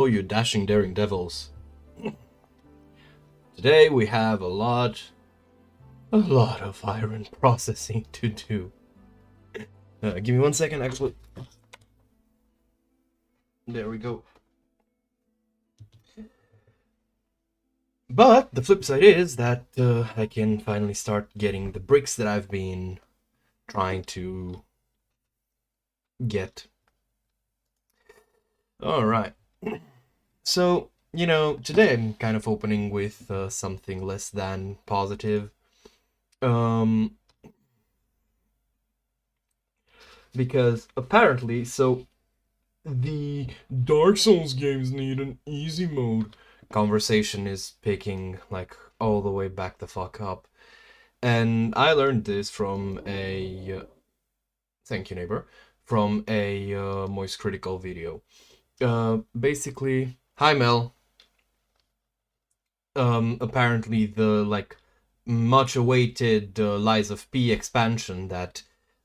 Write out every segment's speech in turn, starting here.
Oh, you dashing daring devils. Today we have a lot of iron processing to do. Give me 1 second, actually. There we go. But the flip side is that I can finally start getting the bricks that I've been trying to get. Alright. So, today I'm kind of opening with something less than positive. Because apparently, the Dark Souls games need an easy mode conversation is picking like all the way back the fuck up. And I learned this from a thank you neighbor, from a Moist Critical video. Basically, hi Mel. Apparently the much awaited Lies of P expansion that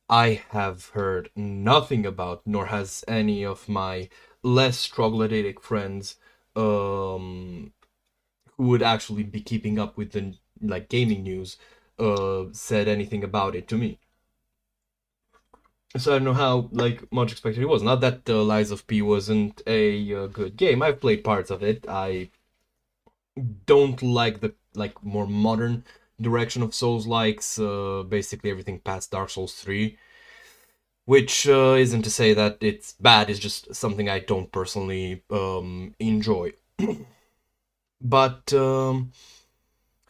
I have heard nothing about, nor has any of my less troglodytic friends who would actually be keeping up with the gaming news said anything about it to me. So I don't know how much expected it was. Not that Lies of P wasn't a good game. I've played parts of it. I don't like the more modern direction of Souls likes. Basically everything past Dark Souls 3. Which isn't to say that it's bad, it's just something I don't personally enjoy. But, so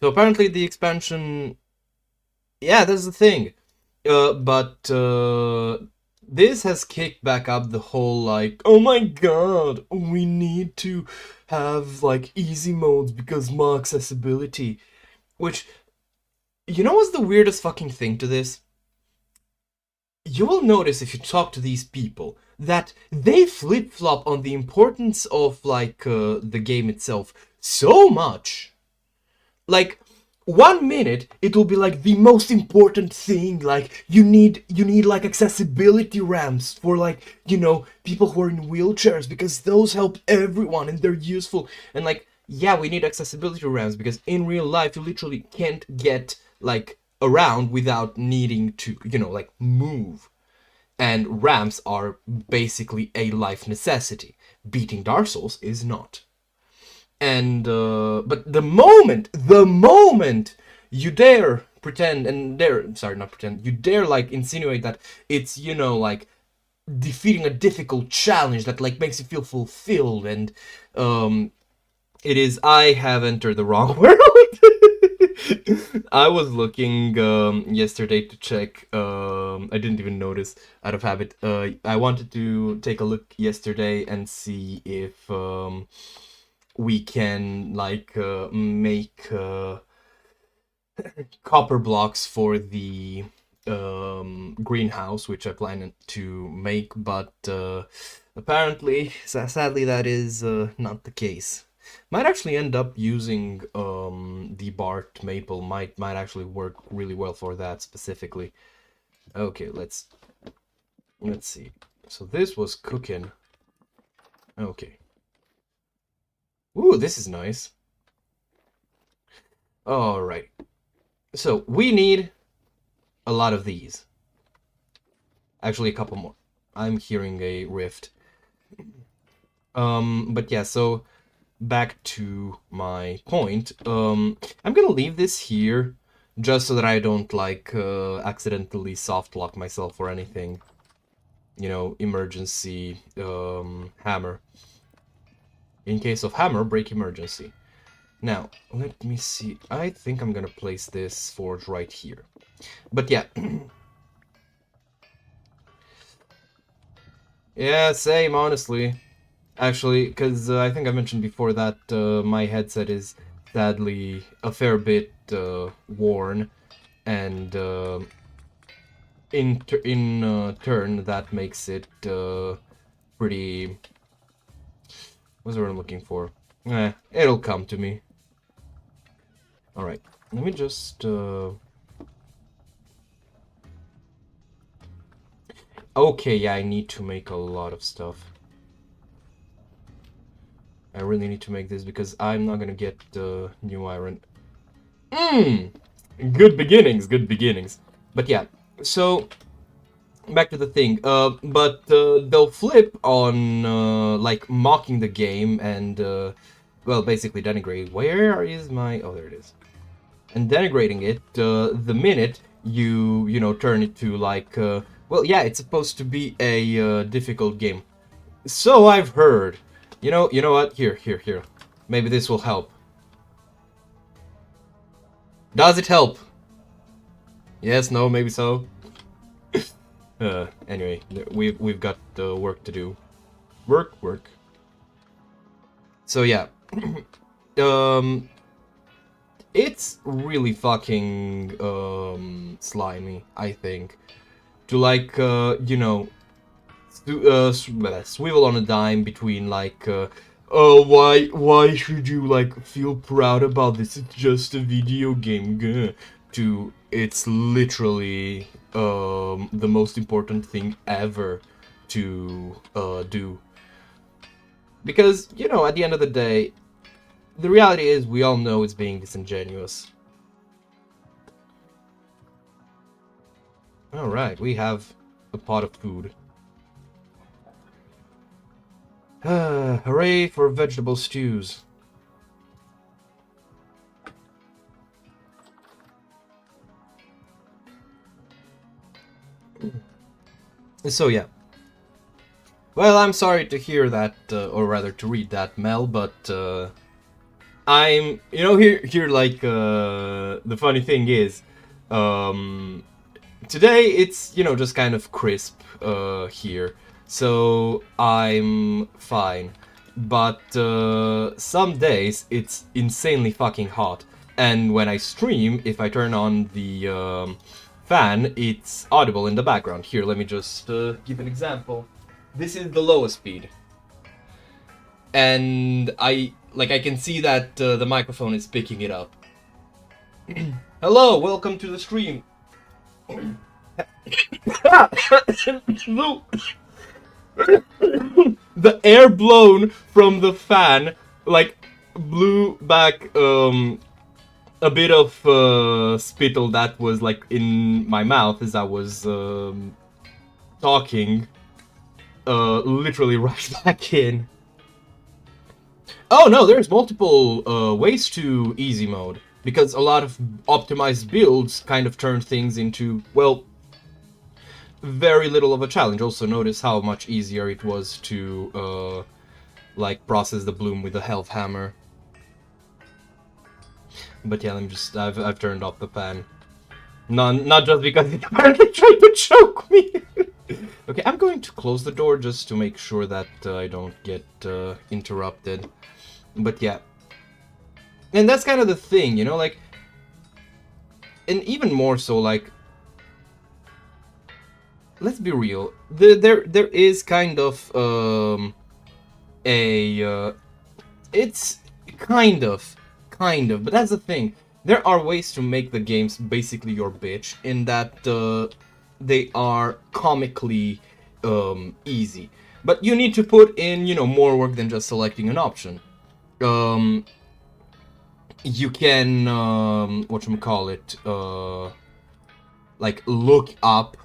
apparently the expansion... Yeah, that's the thing. But this has kicked back up the whole, oh my god, we need to have, easy modes because more accessibility. Which, you know what's the weirdest fucking thing to this? You will notice if you talk to these people that they flip-flop on the importance of the game itself so much. 1 minute it will be the most important thing, you need accessibility ramps for people who are in wheelchairs because those help everyone and they're useful, and yeah, we need accessibility ramps because in real life you literally can't get around without needing to move, and ramps are basically a life necessity. Beating Dark Souls is not. And but the moment you dare pretend and dare sorry not pretend you dare insinuate that it's defeating a difficult challenge that makes you feel fulfilled, and it is, I have entered the wrong world. I was looking yesterday to check. I didn't even notice out of habit. I wanted to take a look yesterday and see if we can make copper blocks for the greenhouse, which I plan to make, but apparently, sadly, that is not the case. Might actually end up using the Bart maple. Might actually work really well for that specifically. Okay, let's see. So this was cooking. Okay. Ooh, this is nice. All right. So we need a lot of these. Actually, a couple more. I'm hearing a rift. But yeah, so back to my point. I'm gonna leave this here just so that I don't accidentally soft lock myself or anything. Emergency hammer. In case of hammer, break emergency. Now, let me see. I think I'm gonna place this forge right here. But yeah. Yeah, same, honestly. Actually, because I think I mentioned before that my headset is sadly a fair bit worn, and in turn that makes it pretty... What's the word I'm looking for? It'll come to me. Alright, let me just... Okay, yeah, I need to make a lot of stuff. I really need to make this because I'm not gonna get new iron. Good beginnings, good beginnings. But yeah, so back to the thing. But they'll flip on like mocking the game and well, basically denigrating. Where is my? Oh, there it is. And denigrating it the minute you know turn it to like well, yeah, it's supposed to be a difficult game. So I've heard. You know what? Here. Maybe this will help. Does it help? Yes, no, maybe so. Anyway, we've got work to do. Work. So yeah, it's really fucking slimy, I think, to like you know, swivel on a dime between like oh, why should you like feel proud about this? It's just a video game. To it's literally the most important thing ever to do. Because, you know, at the end of the day, the reality is we all know it's being disingenuous. Alright, we have a pot of food. Hooray for vegetable stews. So yeah. Well, I'm sorry to hear that, or rather to read that, Mel, but I'm, you know, here like, the funny thing is, today it's, you know, just kind of crisp, here, so I'm fine, but, some days it's insanely fucking hot, and when I stream, if I turn on the, fan, it's audible in the background. Here, let me just, give an example. This is the lowest speed. And I can see that the microphone is picking it up. Hello, welcome to the stream. The air blown from the fan like blew back a bit of spittle that was like in my mouth as I was talking. Literally right back in. Oh no, there's multiple ways to easy mode, because a lot of optimized builds kind of turn things into, well, very little of a challenge. Also notice how much easier it was to like process the bloom with the health hammer. But yeah, let me just, I've turned off the pan. Not just because it apparently tried to choke me. Okay, I'm going to close the door just to make sure that I don't get interrupted. But yeah. And that's kind of the thing, you know, like... And even more so, like... Let's be real. There is kind of it's kind of, but that's the thing. There are ways to make the games basically your bitch, in that they are comically easy. But you need to put in, you know, more work than just selecting an option. You can, whatchamacallit, like, look up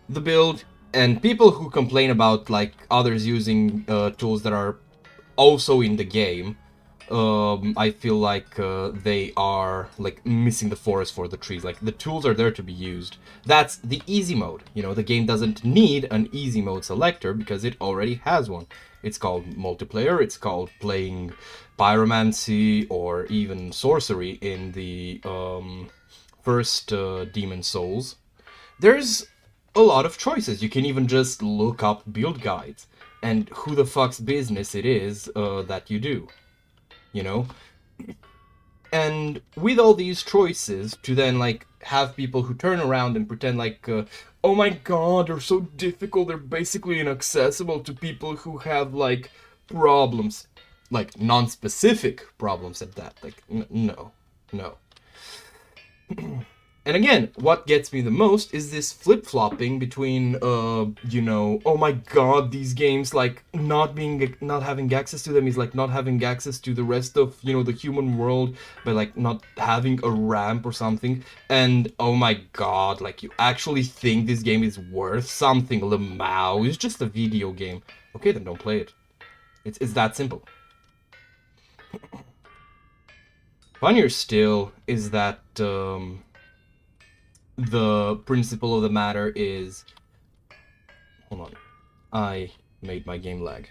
the build, and people who complain about, like, others using tools that are also in the game, I feel like they are like missing the forest for the trees. Like, the tools are there to be used. That's the easy mode. You know, the game doesn't need an easy mode selector because it already has one. It's called multiplayer. It's called playing pyromancy or even sorcery in the first Demon Souls. There's a lot of choices. You can even just look up build guides and who the fuck's business it is that you do. You know? And with all these choices, to then, like, have people who turn around and pretend like, oh my god, they're so difficult, they're basically inaccessible to people who have, like, problems. Like, non-specific problems at that. Like, no. And again, what gets me the most is this flip-flopping between, you know, oh my god, these games, like, not having access to them is like not having access to the rest of, you know, the human world, by, like, not having a ramp or something. And, oh my god, like, you actually think this game is worth something, Lamau. It's just a video game. Okay, then don't play it. It's that simple. Funnier still is that, the principle of the matter is... Hold on. I made my game lag.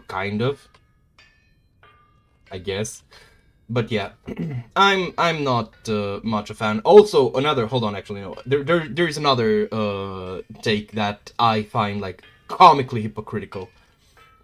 Kind of. I guess. But yeah, I'm not much a fan. Also, hold on, actually, no. There's another take that I find, like, comically hypocritical.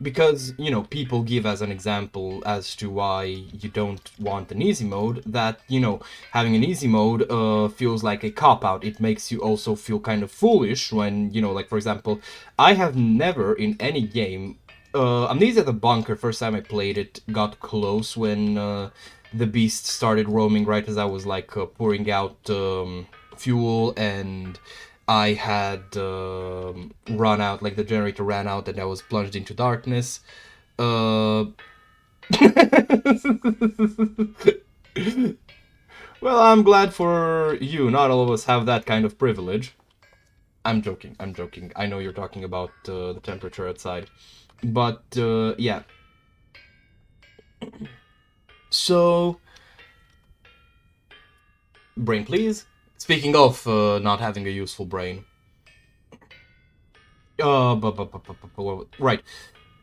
Because, you know, people give as an example as to why you don't want an easy mode, that, you know, having an easy mode feels like a cop-out. It makes you also feel kind of foolish when, you know, like, for example, I have never in any game... Amnesia the Bunker, first time I played it, got close when the beast started roaming right as I was, like, pouring out fuel, and I had run out, like the generator ran out, and I was plunged into darkness. Well, I'm glad for you. Not all of us have that kind of privilege. I'm joking. I know you're talking about the temperature outside. But, yeah. So... Brain, please. Speaking of not having a useful brain. Right.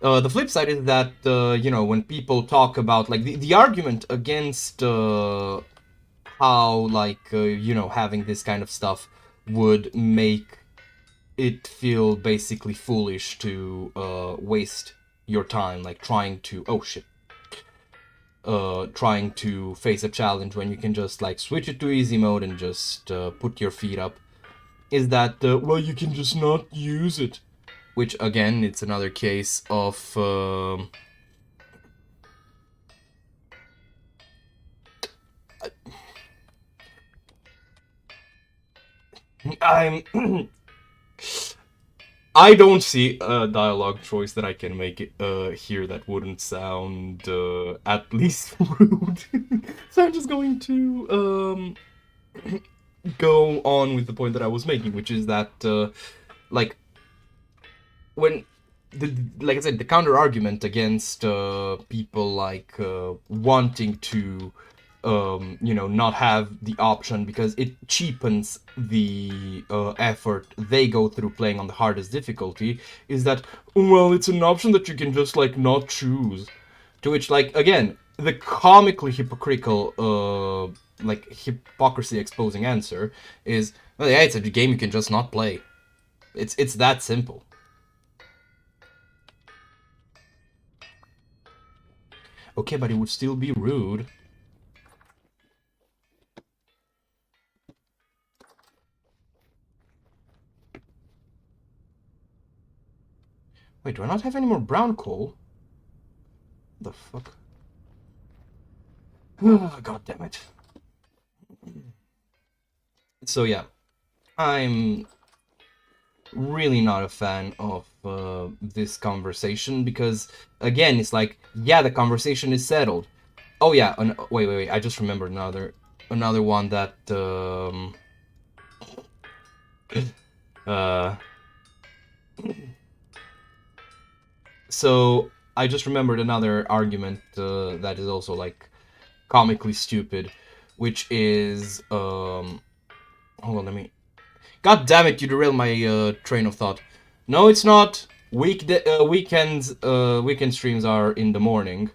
The flip side is that, you know, when people talk about, like, the argument against how, like, you know, having this kind of stuff would make it feel basically foolish to waste your time, like, trying to... Oh, shit. Trying to face a challenge when you can just, like, switch it to easy mode and just put your feet up, is that, well, you can just not use it. Which, again, it's another case of... I don't see a dialogue choice that I can make here that wouldn't sound at least rude. So I'm just going to go on with the point that I was making, which is that, like, when... like I said, the counter argument against people, like, wanting to... you know, not have the option because it cheapens the effort they go through playing on the hardest difficulty, is that, well, it's an option that you can just, like, not choose. To which, like, again, the comically hypocritical, like, hypocrisy exposing answer is, well, yeah, it's a game you can just not play. It's that simple. Okay, but it would still be rude. Wait, do I not have any more brown coal? The fuck? God damn it. So yeah, I'm really not a fan of this conversation because, again, it's like, yeah, the conversation is settled. Oh yeah, wait, I just remembered another one that so I just remembered another argument that is also, like, comically stupid, which is hold on, let me... God damn it, you derailed my train of thought. No, it's not. Weekend streams are in the morning.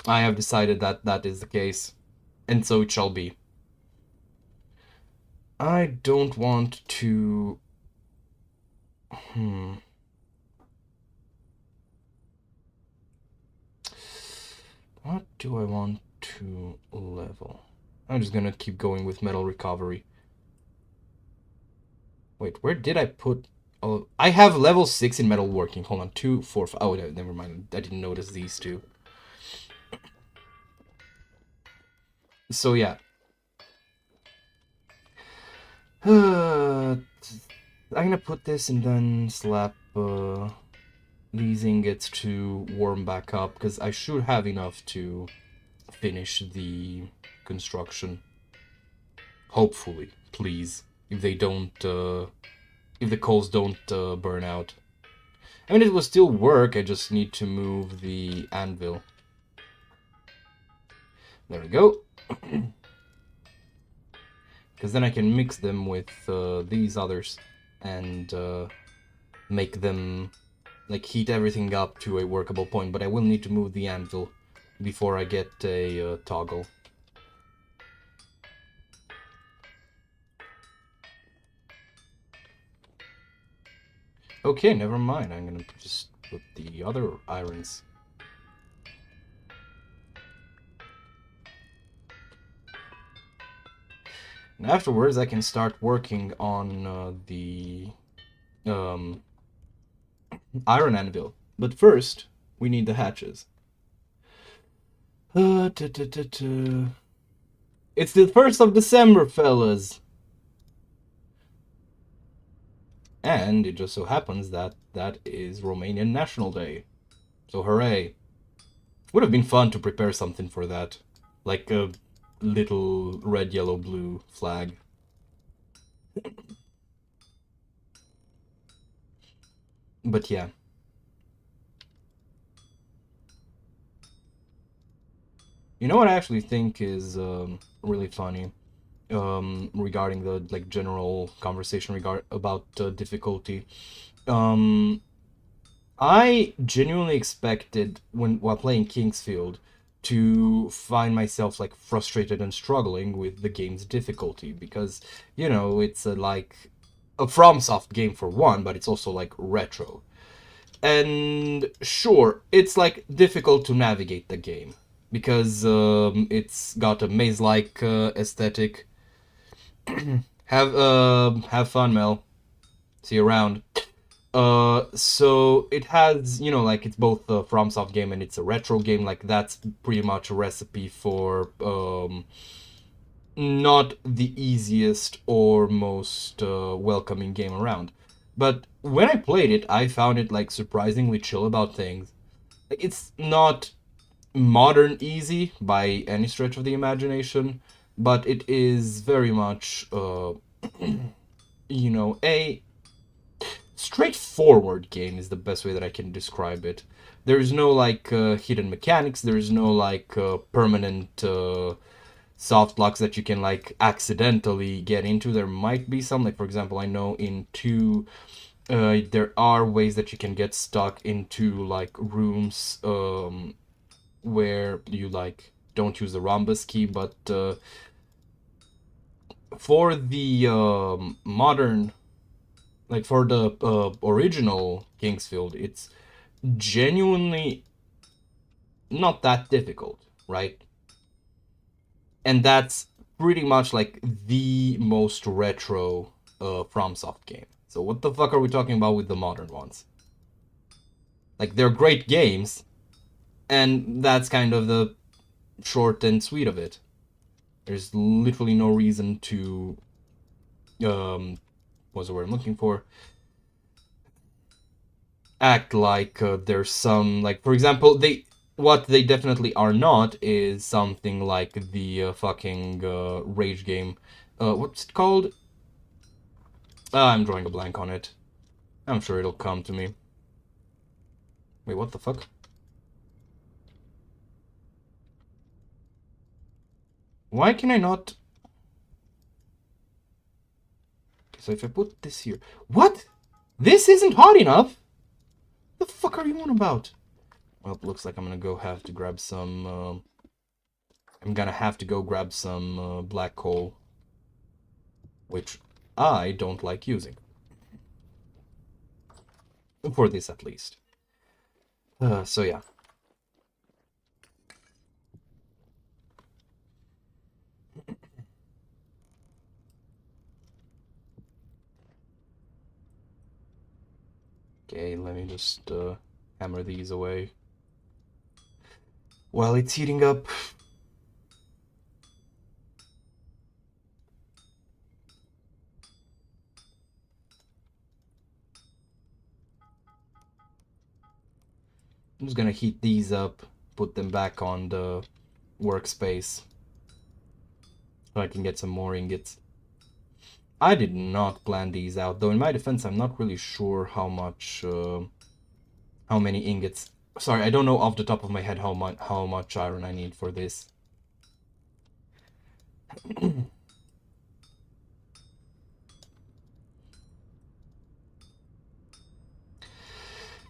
I have decided that that is the case, and so it shall be. I don't want to... What do I want to level? I'm just gonna keep going with metal recovery. Wait, where did I put... Oh, I have level 6 in metalworking. Hold on, 2, 4, 5. Oh, no, never mind. I didn't notice these two. So yeah. I'm gonna put this and then slap these ingots to warm back up, because I should have enough to finish the construction. Hopefully, please. If they don't, if the coals don't burn out. I mean, it will still work, I just need to move the anvil. There we go. Because then I can mix them with these others and make them, like, heat everything up to a workable point. But I will need to move the anvil before I get a toggle. Okay, never mind. I'm gonna just put the other irons. And afterwards, I can start working on the iron anvil. But first, we need the hatches. It's the 1st of December, fellas! And it just so happens that that is Romanian National Day. So hooray. Would have been fun to prepare something for that. Like a little red, yellow, blue flag. But yeah. You know what I actually think is really funny? Regarding the like general conversation about difficulty. I genuinely expected while playing Kingsfield to find myself like frustrated and struggling with the game's difficulty, because you know it's like a FromSoft game for one, but it's also like retro. And sure, it's like difficult to navigate the game because it's got a maze-like aesthetic. Have fun, Mel. See you around. So it has, you know, like it's both a FromSoft game and it's a retro game. Like that's pretty much a recipe for not the easiest or most welcoming game around. But when I played it, I found it like surprisingly chill about things. Like it's not modern easy by any stretch of the imagination, but it is very much, you know, a straightforward game is the best way that I can describe it. There's no like hidden mechanics. There's no like permanent soft locks that you can like accidentally get into. There might be some, like for example, I know in 2 there are ways that you can get stuck into like rooms where you like don't use the rhombus key, but for the modern, like for the original Kingsfield, it's genuinely not that difficult, right? And that's pretty much like the most retro FromSoft game. So what the fuck are we talking about with the modern ones? Like they're great games, and that's kind of the short and sweet of it. There's literally no reason to what's the word I'm looking for? Act like there's some, like for example, what they definitely are not is something like the fucking rage game. What's it called? I'm drawing a blank on it. I'm sure it'll come to me. Wait, what the fuck? Why can I not? So if I put this here, what? This isn't hot enough. The fuck are you on about? Well, it looks like I'm gonna go have to grab some. I'm gonna have to go grab some black coal, which I don't like using. For this, at least. So yeah. Okay, let me just hammer these away while it's heating up. I'm just gonna heat these up, put them back on the workspace so I can get some more ingots. I did not plan these out, though in my defense I'm not really sure how many ingots. Sorry, I don't know off the top of my head how much iron I need for this.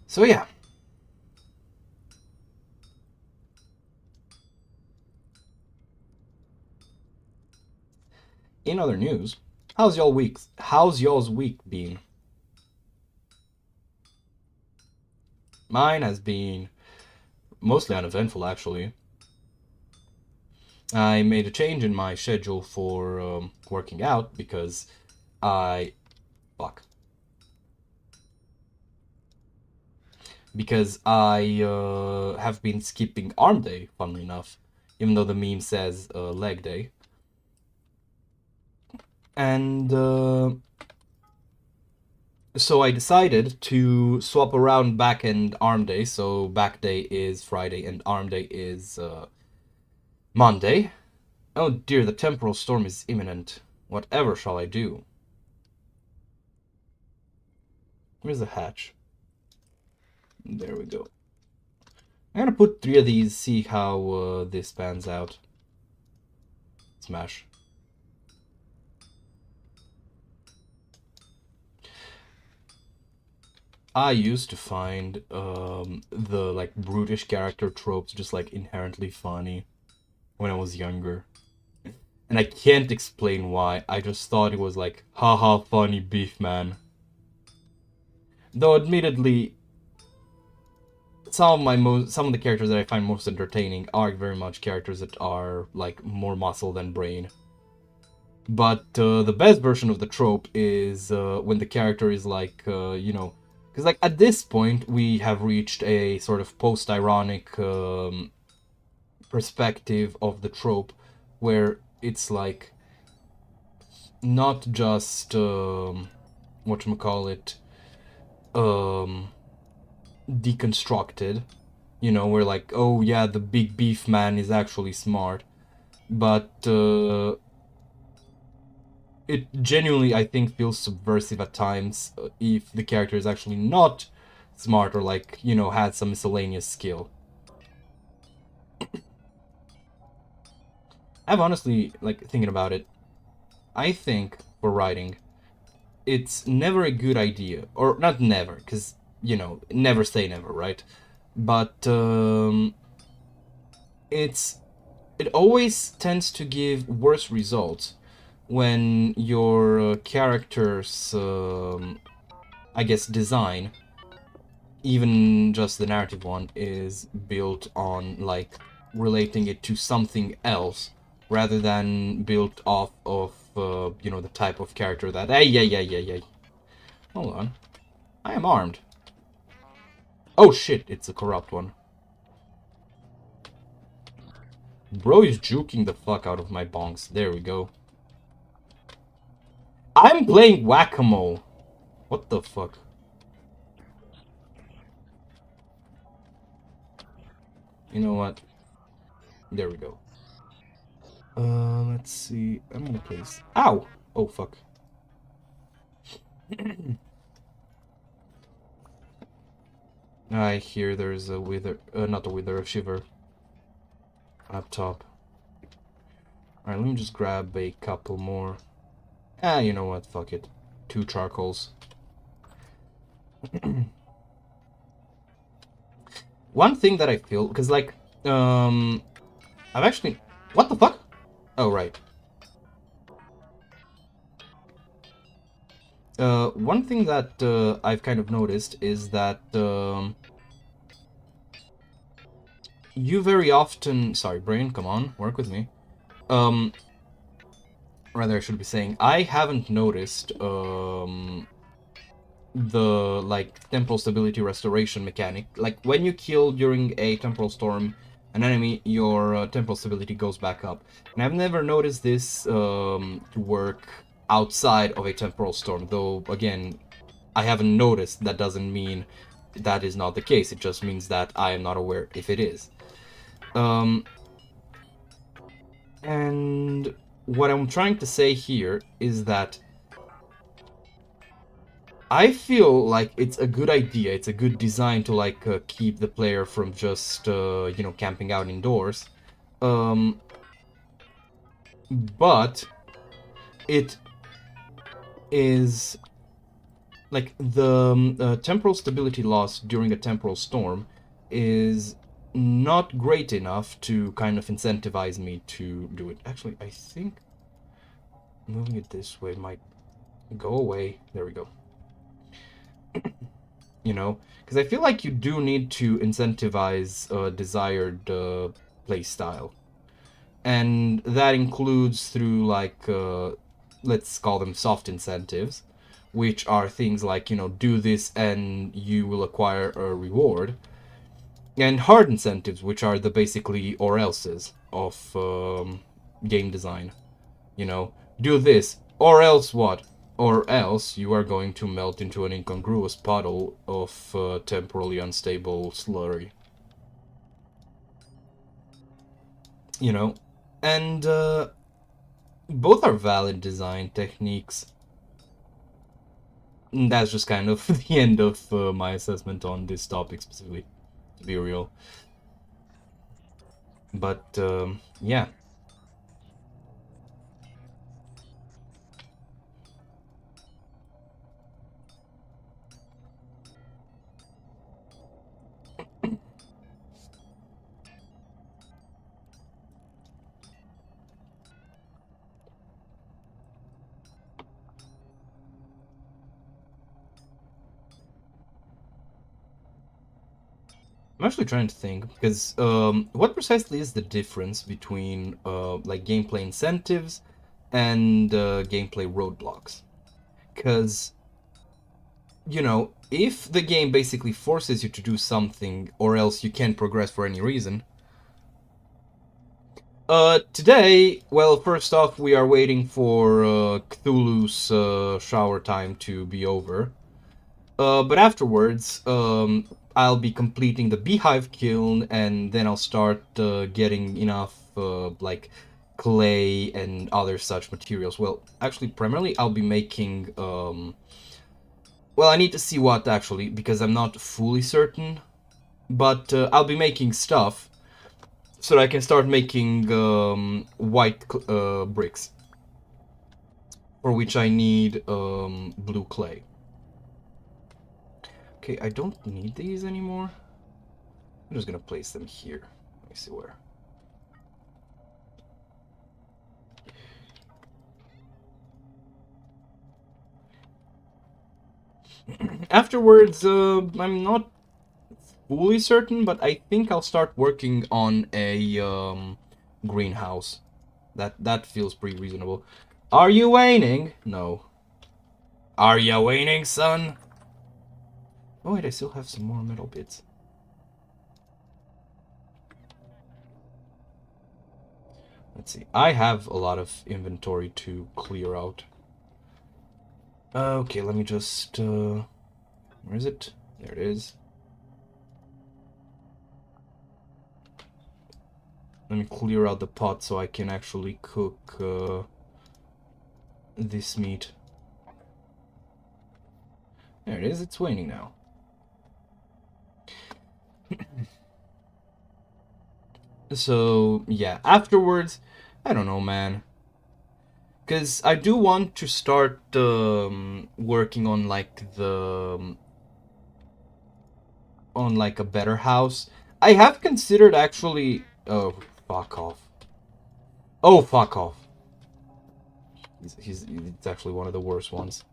So yeah. In other news, how's y'all's week been? Mine has been mostly uneventful, actually. I made a change in my schedule for working out because because I have been skipping arm day, funnily enough, even though the meme says leg day. And so I decided to swap around back and arm day. So back day is Friday and arm day is Monday. Oh dear, the temporal storm is imminent. Whatever shall I do? Where's the hatch? There we go. I'm gonna put 3 of these, see how this pans out. Smash. I used to find the like brutish character tropes just like inherently funny when I was younger. And I can't explain why. I just thought it was like, haha, funny beef man. Though admittedly, some of the characters that I find most entertaining are very much characters that are like more muscle than brain. But the best version of the trope is when the character is like, you know, because like at this point we have reached a sort of post-ironic perspective of the trope where it's like not just whatchamacallit deconstructed, you know, where like, oh yeah, the big beef man is actually smart, but it genuinely, I think, feels subversive at times if the character is actually not smart or like, you know, had some miscellaneous skill. I've honestly, like, thinking about it, I think for writing, it's never a good idea, or not never, because, you know, never say never, right? But it always tends to give worse results when your character's, I guess, design, even just the narrative one, is built on, like, relating it to something else, rather than built off of, you know, the type of character that... Hey. Hold on. I am armed. Oh shit, it's a corrupt one. Bro is juking the fuck out of my bonks. There we go. I'm playing whack-a-mole. What the fuck? You know what? There we go. Let's see. I'm gonna place... Ow! Oh, fuck. I hear there's a wither... not a wither, a shiver. Up top. Alright, let me just grab a couple more. You know what? Fuck it. 2 charcoals. One thing that I feel... Because, like, I've actually... What the fuck? Oh, right. One thing that I've kind of noticed is that you very often... Sorry, brain, come on, work with me. Rather, I should be saying, I haven't noticed the like temporal stability restoration mechanic. Like when you kill during a temporal storm an enemy, your temporal stability goes back up. And I've never noticed this to work outside of a temporal storm, though again, I haven't noticed. That doesn't mean that is not the case. It just means that I am not aware if it is. And what I'm trying to say here is that I feel like it's a good idea, it's a good design to like keep the player from just, you know, camping out indoors. But it is like the temporal stability loss during a temporal storm is not great enough to kind of incentivize me to do it. Actually, I think moving it this way might go away. There we go. You know, because I feel like you do need to incentivize desired play style, and that includes through like let's call them soft incentives, which are things like, you know, do this and you will acquire a reward, and hard incentives, which are the basically or else's of game design. You know, do this or else what? Or else you are going to melt into an incongruous puddle of temporally unstable slurry. You know, and both are valid design techniques. And that's just kind of the end of my assessment on this topic specifically, to be real. But yeah. I'm actually trying to think, because what precisely is the difference between like gameplay incentives and gameplay roadblocks? Because, you know, if the game basically forces you to do something or else you can't progress for any reason. Today, well, first off, we are waiting for Cthulhu's shower time to be over. But afterwards, I'll be completing the beehive kiln, and then I'll start getting enough, like, clay and other such materials. Well, actually, primarily I'll be making, well, I need to see what, actually, because I'm not fully certain. But I'll be making stuff so that I can start making white bricks, for which I need blue clay. Okay, I don't need these anymore. I'm just gonna place them here. Let me see where. Afterwards, I'm not fully certain, but I think I'll start working on a greenhouse. That feels pretty reasonable. Are you waning? No. Are you waning, son? Oh wait, I still have some more metal bits. Let's see. I have a lot of inventory to clear out. Okay, let me just... where is it? There it is. Let me clear out the pot so I can actually cook this meat. There it is, it's waning now. So, yeah, afterwards, I don't know, man. Because I do want to start working on, like, the... on, like, a better house. I have considered actually... Oh, fuck off. Oh, fuck off. It's actually one of the worst ones.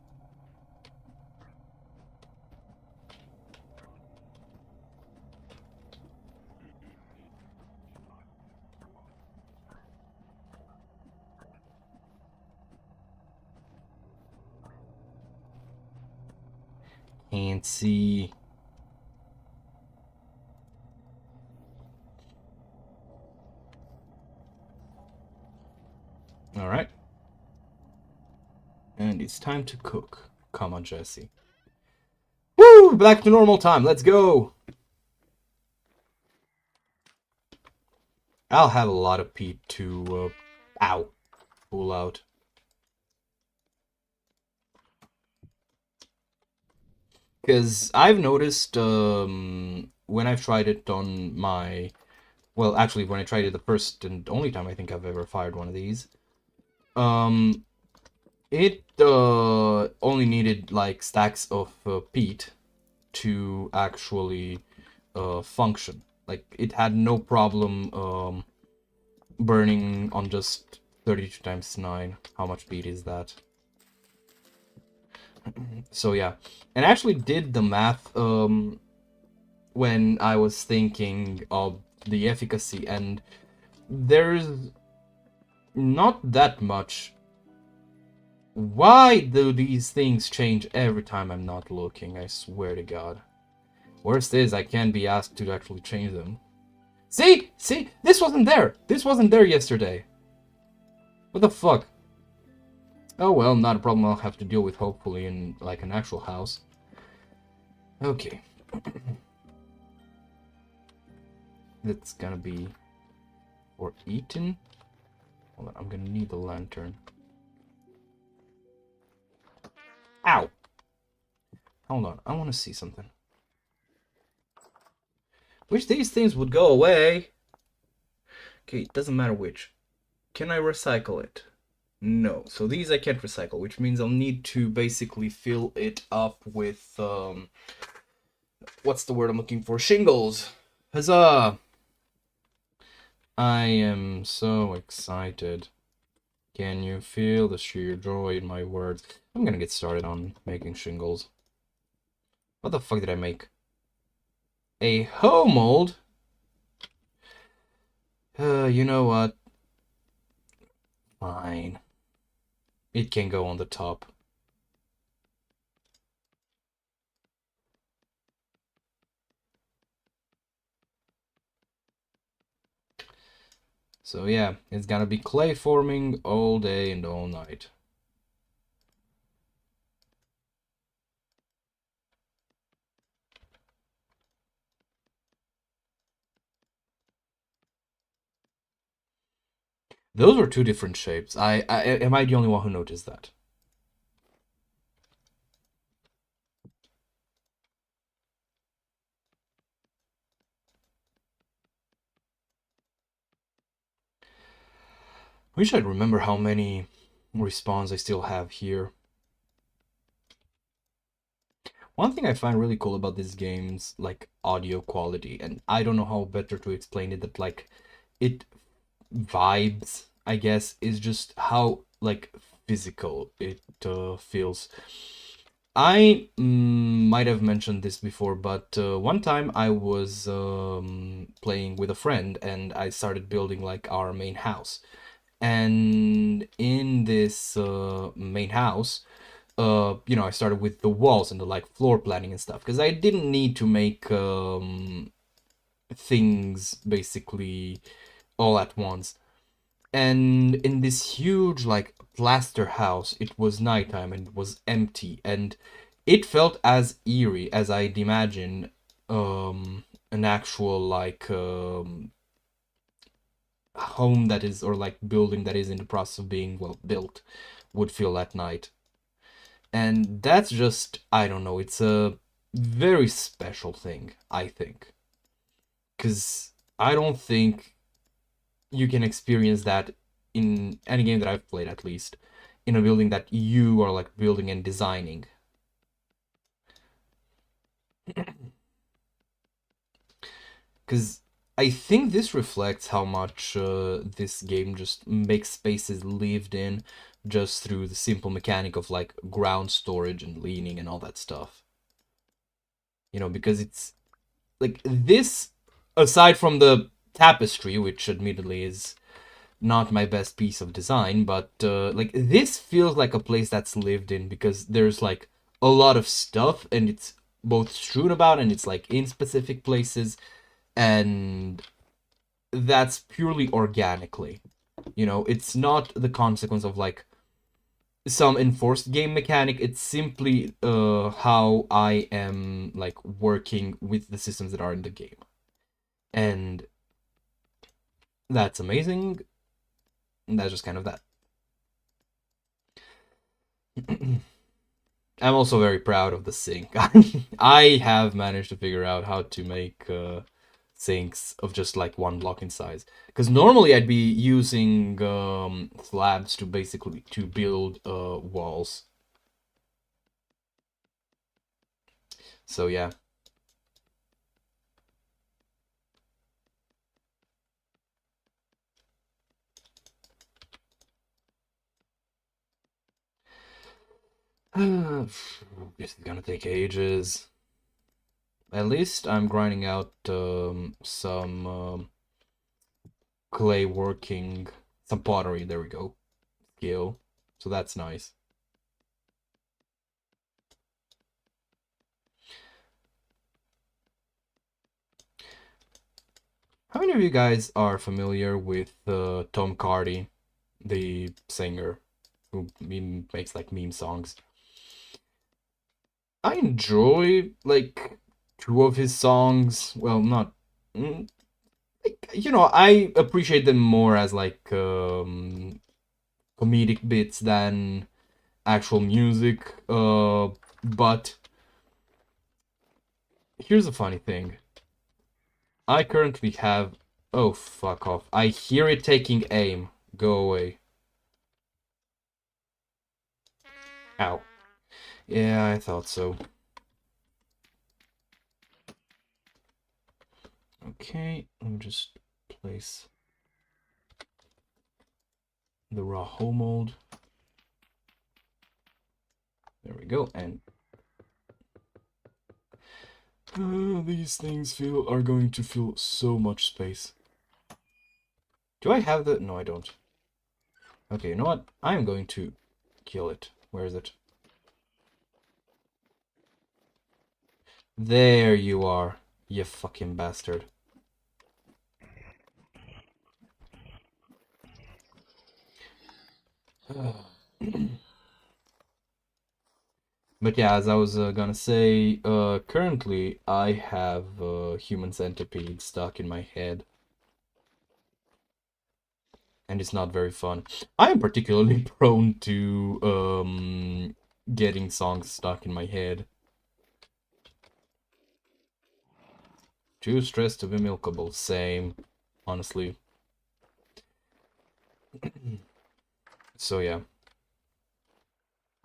Can't see. Alright. And it's time to cook. Come on, Jesse. Woo! Back to normal time. Let's go! I'll have a lot of peat to, pull out. Because I've noticed, when I've tried it on my... Well, actually, when I tried it the first and only time I think I've ever fired one of these, it only needed, like, stacks of peat to actually function. Like, it had no problem burning on just 32 times 9. How much peat is that? So yeah, and I actually did the math when I was thinking of the efficacy, and there's not that much. Why do these things change every time I'm not looking? I swear to God. Worst is I can't be asked to actually change them. See? See? This wasn't there! This wasn't there yesterday. What the fuck? Oh well, not a problem I'll have to deal with hopefully in like an actual house. Okay. That's gonna be for eating. Hold on, I'm gonna need the lantern. Ow! Hold on, I wanna see something. Wish these things would go away. Okay, it doesn't matter which. Can I recycle it? No. So these I can't recycle, which means I'll need to basically fill it up with, what's the word I'm looking for? Shingles! Huzzah! I am so excited. Can you feel the sheer joy in my words? I'm gonna get started on making shingles. What the fuck did I make? A hoe mold? You know what? Fine. It can go on the top. So yeah, it's gonna be clay forming all day and all night. Those were two different shapes. Am I the only one who noticed that? Wish I'd remember how many respawns I still have here. One thing I find really cool about this game's like audio quality, and I don't know how better to explain it, that like it vibes, I guess, is just how like physical it feels. I might have mentioned this before, but one time I was playing with a friend and I started building like our main house. And in this main house, you know, I started with the walls and the like floor planning and stuff because I didn't need to make things basically all at once. And in this huge like plaster house, it was nighttime and it was empty, and it felt as eerie as I'd imagine an actual like home that is, or like building that is in the process of being well built would feel at night. And that's just, I don't know, it's a very special thing, I think, because I don't think you can experience that in any game that I've played, at least, in a building that you are like building and designing. Because I think this reflects how much this game just makes spaces lived in just through the simple mechanic of like ground storage and leaning and all that stuff. You know, because it's like this, aside from the tapestry, which admittedly is not my best piece of design, but like this feels like a place that's lived in because there's like a lot of stuff, and it's both strewn about and it's like in specific places, and that's purely organically. It's not the consequence of like some enforced game mechanic. It's simply how I am like working with the systems that are in the game, and that's amazing. And that's just kind of that. I'm also very proud of the sink. I have managed to figure out how to make sinks of just like one block in size. Because normally I'd be using slabs to basically to build walls. So yeah. This is gonna take ages. At least I'm grinding out some clay working, some pottery. There we go. Skill. So that's nice. How many of you guys are familiar with Tom Cardy, the singer who makes like meme songs? I enjoy like two of his songs. Well, not I appreciate them more as like comedic bits than actual music. But here's a funny thing. I currently have. Oh, fuck off. I hear it taking aim. Go away. Ow. Yeah, I thought so. Okay, let me just place the raw hole mold. There we go, and these things are going to fill so much space. Do I have the? No, I don't. Okay, you know what? I'm going to kill it. Where is it? There you are, you fucking bastard. But yeah, as I was gonna say, currently I have Human Centipede stuck in my head. And it's not very fun. I am particularly prone to getting songs stuck in my head. Too stressed to be milkable. Same, honestly. So yeah.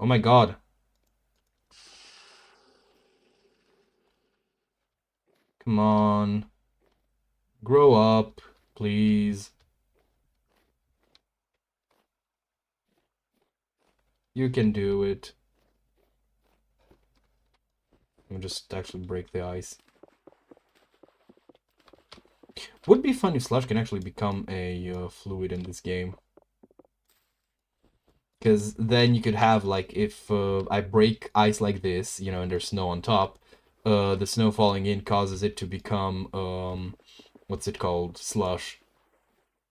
Oh my god. Come on. Grow up, please. You can do it. Let me just actually break the ice. Would be fun if slush can actually become a fluid in this game. Because then you could have, like, if I break ice like this, and there's snow on top, the snow falling in causes it to become, what's it called? Slush.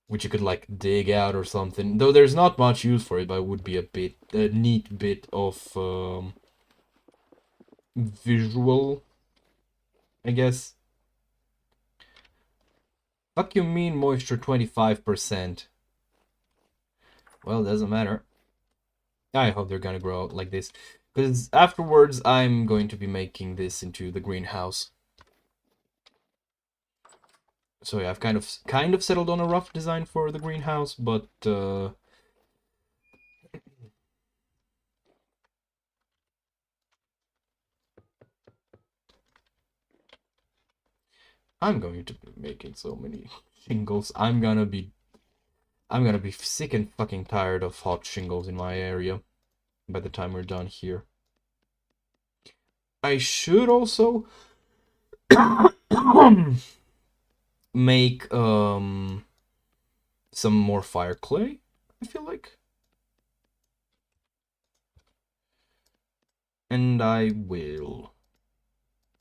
Which you could, like, dig out or something. Though there's not much use for it, but it would be a neat bit of visual, I guess. Fuck you mean moisture 25%? Well, doesn't matter. I hope they're gonna grow out like this. Because afterwards, I'm going to be making this into the greenhouse. So yeah, I've kind of settled on a rough design for the greenhouse, but I'm going to be making so many shingles. I'm gonna be sick and fucking tired of hot shingles in my area by the time we're done here. I should also make some more fire clay, I feel like. And I will.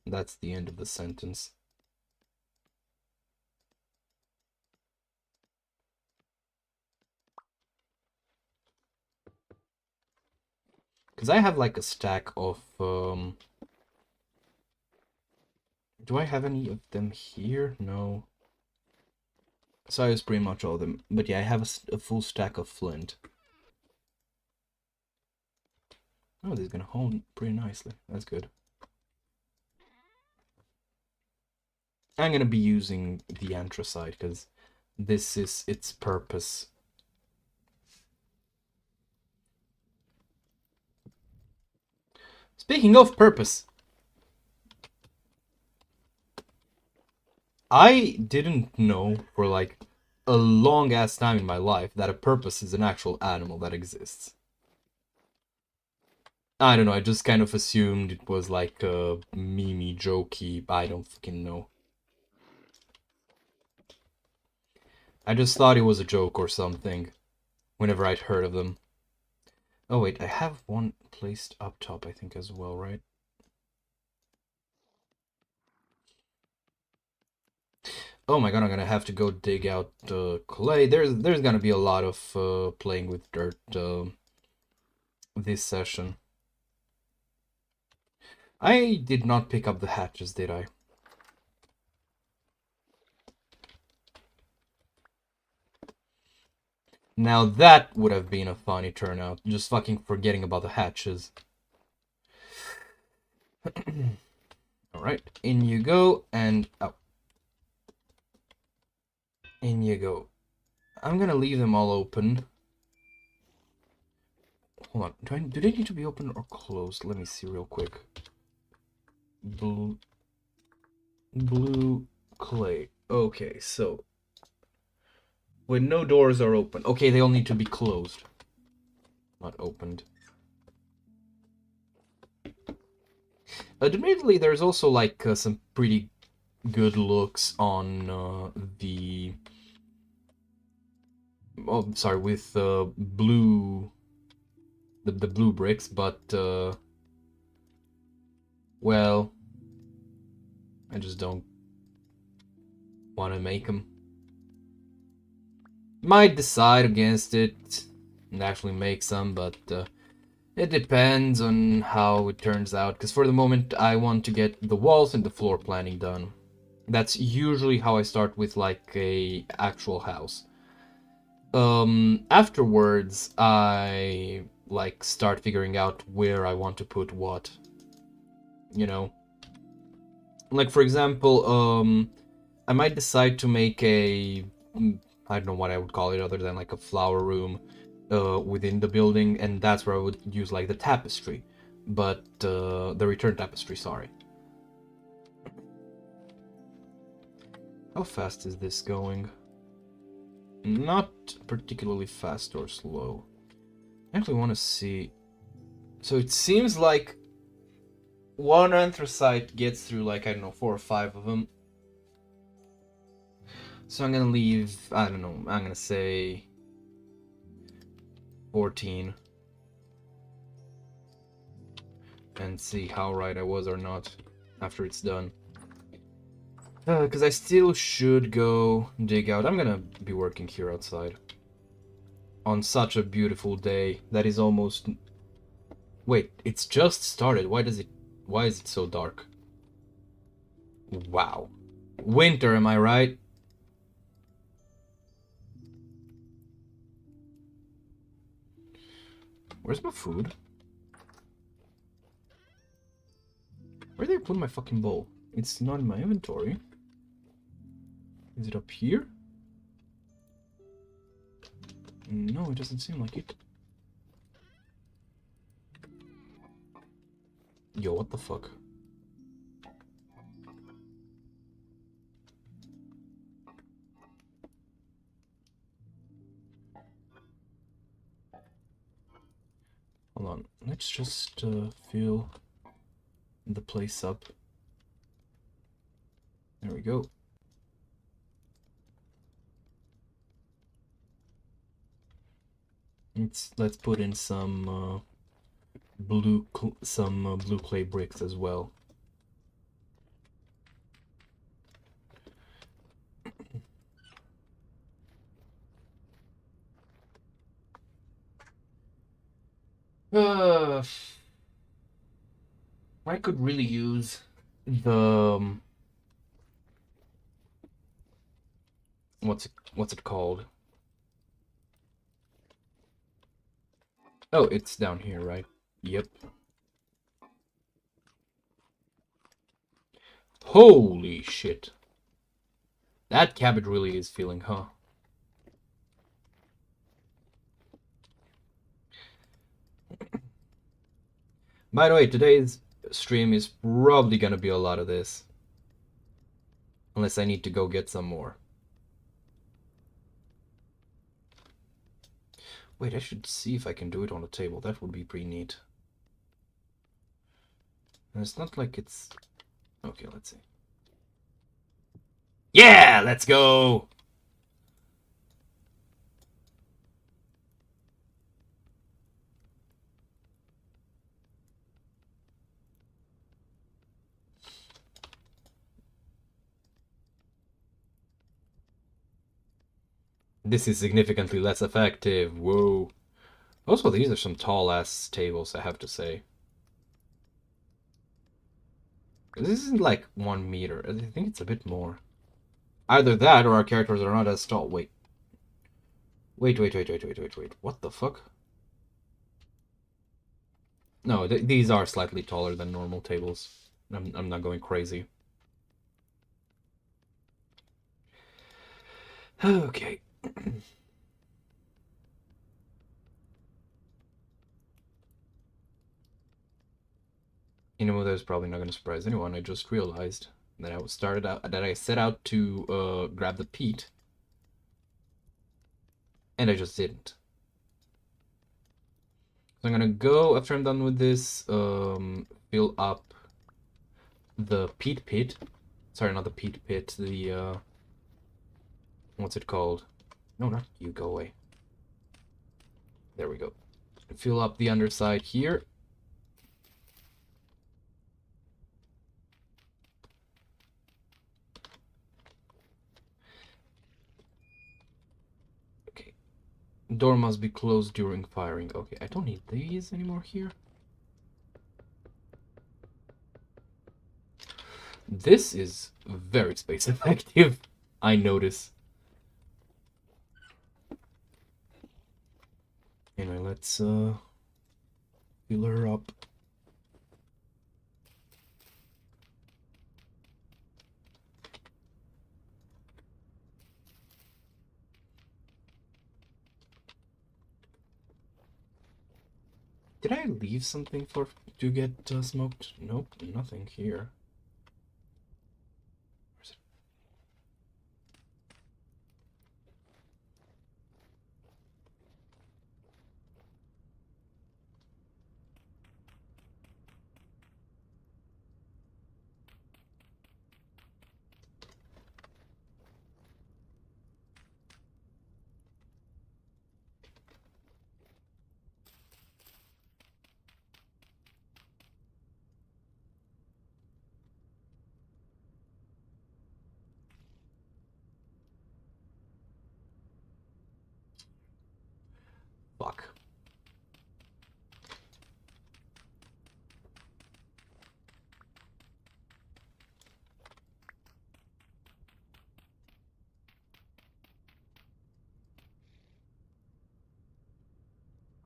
That's the end of the sentence. Because I have like a stack of... Do I have any of them here? No. So I use pretty much all of them. But yeah, I have a full stack of flint. Oh, this is gonna hold pretty nicely. That's good. I'm gonna be using the anthracite because this is its purpose. Speaking of purpose, I didn't know for like a long ass time in my life that a purpose is an actual animal that exists. I don't know, I just kind of assumed it was like a meme jokey, I don't fucking know. I just thought it was a joke or something whenever I'd heard of them. Oh wait, I have one placed up top I think as well, right? Oh my god, I'm gonna have to go dig out clay. There's gonna be a lot of playing with dirt this session. I did not pick up the hatches, did I? Now that would have been a funny turnout, just fucking forgetting about the hatches. Alright, in you go, and out. In you go. I'm gonna leave them all open. Hold on, do they need to be open or closed? Let me see real quick. Blue clay. Okay, so when no doors are open. Okay, they all need to be closed. Not opened. Admittedly, there's also like some pretty good looks on the... Oh, sorry, with blue... The blue bricks, but... well... I just don't want to make them. Might decide against it and actually make some, but it depends on how it turns out. Because for the moment, I want to get the walls and the floor planning done. That's usually how I start with like a actual house. Afterwards, I like start figuring out where I want to put what. You know, like for example, I might decide to make a I don't know what I would call it other than like a flower room within the building, and that's where I would use like the tapestry, but the return tapestry, sorry. How fast is this going? Not particularly fast or slow. I actually want to see. So it seems like one anthracite gets through like, I don't know, 4 or 5 of them. So I'm gonna leave, I don't know, I'm gonna say 14. And see how right I was or not after it's done. Because I still should go dig out. I'm gonna be working here outside. On such a beautiful day that is almost... Wait, it's just started. Why is it so dark? Wow. Winter, am I right? Where's my food? Where did I put my fucking bowl? It's not in my inventory. Is it up here? No, it doesn't seem like it. Yo, what the fuck? Hold on, let's just fill the place up. There we go. Let's put in some some blue clay bricks as well. I could really use the what's it called? Oh, it's down here, right? Yep. Holy shit. That cabbage really is feeling, huh? By the way, today's stream is probably gonna be a lot of this. Unless I need to go get some more. Wait, I should see if I can do it on the table. That would be pretty neat. And it's not like it's... Okay, let's see. Yeah, let's go! This is significantly less effective. Whoa. Also, these are some tall-ass tables, I have to say. This isn't like 1 meter. I think it's a bit more. Either that or our characters are not as tall. Wait. Wait. What the fuck? No, these are slightly taller than normal tables. I'm not going crazy. Okay. You know, that's probably not going to surprise anyone. I just realized that I set out to grab the peat, and I just didn't. So I'm gonna go after I'm done with this. Fill up the peat pit. Sorry, not the peat pit. The what's it called? No, not you. Go away. There we go. Fill up the underside here. Okay. Door must be closed during firing. Okay, I don't need these anymore here. This is very space effective, I notice. Anyway, let's fill her up. Did I leave something to get smoked? Nope, nothing here. Where's it? Fuck.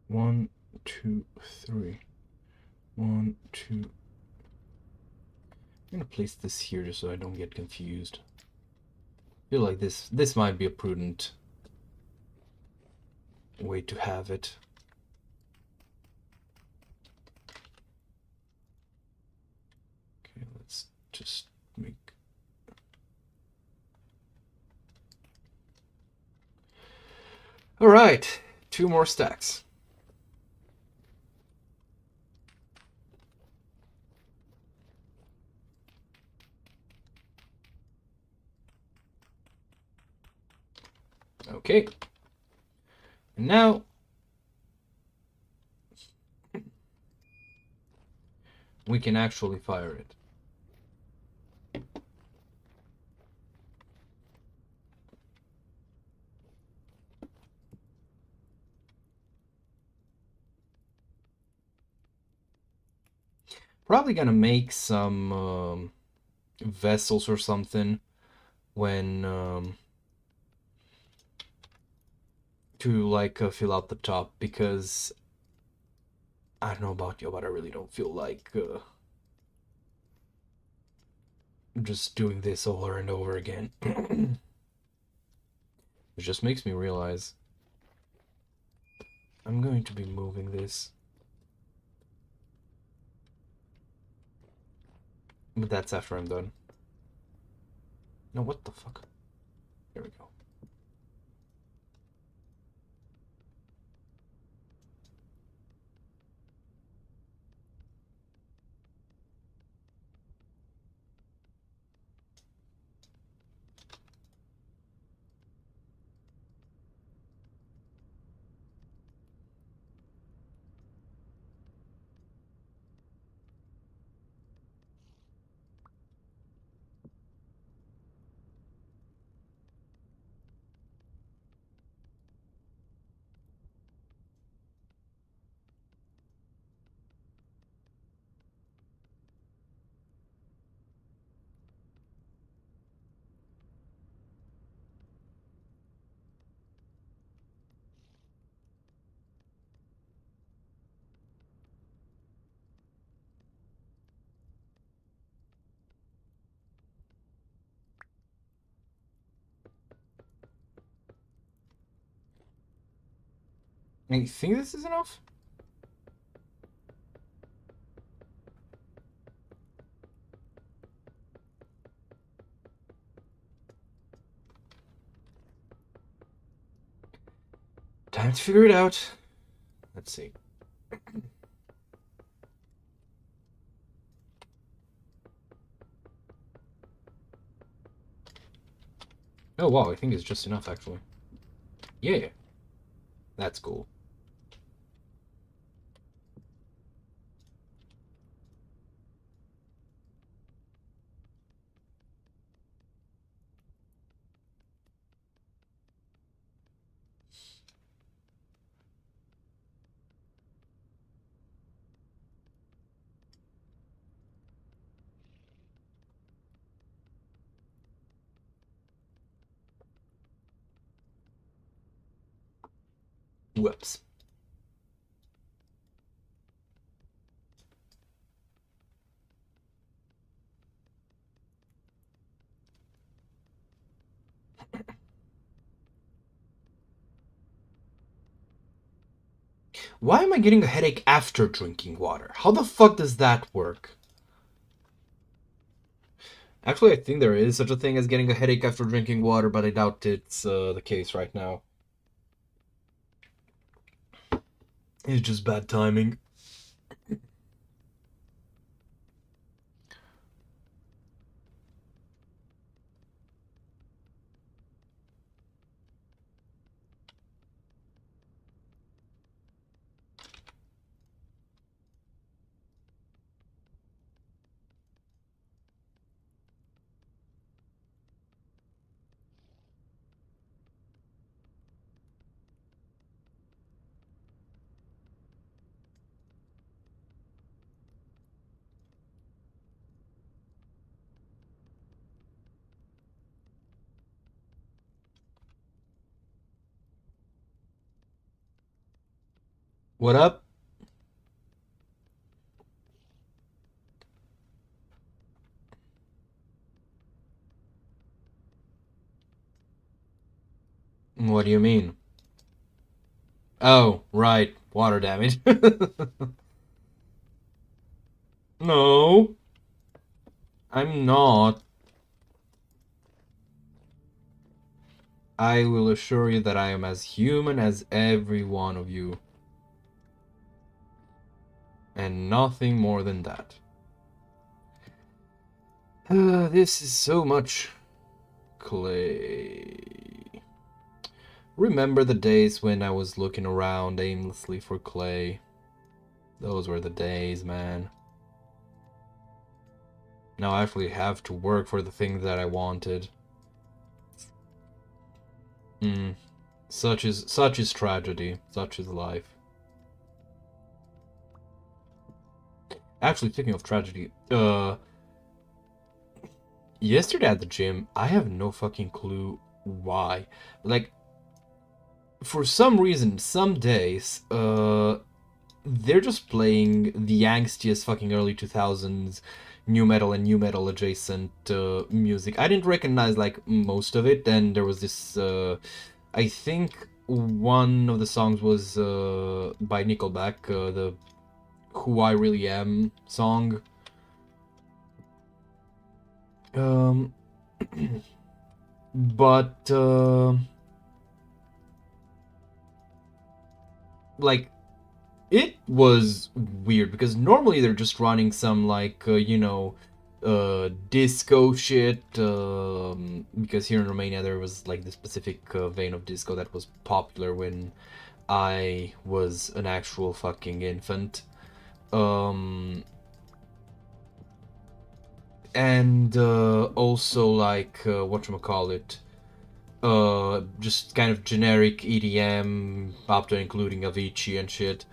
One, two, three. 1, 2. I'm gonna place this here just so I don't get confused. I feel like this might be a prudent way to have it. Okay, let's just make... Alright, 2 more stacks. Okay. And now we can actually fire it. Probably gonna make some vessels or something when to like fill out the top, because I don't know about you, but I really don't feel like just doing this over and over again. It just makes me realize I'm going to be moving this. But that's after I'm done. No, what the fuck? There we go. You think this is enough? Time to figure it out. Let's see. Oh wow, I think it's just enough actually. Yeah. That's cool. Whoops. Why am I getting a headache after drinking water? How the fuck does that work? Actually, I think there is such a thing as getting a headache after drinking water, but I doubt it's the case right now. It's just bad timing. What up? What do you mean? Oh, right. Water damage. No, I'm not. I will assure you that I am as human as every one of you. And nothing more than that. This is so much clay. Remember the days when I was looking around aimlessly for clay? Those were the days, man. Now I actually have to work for the thing that I wanted. Such is tragedy. Such is life. Actually, speaking of tragedy, yesterday at the gym, I have no fucking clue why. Like, for some reason, some days, they're just playing the angstiest fucking early 2000s new metal and new metal adjacent music. I didn't recognize like most of it, and there was this I think one of the songs was by Nickelback, the Who I Really Am song. But like, it was weird because normally they're just running some like disco shit, because here in Romania there was like the specific vein of disco that was popular when I was an actual fucking infant. And also like whatchamacallit, just kind of generic EDM up to including Avicii and shit.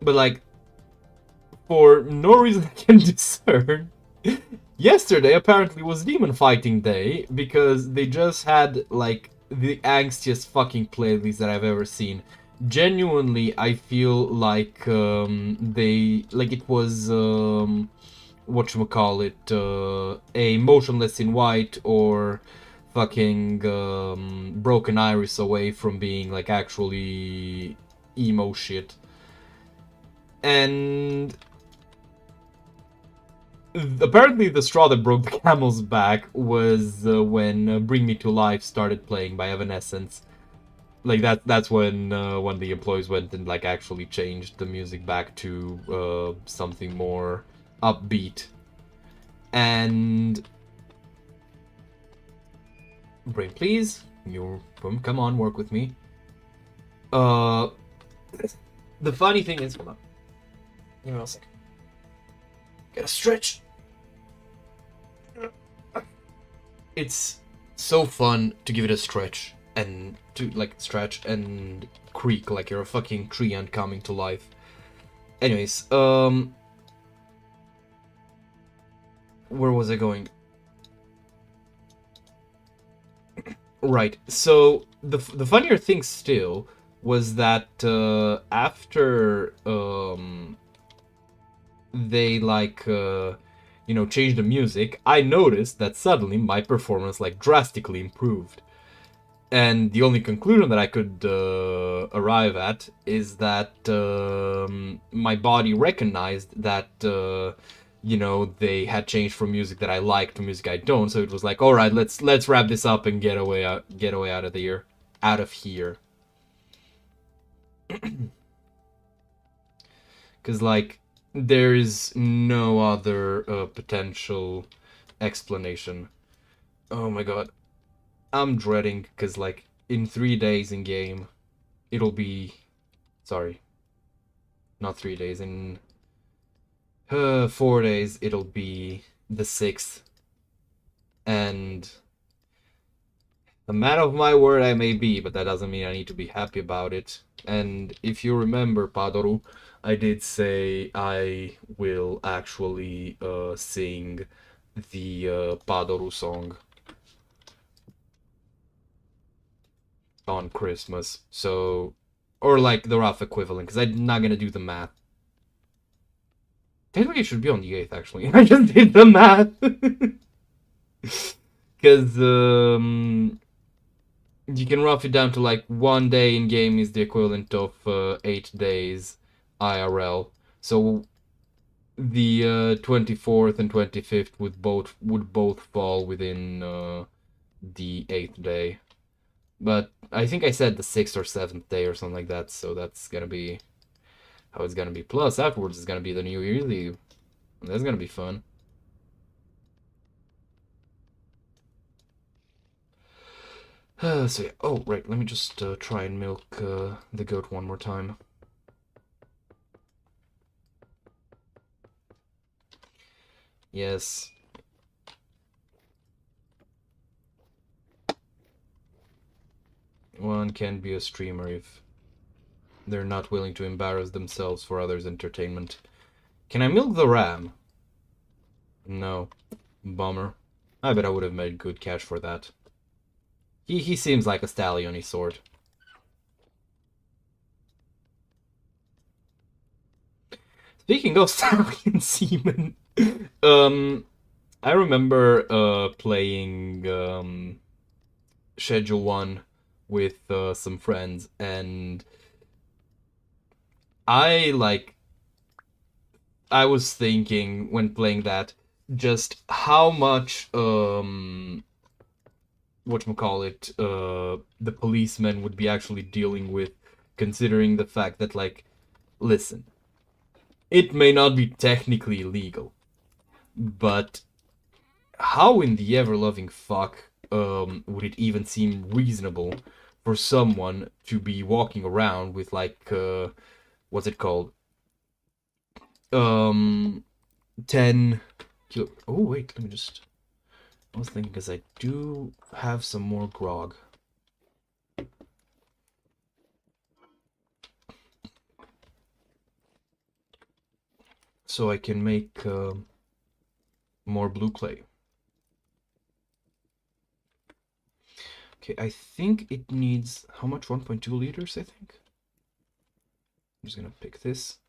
But like, for no reason I can discern, yesterday apparently was Demon Fighting Day because they just had like the angstiest fucking playlist that I've ever seen. Genuinely, I feel like they like it was whatchamacallit, a Motionless in White or fucking Broken Iris away from being like actually emo shit. And apparently the straw that broke the camel's back was when Bring Me to Life started playing by Evanescence. Like that's when the employees went and like actually changed the music back to something more upbeat. And brain, please, you come on, work with me. The funny thing is, come on, give me a second. Gotta stretch. It's so fun to give it a stretch and to like stretch and creak like you're a fucking tree and coming to life. Anyways, where was I going? Right. So the funnier thing still was that after they like changed the music, I noticed that suddenly my performance like drastically improved. And the only conclusion that I could arrive at is that my body recognized that they had changed from music that I like to music I don't. So it was like, all right, let's wrap this up and get away out of here. Because like there is no other potential explanation. Oh my god. I'm dreading because like in 3 days in game it'll be, sorry, not 3 days, in 4 days it'll be the 6th, and a man of my word I may be, but that doesn't mean I need to be happy about it. And if you remember, Padoru, I did say I will actually sing the Padoru song on Christmas, so, or like the rough equivalent, because I'm not gonna do the math. Technically it should be on the 8th, actually. I just did the math. Because you can rough it down to like 1 day in game is the equivalent of 8 days IRL. So the 24th and 25th would both fall within the 8th day. But I think I said the 6th or 7th day or something like that, so that's gonna be how it's gonna be. Plus, afterwards is gonna be the New Year's Eve. That's gonna be fun. So yeah, oh right, let me just try and milk the goat one more time. Yes. One can't be a streamer if they're not willing to embarrass themselves for others' entertainment. Can I milk the ram? No. Bummer. I bet I would have made good cash for that. He seems like a stallion-y sort. Speaking of stallion semen, I remember playing Schedule 1 with some friends, and I was thinking when playing that just how much whatchamacallit, the policeman would be actually dealing with, considering the fact that, like, listen, it may not be technically illegal, but how in the ever-loving fuck would it even seem reasonable for someone to be walking around with, like, what's it called? 10 kilo... Oh, wait, let me just... I was thinking, because I do have some more grog. So I can make more blue clay. Okay, I think it needs... How much? 1.2 liters, I think? I'm just gonna pick this.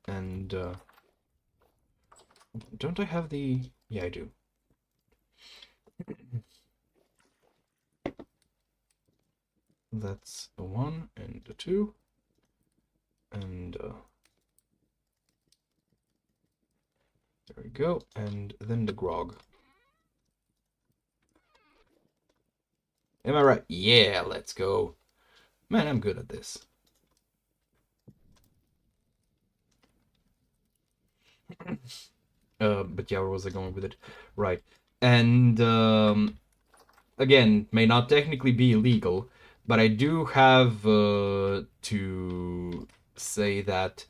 And, don't I have the... Yeah, I do. That's a 1 and a 2. And, there we go. And then the grog. Am I right? Yeah, let's go. Man, I'm good at this. But yeah, where was I going with it? Right. And, again, may not technically be illegal, but I do have to say that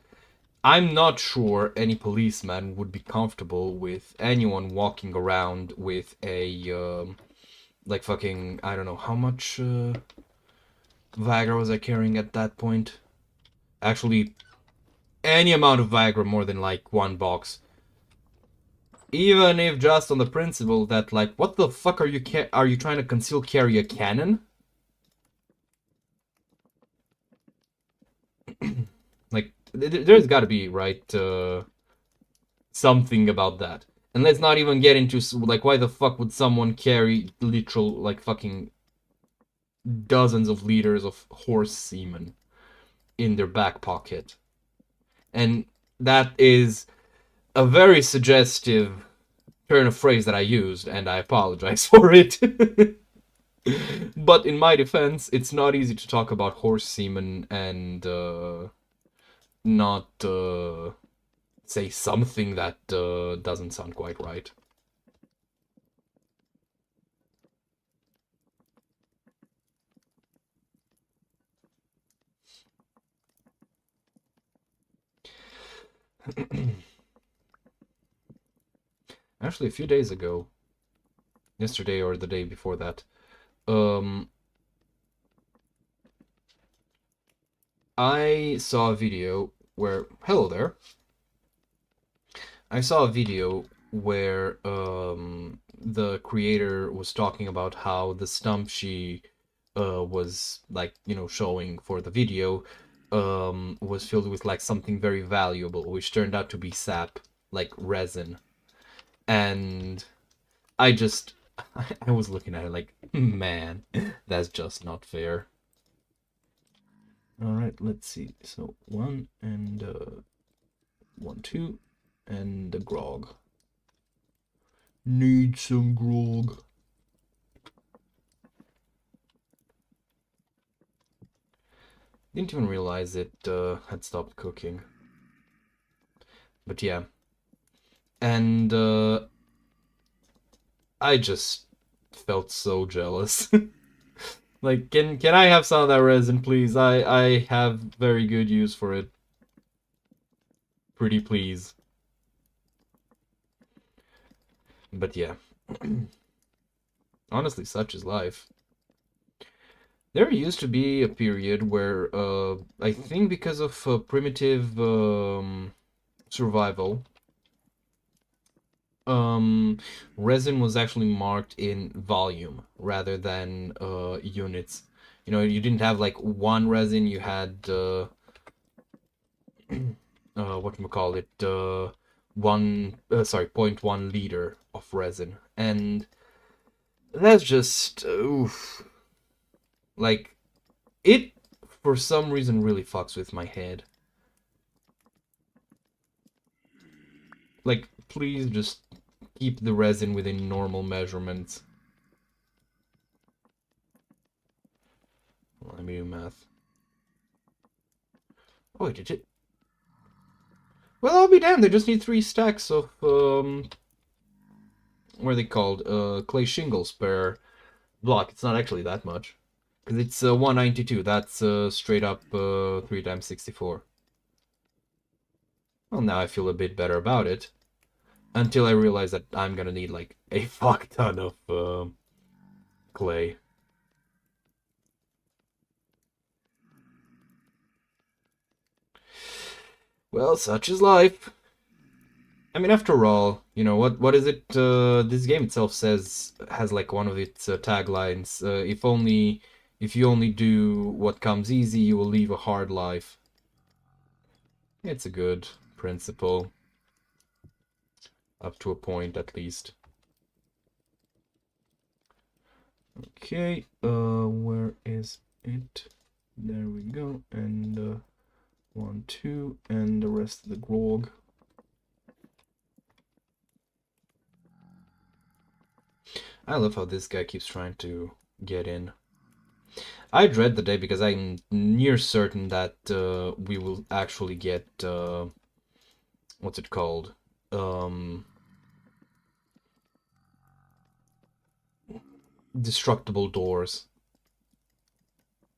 I'm not sure any policeman would be comfortable with anyone walking around with a, like fucking, I don't know, how much Viagra was I carrying at that point? Actually, any amount of Viagra more than like one box. Even if just on the principle that, like, what the fuck are you trying to conceal carry a cannon? Like, there's gotta be, right, something about that. And let's not even get into, like, why the fuck would someone carry literal, like, fucking dozens of liters of horse semen in their back pocket? And that is a very suggestive turn of phrase that I used, and I apologize for it. But in my defense, it's not easy to talk about horse semen and not say something that doesn't sound quite right. Actually, a few days ago, yesterday or the day before that, I saw a video where... Hello there. I saw a video where the creator was talking about how the stump she was, like, you know, showing for the video was filled with, like, something very valuable, which turned out to be sap, like resin. And I just... I was looking at it like, man, that's just not fair. Alright, let's see. So 1 and 1, 2, and the grog. Need some grog. Didn't even realize it had stopped cooking. But yeah. And I just felt so jealous. Like, can I have some of that resin, please? I have very good use for it. Pretty please. But yeah, honestly, such is life. There used to be a period where, I think because of primitive survival, um, resin was actually marked in volume rather than units. You know, you didn't have like one resin, you had whatchamacallit, sorry, 0.1 liter of resin. And that's just, oof. Like, it, for some reason, really fucks with my head. Like, please just keep the resin within normal measurements. Let me do math. Oh, did it? Well, I'll be damned. They just need 3 stacks of, what are they called? Clay shingles per block. It's not actually that much. Because it's 192. That's straight up 3 times 64. Well, now I feel a bit better about it. Until I realize that I'm gonna need, like, a fuck ton of clay. Well, such is life. I mean, after all, you know, what is it? This game itself has like one of its taglines. If you only do what comes easy, you will live a hard life. It's a good principle, up to a point at least. Okay, where is it? There we go, and 1, 2, and the rest of the grog. I love how this guy keeps trying to get in. I dread the day because I'm near certain that we will actually get what's it called? Destructible doors.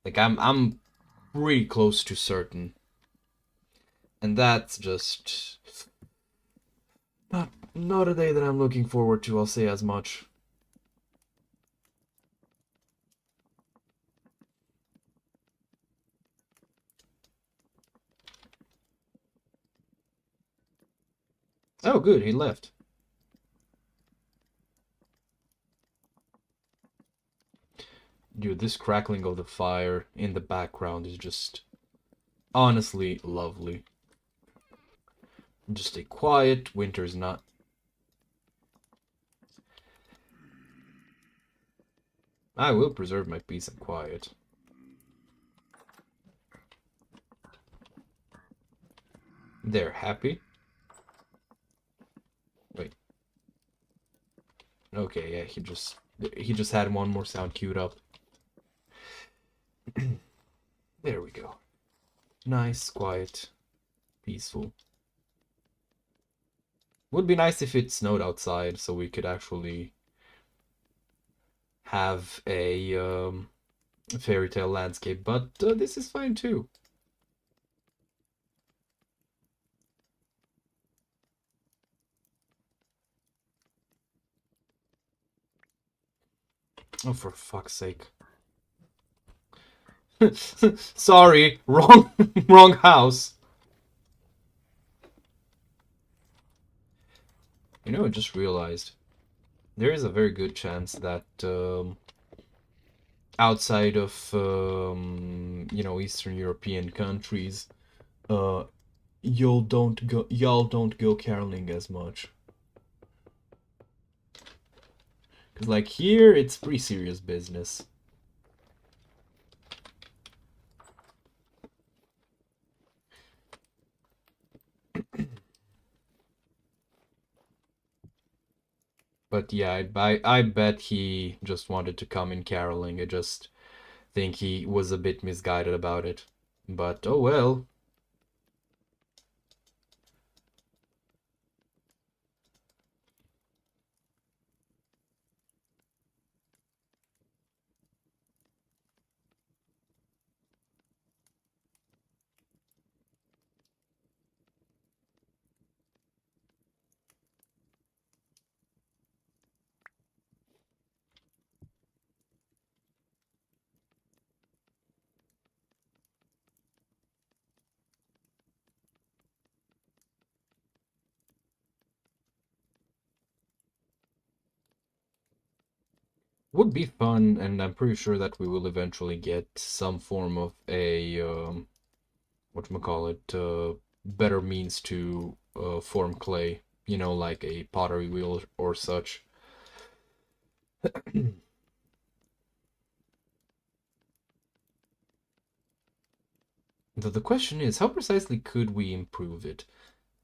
Like I'm pretty close to certain. And that's just not a day that I'm looking forward to, I'll say as much. Oh, good, he left. Dude, this crackling of the fire in the background is just honestly lovely. Just stay quiet, winter's not. I will preserve my peace and quiet. They're happy. Wait. Okay, yeah, he just had one more sound queued up. There we go. Nice, quiet, peaceful. Would be nice if it snowed outside so we could actually have a fairy tale landscape, but this is fine too. Oh, for fuck's sake. Sorry, wrong wrong house. You know, I just realized there is a very good chance that outside of you know, Eastern European countries, uh, y'all don't go caroling as much. Cause like here, it's pretty serious business. But yeah, I bet he just wanted to come in caroling. I just think he was a bit misguided about it. But oh well. Would be fun, and I'm pretty sure that we will eventually get some form of a whatchamacallit, better means to form clay. You know, like a pottery wheel or such. The question is, how precisely could we improve it?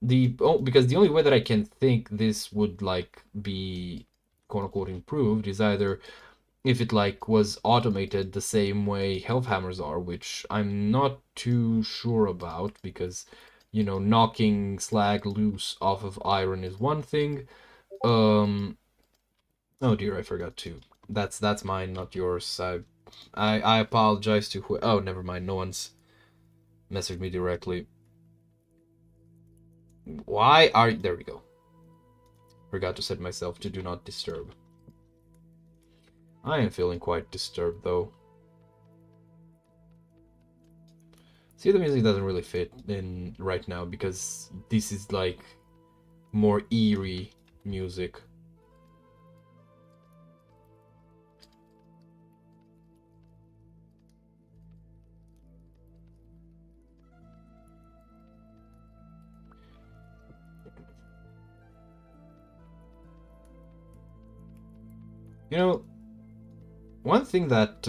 Because the only way that I can think this would like be quote unquote improved is either if it like was automated the same way health hammers are, which I'm not too sure about because knocking slag loose off of iron is one thing. Oh dear, I forgot to. That's mine, not yours. I apologize to who. Oh, never mind. No one's messaged me directly. Why are there we go. Forgot to set myself to do not disturb. I am feeling quite disturbed though. See, the music doesn't really fit in right now because this is like more eerie music. You know, one thing that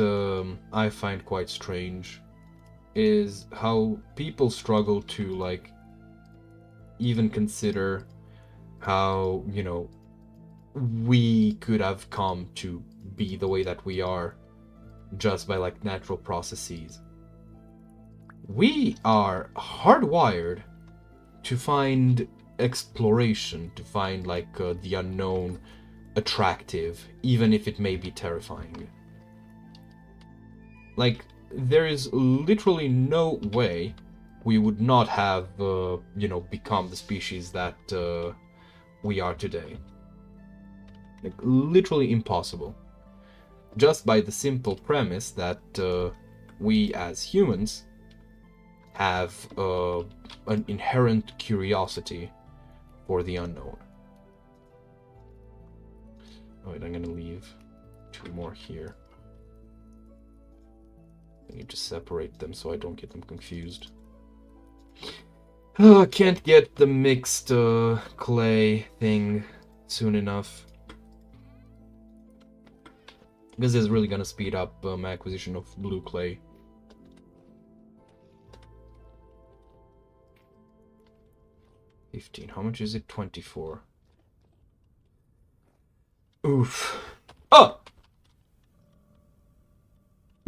I find quite strange is how people struggle to like even consider how, we could have come to be the way that we are just by like natural processes. We are hardwired to find exploration, to find like the unknown attractive, even if it may be terrifying. Like, there is literally no way we would not have, become the species that we are today. Like, literally impossible. Just by the simple premise that we as humans have an inherent curiosity for the unknown. Oh, wait, I'm gonna leave 2 more here. I need to separate them so I don't get them confused. I can't get the mixed clay thing soon enough. This is really gonna speed up my acquisition of blue clay. $15. How much is it? 24. Oof. Oh!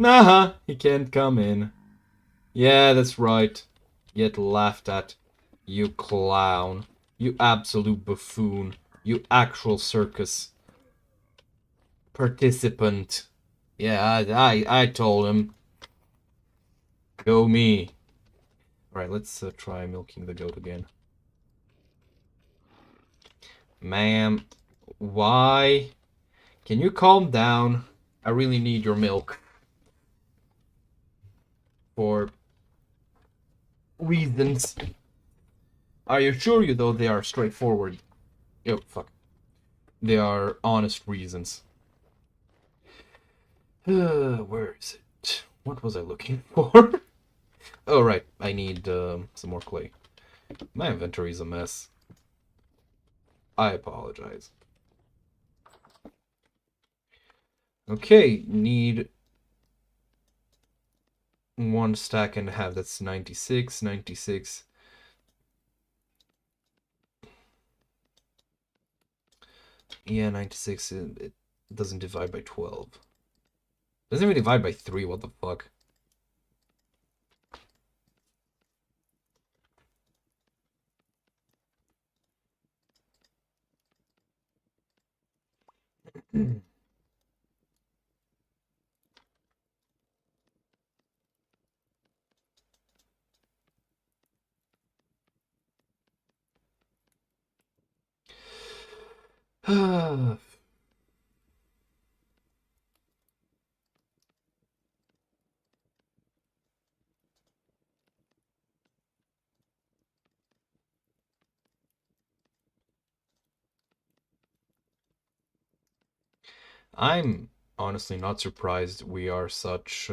Nah, he can't come in. Yeah, that's right. Get laughed at. You clown. You absolute buffoon. You actual circus participant. Yeah, I told him. Go me. Alright, let's try milking the goat again. Ma'am, why? Can you calm down? I really need your milk. For reasons. I assure you, though, they are straightforward. Oh, fuck. They are honest reasons. Where is it? What was I looking for? Oh, right. I need some more clay. My inventory is a mess. I apologize. Okay, need 1 stack and a half. That's 96, 96. Yeah, 96. It doesn't divide by 12. Doesn't even divide by 3. What the fuck? I'm honestly not surprised. We are such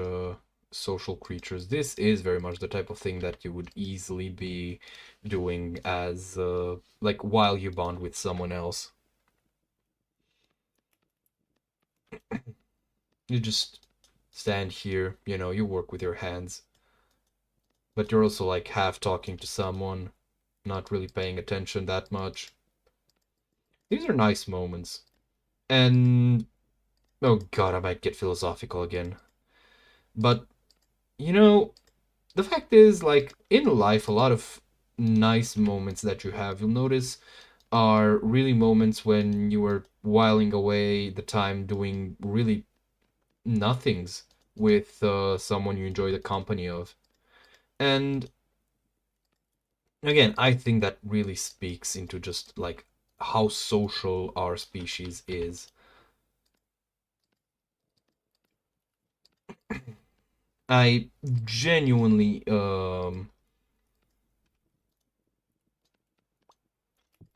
social creatures. This is very much the type of thing that you would easily be doing as like while you bond with someone else. You just stand here, you know, you work with your hands, but you're also like half talking to someone, not really paying attention that much. These are nice moments. And oh god, I might get philosophical again. But you know, the fact is, like, in life, a lot of nice moments that you have, you'll notice, are really moments when you are whiling away the time doing really nothings with someone you enjoy the company of. And again, I think that really speaks into just like how social our species is. I genuinely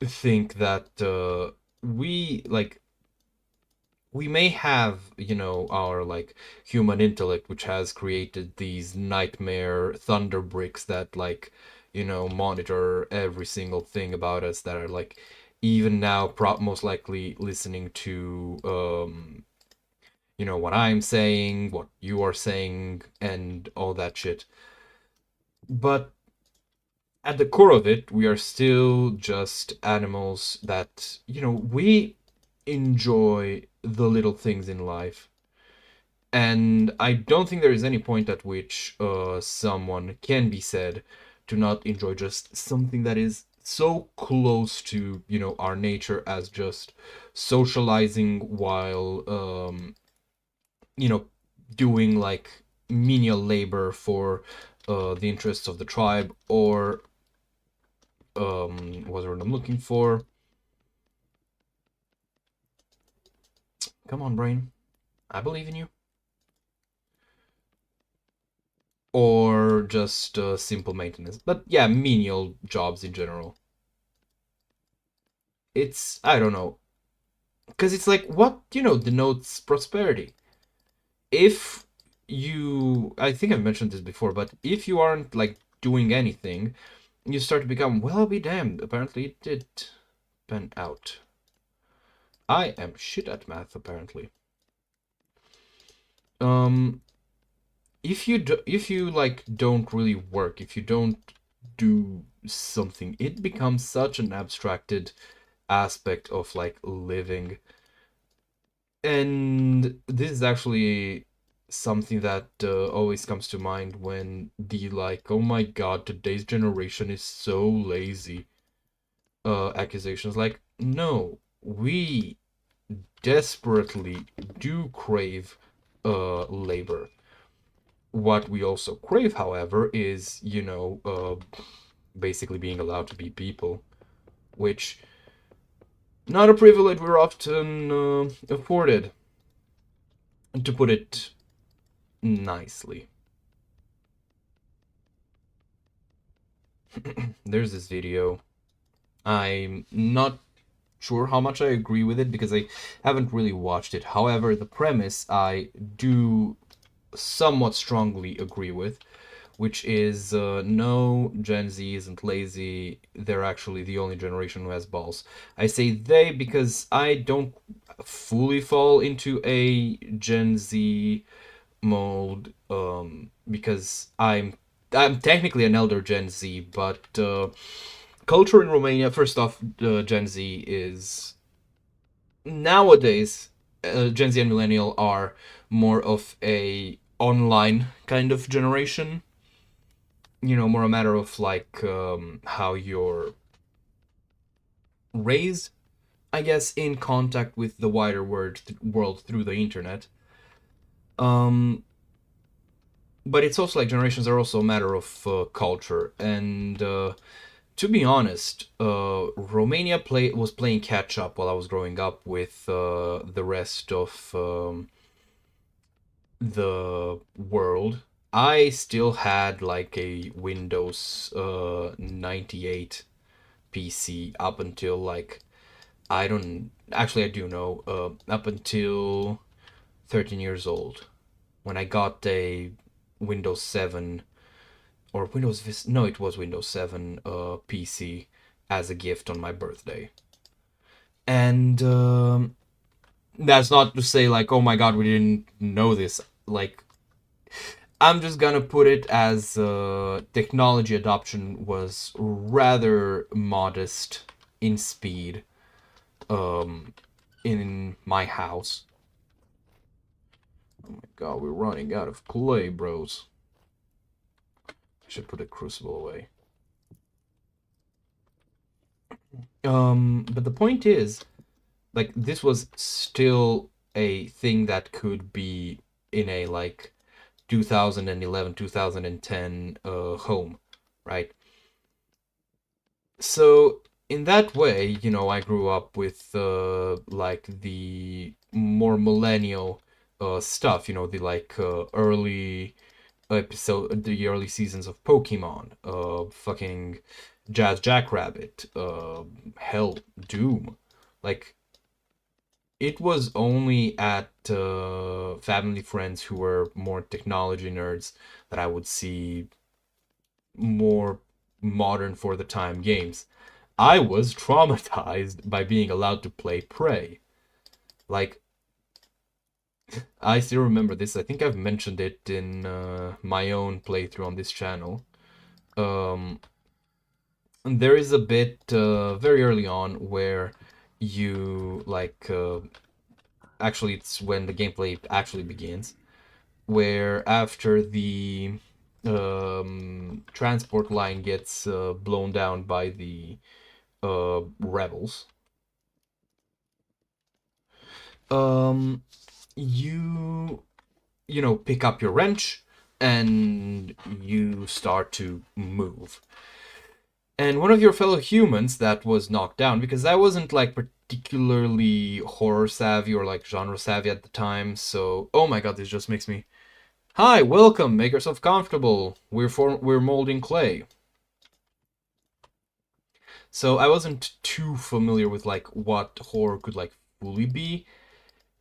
think that we may have, you know, our like human intellect, which has created these nightmare thunder bricks that like, you know, monitor every single thing about us, that are like even now most likely listening to you know, what I'm saying, what you are saying, and all that shit. But at the core of it, we are still just animals that, you know, we enjoy the little things in life. And I don't think there is any point at which someone can be said to not enjoy just something that is so close to, you know, our nature, as just socializing while, you know, doing like menial labor for the interests of the tribe, or what's the word I'm looking for? Come on, brain. I believe in you. Or just simple maintenance. But yeah, menial jobs in general. It's, I don't know. Because it's like, what, you know, denotes prosperity? If you, I think I've mentioned this before, but if you aren't like doing anything, you start to become, well, I'll be damned. Apparently it did pan out. I am shit at math, apparently. Um, if you like don't really work, if you don't do something, it becomes such an abstracted aspect of like living. And this is actually something that always comes to mind when the like, oh my god, today's generation is so lazy accusations. Like, no, we desperately do crave labor. What we also crave, however, is, you know, basically being allowed to be people, which not a privilege we're often afforded, to put it nicely. There's this video. I'm not sure how much I agree with it because I haven't really watched it. However, the premise I do somewhat strongly agree with, which is no, Gen Z isn't lazy. They're actually the only generation who has balls. I say they because I don't fully fall into a Gen Z mold, because I'm technically an elder Gen Z, but culture in Romania, first off, Gen Z is nowadays, Gen Z and millennial are more of a online kind of generation. You know, more a matter of like how you're raised, I guess, in contact with the wider world through the internet. Um, but it's also like generations are also a matter of culture. And to be honest, Romania was playing catch up while I was growing up with the rest of the world. I still had like a Windows 98 PC up until like, I don't actually, I do know, up until 13 years old when I got a Windows 7 or Windows Vista. No, it was Windows 7 PC as a gift on my birthday. And that's not to say like, oh my god, we didn't know this. Like, I'm just gonna put it as technology adoption was rather modest in speed in my house. Oh my god, we're running out of clay, bros. I should put the crucible away. But the point is, like, this was still a thing that could be in a, like, 2011, 2010 home, right? So, in that way, you know, I grew up with, like, the more millennial stuff, you know, the, like, early episode, the early seasons of Pokemon, fucking Jazz Jackrabbit, hell, Doom. Like, it was only at family friends who were more technology nerds that I would see more modern for the time games. I was traumatized by being allowed to play Prey. Like, I still remember this. I think I've mentioned it in my own playthrough on this channel. There is a bit very early on where you like actually it's when the gameplay actually begins, where after the transport line gets blown down by the rebels, you know, pick up your wrench and you start to move. And one of your fellow humans that was knocked down, because I wasn't like particularly horror savvy or like genre savvy at the time, so oh my god, this just makes me. Hi, welcome. Make yourself comfortable. We're molding clay. So I wasn't too familiar with like what horror could like fully be.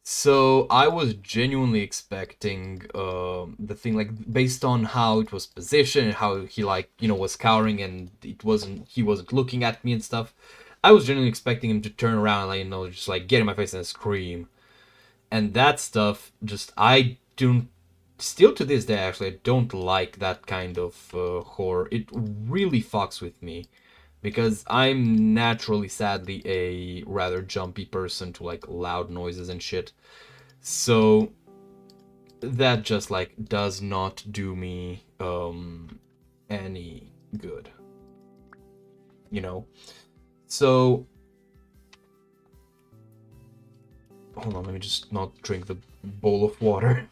So I was genuinely expecting the thing, like, based on how it was positioned and how he, like, you know, was cowering and he wasn't looking at me and stuff. I was genuinely expecting him to turn around and, like, you know, just like get in my face and scream. And that stuff, just, I don't, still to this day actually, I don't like that kind of horror. It really fucks with me. Because I'm naturally, sadly, a rather jumpy person to like loud noises and shit. So that just like does not do me any good. You know? So hold on, let me just not drink the bowl of water.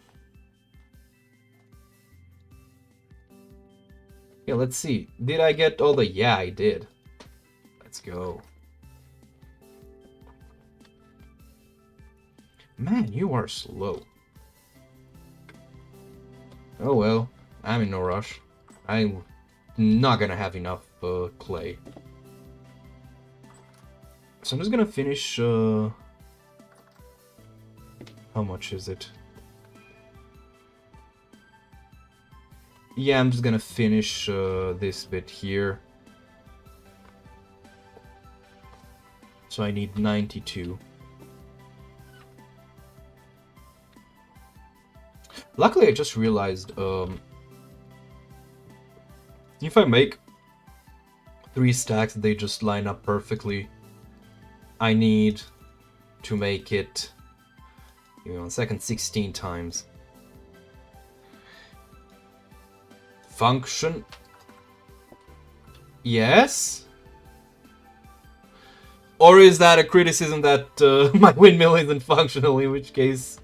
Yeah, let's see. Did I get all the... Yeah, I did. Let's go. Man, you are slow. Oh well, I'm in no rush. I'm not gonna have enough clay. So I'm just gonna finish... How much is it? Yeah, I'm just gonna finish this bit here. So I need 92. Luckily, I just realized if I make 3 stacks, they just line up perfectly. I need to make it, give me 1 second, 16 times. Function. Yes? Or is that a criticism that my windmill isn't functional, in which case,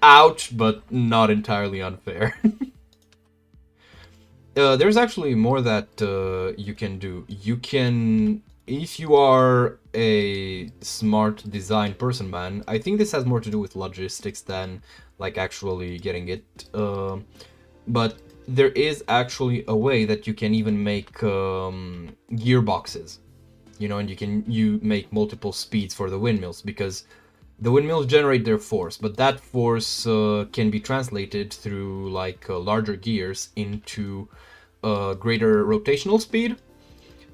ouch, but not entirely unfair. There's actually more that you can do. You can, if you are a smart design person, man, I think this has more to do with logistics than like actually getting it. But there is actually a way that you can even make gearboxes. You know, and you make multiple speeds for the windmills, because The windmills generate their force, but that force can be translated through like larger gears into greater rotational speed.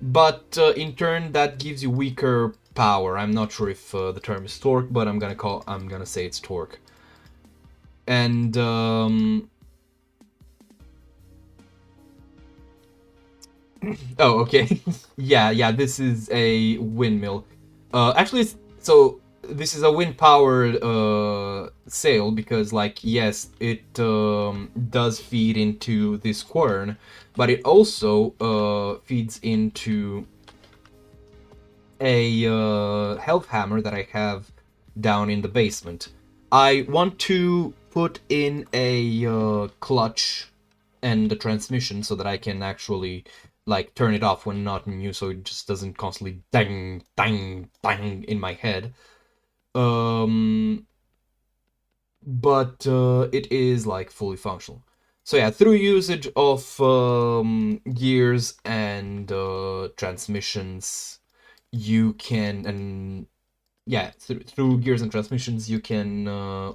But in turn, that gives you weaker power. I'm not sure if the term is torque, but I'm gonna say it's torque. And oh, okay. Yeah, this is a windmill. Actually, so this is a wind-powered sail because, like, yes, it does feed into this quern, but it also feeds into a health hammer that I have down in the basement. I want to put in a clutch and the transmission so that I can actually like turn it off when not in use, so it just doesn't constantly dang dang dang in my head. But it is like fully functional. So yeah, through usage of gears and transmissions, you can, and yeah, through gears and transmissions, you can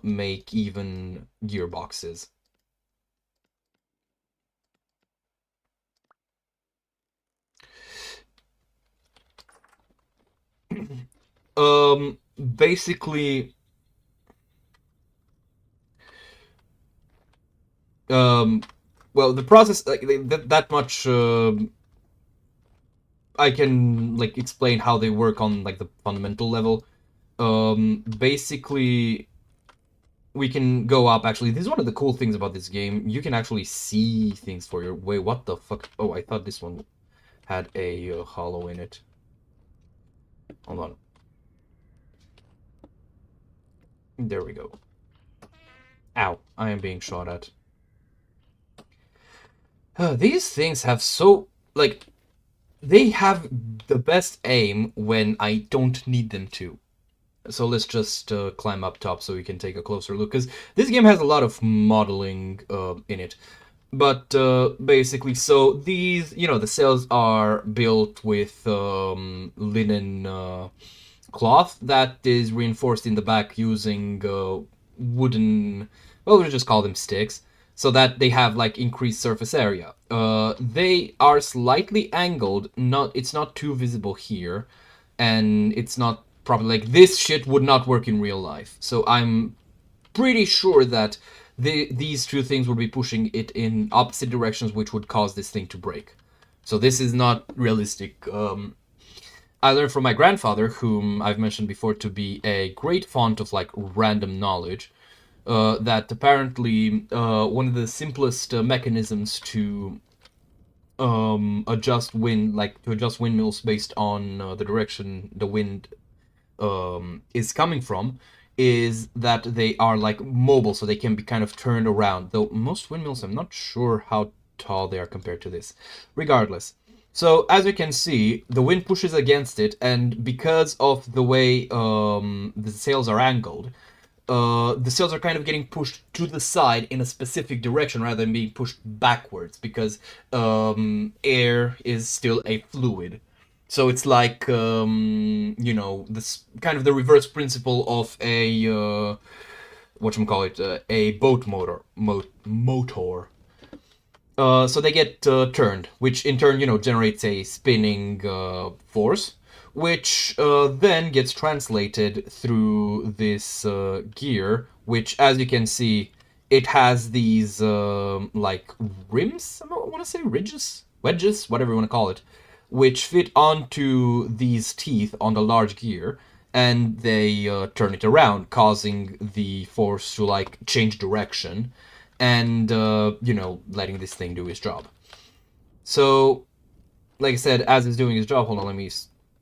make even gearboxes. Basically, well, the process, like that much, I can like explain how they work on like the fundamental level. Basically, we can go up. Actually, this is one of the cool things about this game. You can actually see things for your. Wait, what the fuck? Oh, I thought this one had a hollow in it. Hold on. There we go. Ow, I am being shot at. These things have so, like, they have the best aim when I don't need them to. So let's just climb up top so we can take a closer look, because this game has a lot of modeling in it. But basically, so these, the cells are built with linen cloth that is reinforced in the back using wooden, well, we'll just call them sticks, so that they have like increased surface area. They are slightly angled, it's not too visible here, and it's not probably like this shit would not work in real life. So I'm pretty sure that these two things would be pushing it in opposite directions, which would cause this thing to break. So this is not realistic. I learned from my grandfather, whom I've mentioned before to be a great font of like random knowledge, that apparently one of the simplest mechanisms to adjust windmills based on the direction the wind is coming from, is that they are like mobile, so they can be kind of turned around. Though most windmills, I'm not sure how tall they are compared to this. Regardless, so as you can see, the wind pushes against it, and because of the way the sails are angled, the sails are kind of getting pushed to the side in a specific direction rather than being pushed backwards, because air is still a fluid. So it's like, this kind of the reverse principle of a, whatchamacallit, a boat motor. So they get turned, which in turn, generates a spinning force, which then gets translated through this gear, which, as you can see, it has these, like, rims? I want to say ridges? Wedges? Whatever you want to call it, which fit onto these teeth on the large gear, and they turn it around, causing the force to, like, change direction, and, letting this thing do its job. So, like I said, as it's doing its job, hold on, let me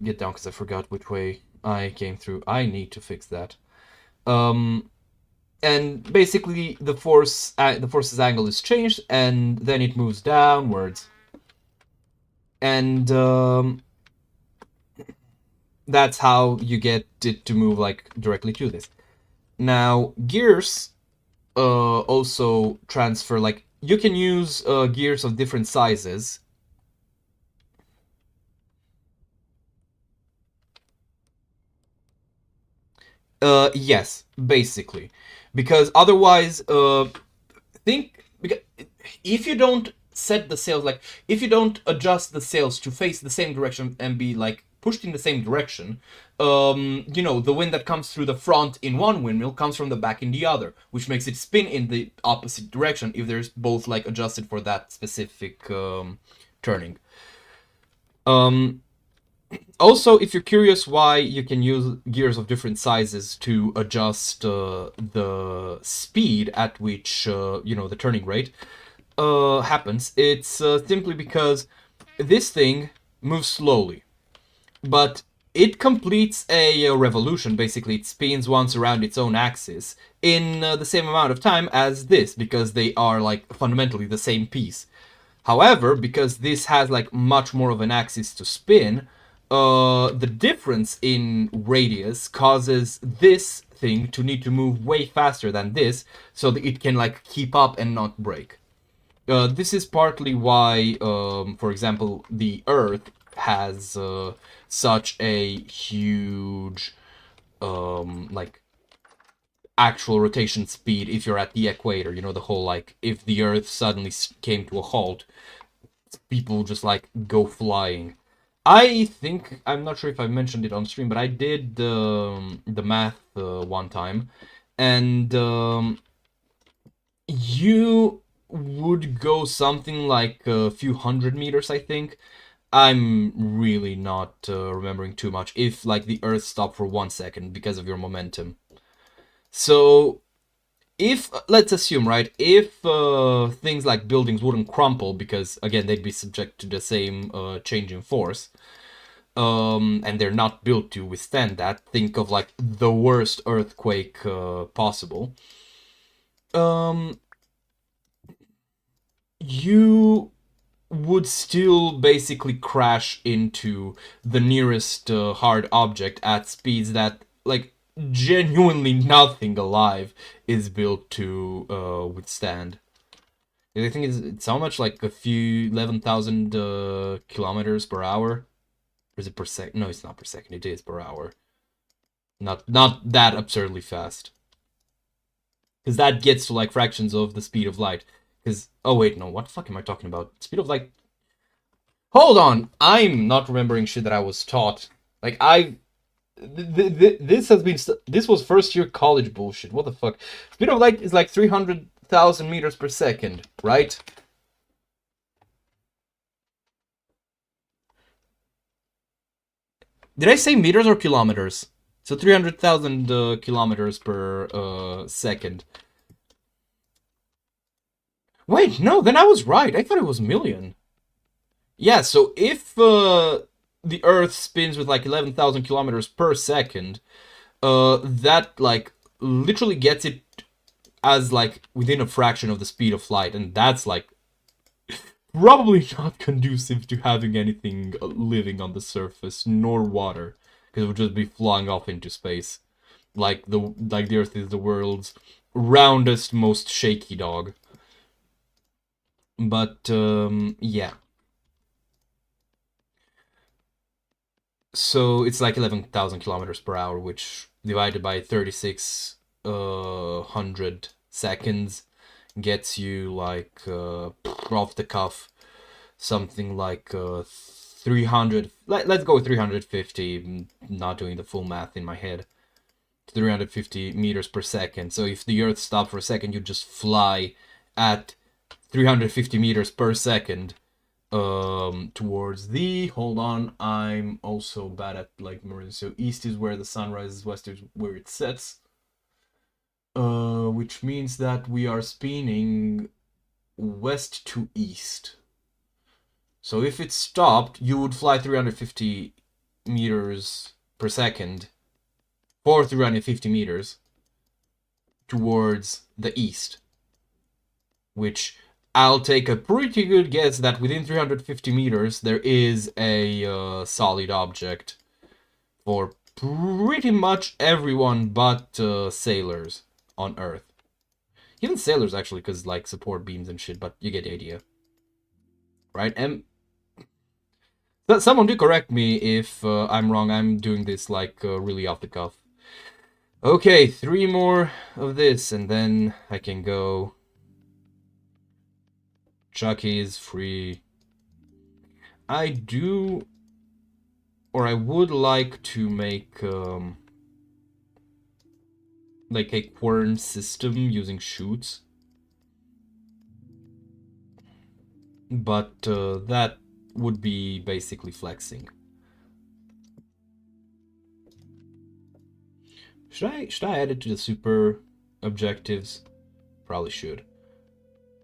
get down because I forgot which way I came through. I need to fix that. And basically the force's angle is changed, and then it moves downwards. And that's how you get it to move like directly to this. Now, gears also transfer, like, you can use gears of different sizes. Yes, basically, because otherwise, think because if you don't set the sails, like if you don't adjust the sails to face the same direction and be like pushed in the same direction, you know, the wind that comes through the front in one windmill comes from the back in the other, which makes it spin in the opposite direction if there's both like adjusted for that specific turning. Um, Also, if you're curious why you can use gears of different sizes to adjust the speed at which you know, the turning rate happens, it's simply because this thing moves slowly, but it completes a revolution. Basically, it spins once around its own axis in the same amount of time as this, because they are like fundamentally the same piece. However, because this has like much more of an axis to spin, the difference in radius causes this thing to need to move way faster than this, so that it can like keep up and not break. This is partly why, for example, the Earth has such a huge like actual rotation speed if you're at the equator. You know, the whole like if the Earth suddenly came to a halt, people just like go flying. I think, I'm not sure if I mentioned it on stream, but I did the math one time, and you would go something like a few hundred meters, I think. I'm really not remembering too much. If like the Earth stopped for 1 second because of your momentum. So if, let's assume, right, if things like buildings wouldn't crumple because, again, they'd be subject to the same change in force, and they're not built to withstand that. Think of like the worst earthquake possible. You would still basically crash into the nearest hard object at speeds that, like, genuinely nothing alive is built to withstand. I think it's how much, like a few 11,000 kilometers per hour? Or is it per second? No, it's not per second. It is per hour. Not that absurdly fast. Because that gets to like fractions of the speed of light. Because, oh wait, no, what the fuck am I talking about? Speed of light. Hold on, I'm not remembering shit that I was taught. Like this has been this was first year college bullshit. What the fuck? Speed of light is like 300,000 meters per second, right? Did I say meters or kilometers? So 300,000 kilometers per second. Wait, no, then I was right. I thought it was million. Yeah, so if the Earth spins with like 11,000 kilometers per second, that like literally gets it as like within a fraction of the speed of light, and that's like probably not conducive to having anything living on the surface, nor water, because it would just be flying off into space, like the Earth is the world's roundest, most shaky dog. But yeah. So it's like 11,000 kilometers per hour, which divided by 3,600 seconds gets you like off the cuff something like 300. Let's go with 350. Not doing the full math in my head. 350 meters per second. So if the Earth stopped for a second, you'd just fly at 350 meters per second towards the, hold on, I'm also bad at like meridian. So east is where the sun rises, west is where it sets, which means that we are spinning west to east. So if it stopped, you would fly 350 meters per second for 350 meters towards the east, which I'll take a pretty good guess that within 350 meters there is a solid object for pretty much everyone but sailors on Earth. Even sailors, actually, because like support beams and shit, but you get the idea. Right? And someone do correct me if I'm wrong. I'm doing this like really off the cuff. Okay, 3 more of this, and then I can go. Chucky is free. I do, or I would like to make like a quern system using chutes, but that would be basically flexing. Should I add it to the super objectives? Probably should.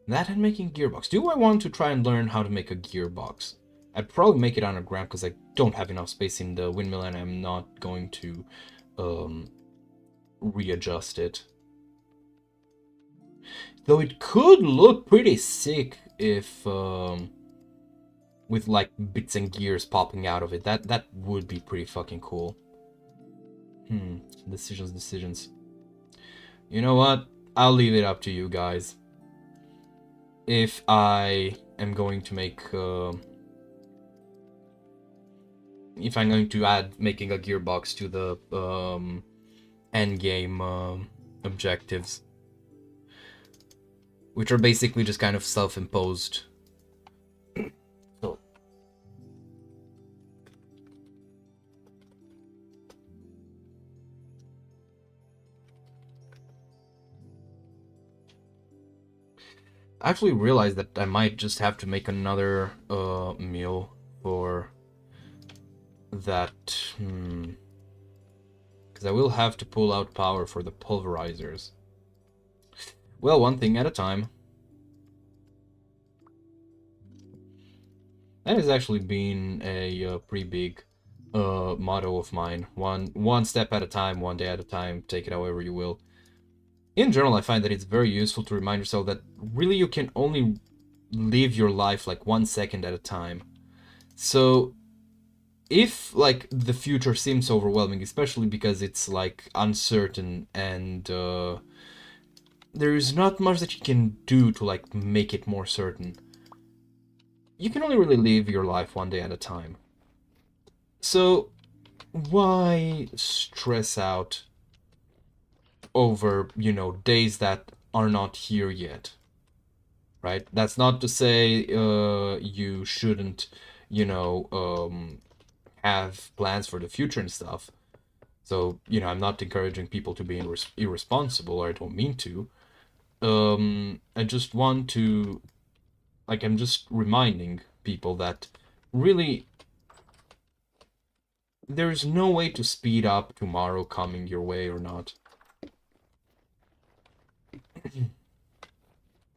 That and making gearbox. Do I want to try and learn how to make a gearbox? I'd probably make it underground because I don't have enough space in the windmill and I'm not going to readjust it. Though it could look pretty sick if with like bits and gears popping out of it. That would be pretty fucking cool. Decisions. You know what? I'll leave it up to you guys. If I am going to make if I'm going to add making a gearbox to the end game objectives, which are basically just kind of self-imposed. So I actually realized that I might just have to make another meal for that, because I will have to pull out power for the pulverizers. Well, one thing at a time. That has actually been a pretty big motto of mine. One step at a time, one day at a time, take it however you will. In general, I find that it's very useful to remind yourself that really you can only live your life like 1 second at a time. So if like the future seems overwhelming, especially because it's like uncertain and there's not much that you can do to like make it more certain, you can only really live your life 1 day at a time. So why stress out over, you know, days that are not here yet? Right? That's not to say you shouldn't, you know, have plans for the future and stuff. So, you know, I'm not encouraging people to be irresponsible, or I don't mean to. I just want to, like, I'm just reminding people that really there's no way to speed up tomorrow coming your way or not.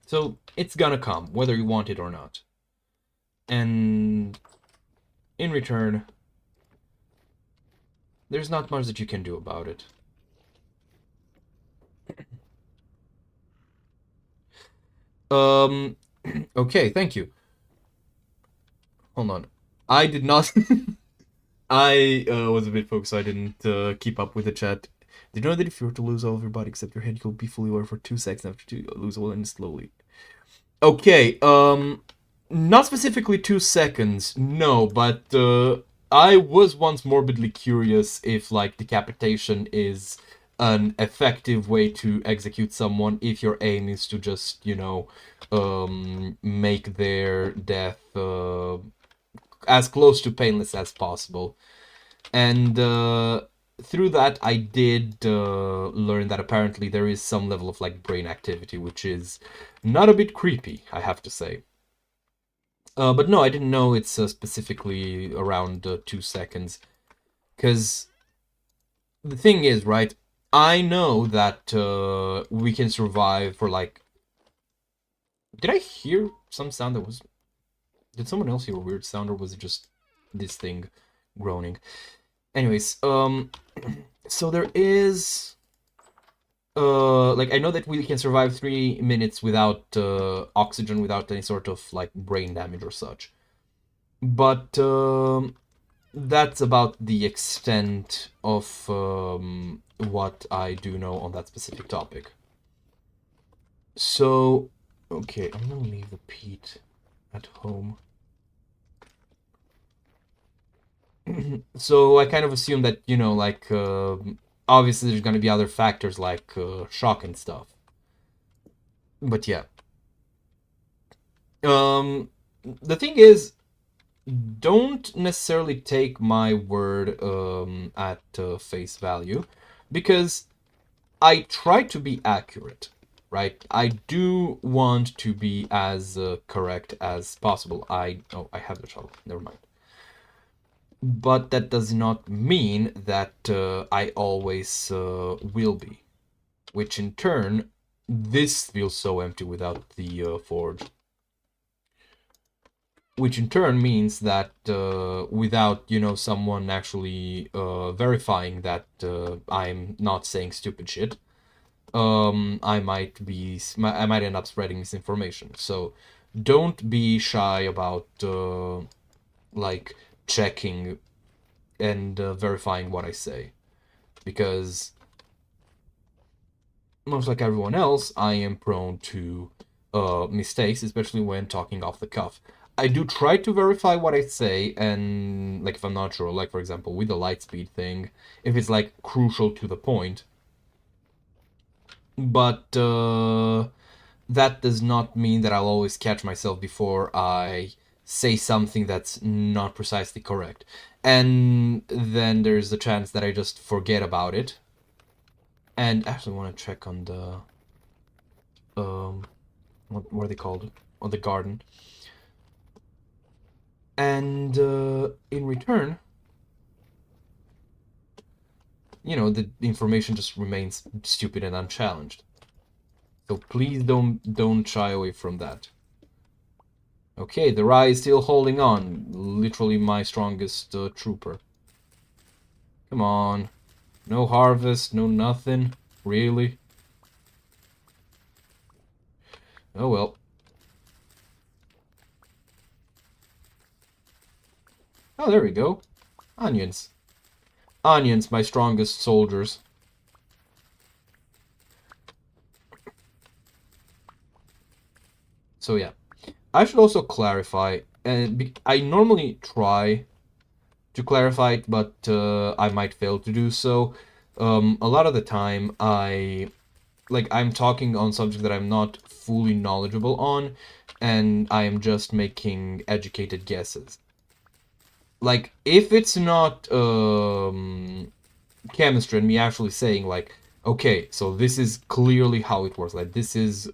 So it's gonna come, whether you want it or not. And in return, there's not much that you can do about it. Okay, thank you. Hold on. I did not... I was a bit focused, so I didn't keep up with the chat. Did you know that if you were to lose all of your body except your head, you'll be fully aware for 2 seconds after you lose all and slowly? Okay, not specifically 2 seconds, no, but I was once morbidly curious if, like, decapitation is an effective way to execute someone if your aim is to just, you know, make their death as close to painless as possible. And through that, I did learn that apparently there is some level of like brain activity, which is not a bit creepy, I have to say. But no, I didn't know it's specifically around 2 seconds. Because the thing is, right, I know that we can survive for like... Did I hear some sound that was... Did someone else hear a weird sound, or was it just this thing groaning? Anyways, so there is... like, I know that we can survive 3 minutes without oxygen, without any sort of, like, brain damage or such. But that's about the extent of what I do know on that specific topic. So, okay, I'm gonna leave the peat at home. So I kind of assume that, you know, like, obviously there's gonna be other factors like shock and stuff. But yeah. The thing is, don't necessarily take my word at face value, because I try to be accurate, right? I do want to be as correct as possible. I have the shovel. Never mind. But that does not mean that I always will be. Which in turn, this feels so empty without the forge. Which in turn means that without, someone actually verifying that I'm not saying stupid shit, I might end up spreading misinformation. So don't be shy about like checking and verifying what I say, because much like everyone else, I am prone to mistakes, especially when talking off the cuff. I do try to verify what I say, and like if I'm not sure, like for example with the light speed thing, if it's like crucial to the point. But that does not mean that I'll always catch myself before I say something that's not precisely correct. And then there's the chance that I just forget about it. And I actually want to check on the what are they called? On the garden. And in return, the information just remains stupid and unchallenged. So please don't shy away from that. Okay, the Rye is still holding on. Literally my strongest trooper. Come on. No harvest, no nothing. Really? Oh well. Oh, there we go. Onions. Onions, my strongest soldiers. So yeah. I should also clarify, and I normally try to clarify it, but I might fail to do so. A lot of the time, I'm talking on subjects that I'm not fully knowledgeable on, and I am just making educated guesses. Like, if it's not chemistry and me actually saying, like, okay, so this is clearly how it works, like, this is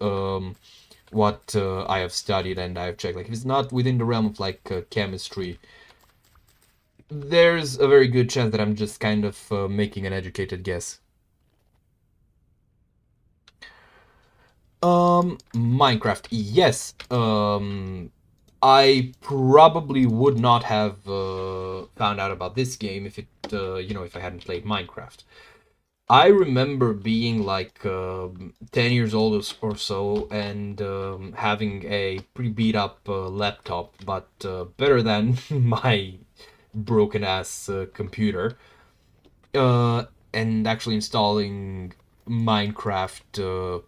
what I have studied and I have checked. Like, if it's not within the realm of, like, chemistry, there's a very good chance that I'm just kind of making an educated guess. Minecraft, yes. I probably would not have found out about this game if if I hadn't played Minecraft. I remember being like 10 years old or so, and having a pretty beat up laptop, but better than my broken ass computer, and actually installing Minecraft.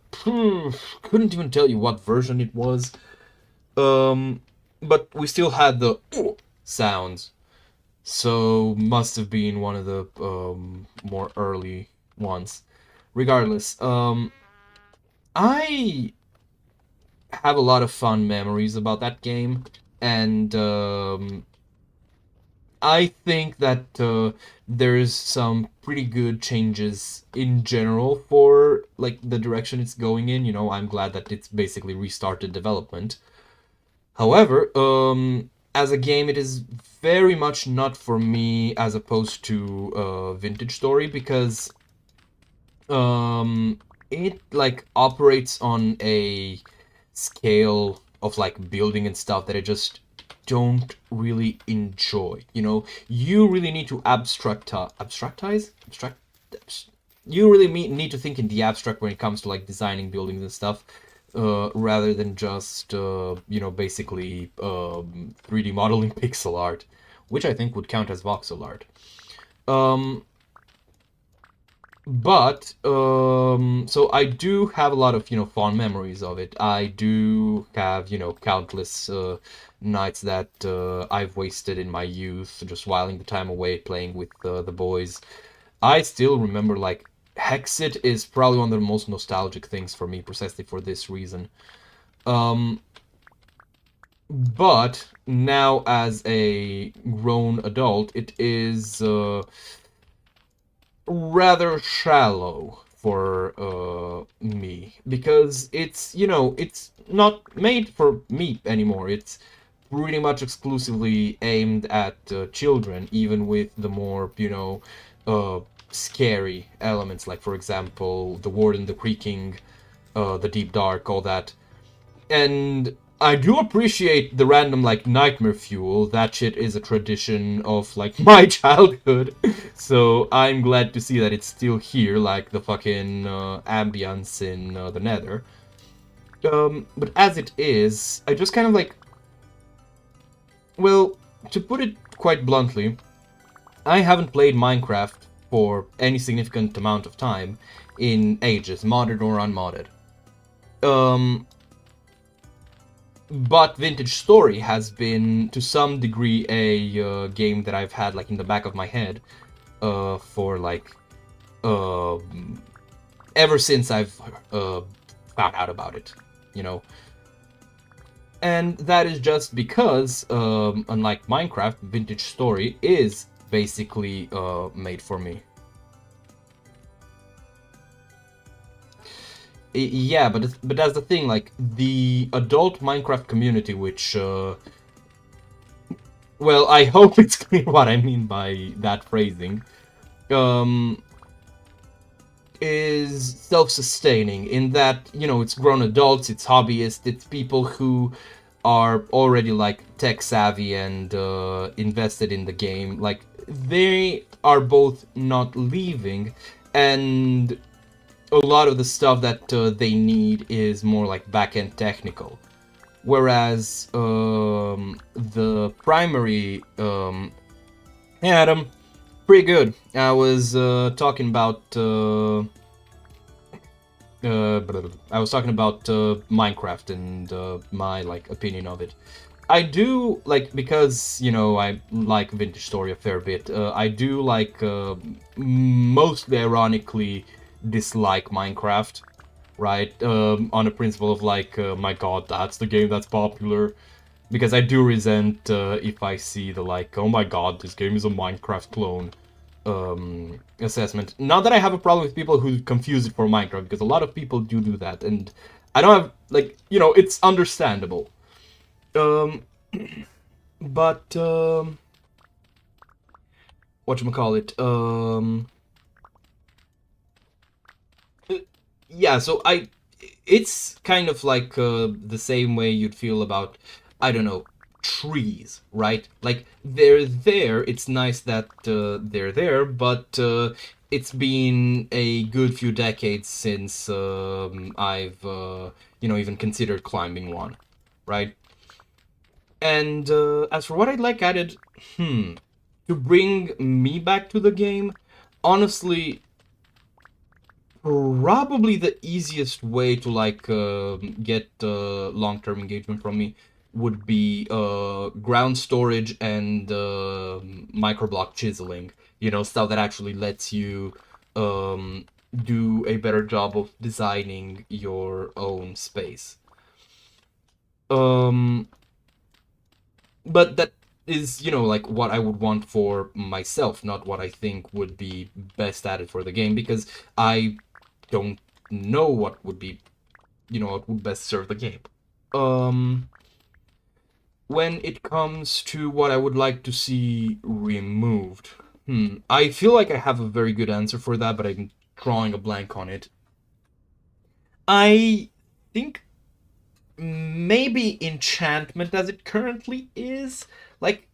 Couldn't even tell you what version it was. But we still had the sounds, so must have been one of the more early ones. Regardless, I have a lot of fun memories about that game, and I think that there's some pretty good changes in general for like the direction it's going in. I'm glad that it's basically restarted development. However, as a game, it is very much not for me as opposed to Vintage Story, because it like operates on a scale of like building and stuff that I just don't really enjoy. You really need to you really need to think in the abstract when it comes to like designing buildings and stuff, rather than just basically 3D modeling pixel art, which I think would count as voxel art. But so I do have a lot of fond memories of it. I do have countless nights that I've wasted in my youth just whiling the time away playing with the boys. I still remember, like, Hexit is probably one of the most nostalgic things for me, precisely for this reason. But now, as a grown adult, it is rather shallow for me, because it's, you know, it's not made for me anymore. It's pretty much exclusively aimed at children, even with the more, you know, scary elements, like, for example, the Warden, the Creaking, the Deep Dark, all that. And I do appreciate the random, like, nightmare fuel. That shit is a tradition of, like, my childhood. So I'm glad to see that it's still here, like the fucking ambience in the Nether. But as it is, I just kind of like... Well, to put it quite bluntly, I haven't played Minecraft for any significant amount of time in ages, modded or unmodded. But Vintage Story has been, to some degree, a game that I've had, like, in the back of my head for, like, ever since I've found out about it, you know. And that is just because, unlike Minecraft, Vintage Story is basically made for me. Yeah, but that's the thing, like, the adult Minecraft community, which, well, I hope it's clear what I mean by that phrasing, is self-sustaining, in that, you know, it's grown adults, it's hobbyists, it's people who are already, like, tech-savvy and invested in the game. Like, they are both not leaving, and a lot of the stuff that they need is more like back-end technical. Whereas the primary... Hey Adam, pretty good. I was talking about... I was talking about Minecraft and my, like, opinion of it. I do, like, because, you know, I like Vintage Story a fair bit, I do, like, mostly ironically dislike Minecraft, right? On a principle of, like, my god, that's the game that's popular. Because I do resent if I see the, like, oh my god, this game is a Minecraft clone assessment. Not that I have a problem with people who confuse it for Minecraft, because a lot of people do that, and I don't have, like, you know, it's understandable. But whatchamacallit, yeah, so it's kind of like the same way you'd feel about, I don't know, trees, right? Like, they're there, it's nice that they're there, but it's been a good few decades since I've, you know, even considered climbing one, right? And as for what I'd like added, to bring me back to the game, honestly, probably the easiest way to, like, get long-term engagement from me would be ground storage and microblock chiseling. You know, stuff that actually lets you do a better job of designing your own space. But that is, you know, like, what I would want for myself, not what I think would be best added for the game, because I don't know what would be, you know, what would best serve the game. When it comes to what I would like to see removed, I feel like I have a very good answer for that, but I'm drawing a blank on it. I think maybe enchantment as it currently is. Like,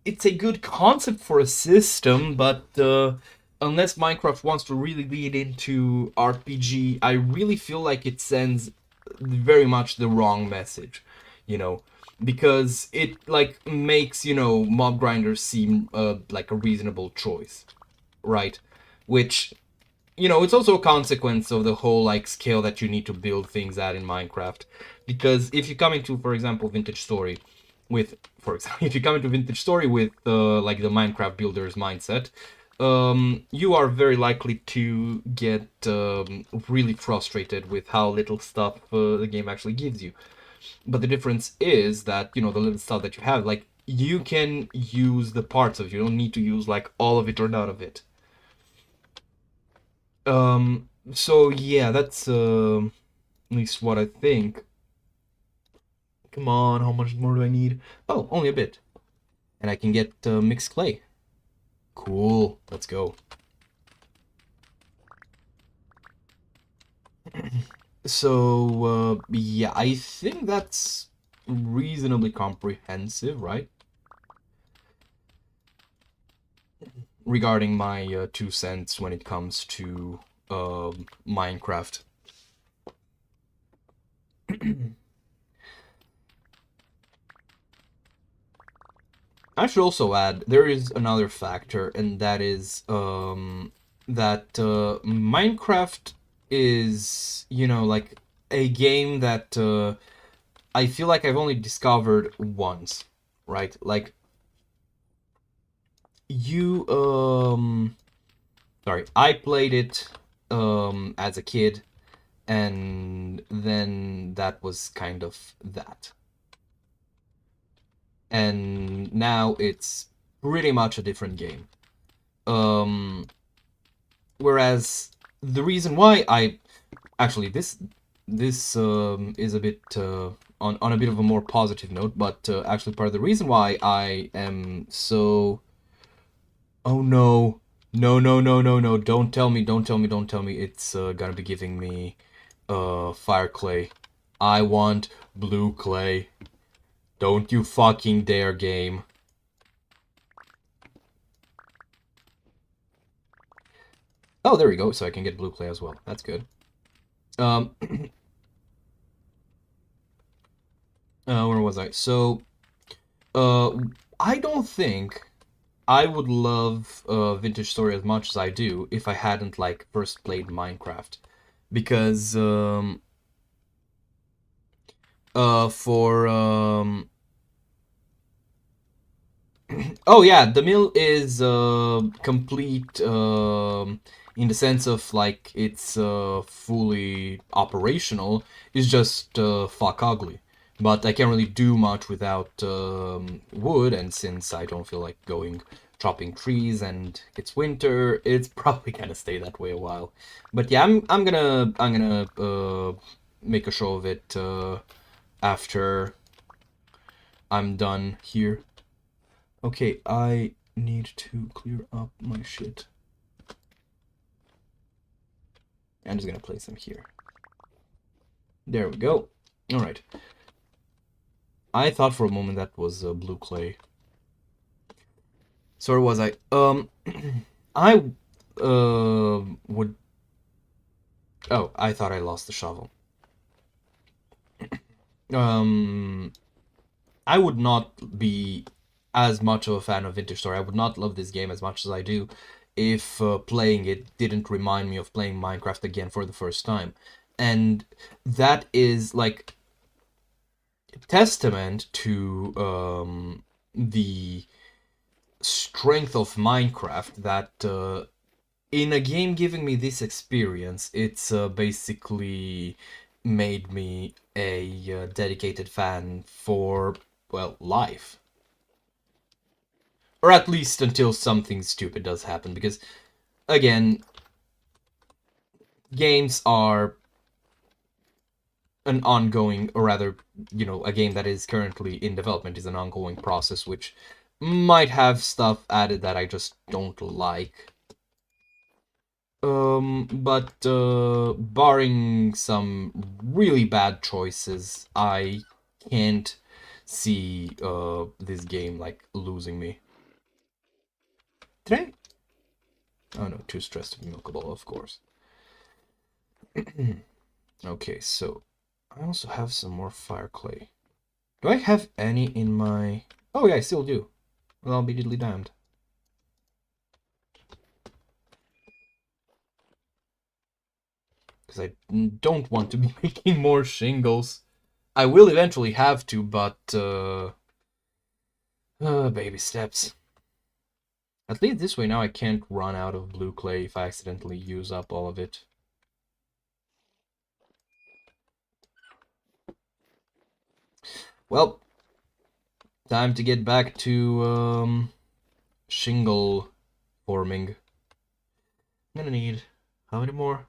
it's a good concept for a system, but unless Minecraft wants to really lead into RPG, I really feel like it sends very much the wrong message, you know, because it, like, makes, you know, mob grinders seem like a reasonable choice, right? Which, you know, it's also a consequence of the whole, like, scale that you need to build things at in Minecraft. Because if you come into, for example, Vintage Story with, if you come into Vintage Story with, like, the Minecraft builder's mindset, you are very likely to get really frustrated with how little stuff the game actually gives you. But the difference is that, you know, the little stuff that you have, like, you can use the parts of it. You don't need to use, like, all of it or none of it. So yeah, that's at least what I think. Come on, how much more do I need? Oh, only a bit. And I can get mixed clay. Cool, let's go. So, yeah, I think that's reasonably comprehensive, right? Regarding my 2 cents when it comes to Minecraft. I should also add, there is another factor, and that is that Minecraft is, you know, like a game that I feel like I've only discovered once, right? Like, you, sorry, I played it as a kid, and then that was kind of that. And now it's pretty much a different game. Whereas the reason why I actually this is a bit on a bit of a more positive note, but actually part of the reason why I am so oh no no no no no no don't tell me it's gonna be giving me fire clay. I want blue clay. Don't you fucking dare, game. Oh, there we go. So I can get blue clay as well. That's good. Where was I? So, I don't think I would love Vintage Story as much as I do if I hadn't, like, first played Minecraft. Because, for, oh yeah, the mill is complete in the sense of, like, it's fully operational. It's just fuck ugly. But I can't really do much without wood, and since I don't feel like going chopping trees and it's winter, it's probably gonna stay that way a while. But yeah, I'm gonna make a show of it after I'm done here. Okay, I need to clear up my shit. I'm just gonna place them here. There we go. Alright. I thought for a moment that was blue clay. So where was I? I would... Oh, I thought I lost the shovel. I would not be as much of a fan of Vintage Story. I would not love this game as much as I do if playing it didn't remind me of playing Minecraft again for the first time. And that is, like, testament to the strength of Minecraft that in a game giving me this experience, it's basically made me a dedicated fan for, well, life. Or at least until something stupid does happen, because, again, games are an ongoing, or rather, you know, a game that is currently in development is an ongoing process, which might have stuff added that I just don't like. But barring some really bad choices, I can't see this game, like, losing me. Did I? Oh no, too stressed to be milkable, of course. Okay, so I also have some more fire clay. Do I have any in my... Oh yeah, I still do. Well, I'll be diddly damned. Because I don't want to be making more shingles. I will eventually have to, but baby steps. At least this way now I can't run out of blue clay if I accidentally use up all of it. Well, time to get back to shingle forming. I'm gonna need how many more?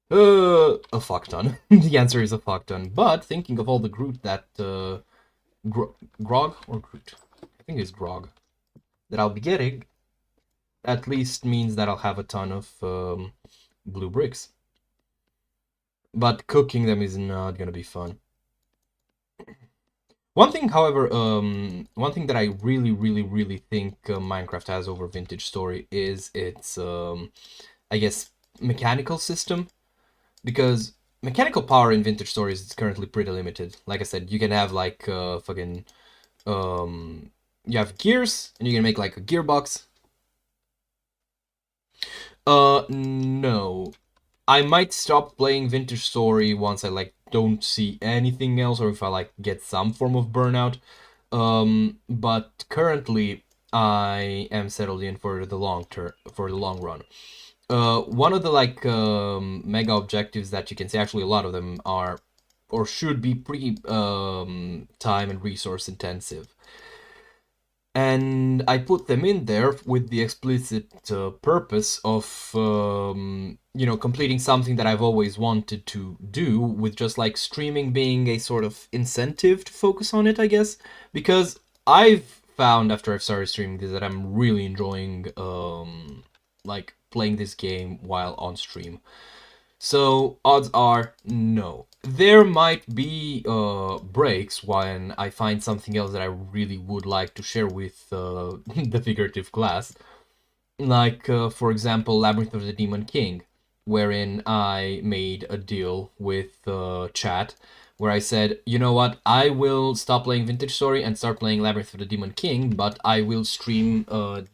A fuck ton. The answer is a fuck ton. But thinking of all the Groot that Grog or Groot, I think it's Grog, that I'll be getting, at least means that I'll have a ton of blue bricks. But cooking them is not gonna be fun. One thing, however, one thing that I really think Minecraft has over Vintage Story is its, I guess, mechanical system. Because mechanical power in Vintage Stories is currently pretty limited. Like I said, you can have like fucking, you have gears, and you can make like a gearbox. No. I might stop playing Vintage Story once I like don't see anything else, or if I like get some form of burnout. But currently I am settled in for the long run. One of the like mega objectives that you can see, actually a lot of them are or should be pretty time and resource intensive. And I put them in there with the explicit purpose of, completing something that I've always wanted to do, with just like streaming being a sort of incentive to focus on it, I guess. Because I've found after I've started streaming this that I'm really enjoying, like, playing this game while on stream. So odds are no. There might be breaks when I find something else that I really would like to share with the figurative class. Like, for example, Labyrinth of the Demon King, wherein I made a deal with chat where I said, you know what, I will stop playing Vintage Story and start playing Labyrinth of the Demon King, but I will stream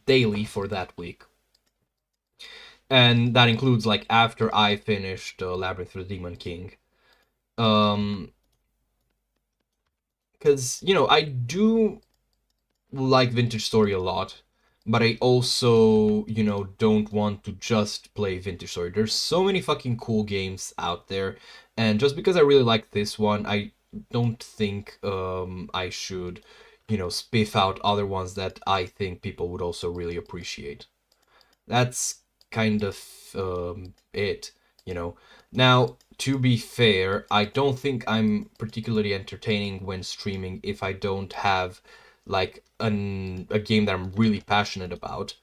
daily for that week. And that includes like after I finished Labyrinth of the Demon King. Because, I do like Vintage Story a lot, but I also, don't want to just play Vintage Story. There's so many fucking cool games out there, and just because I really like this one, I don't think I should, spiff out other ones that I think people would also really appreciate. That's kind of it, Now, to be fair, I don't think I'm particularly entertaining when streaming if I don't have like a game that I'm really passionate about.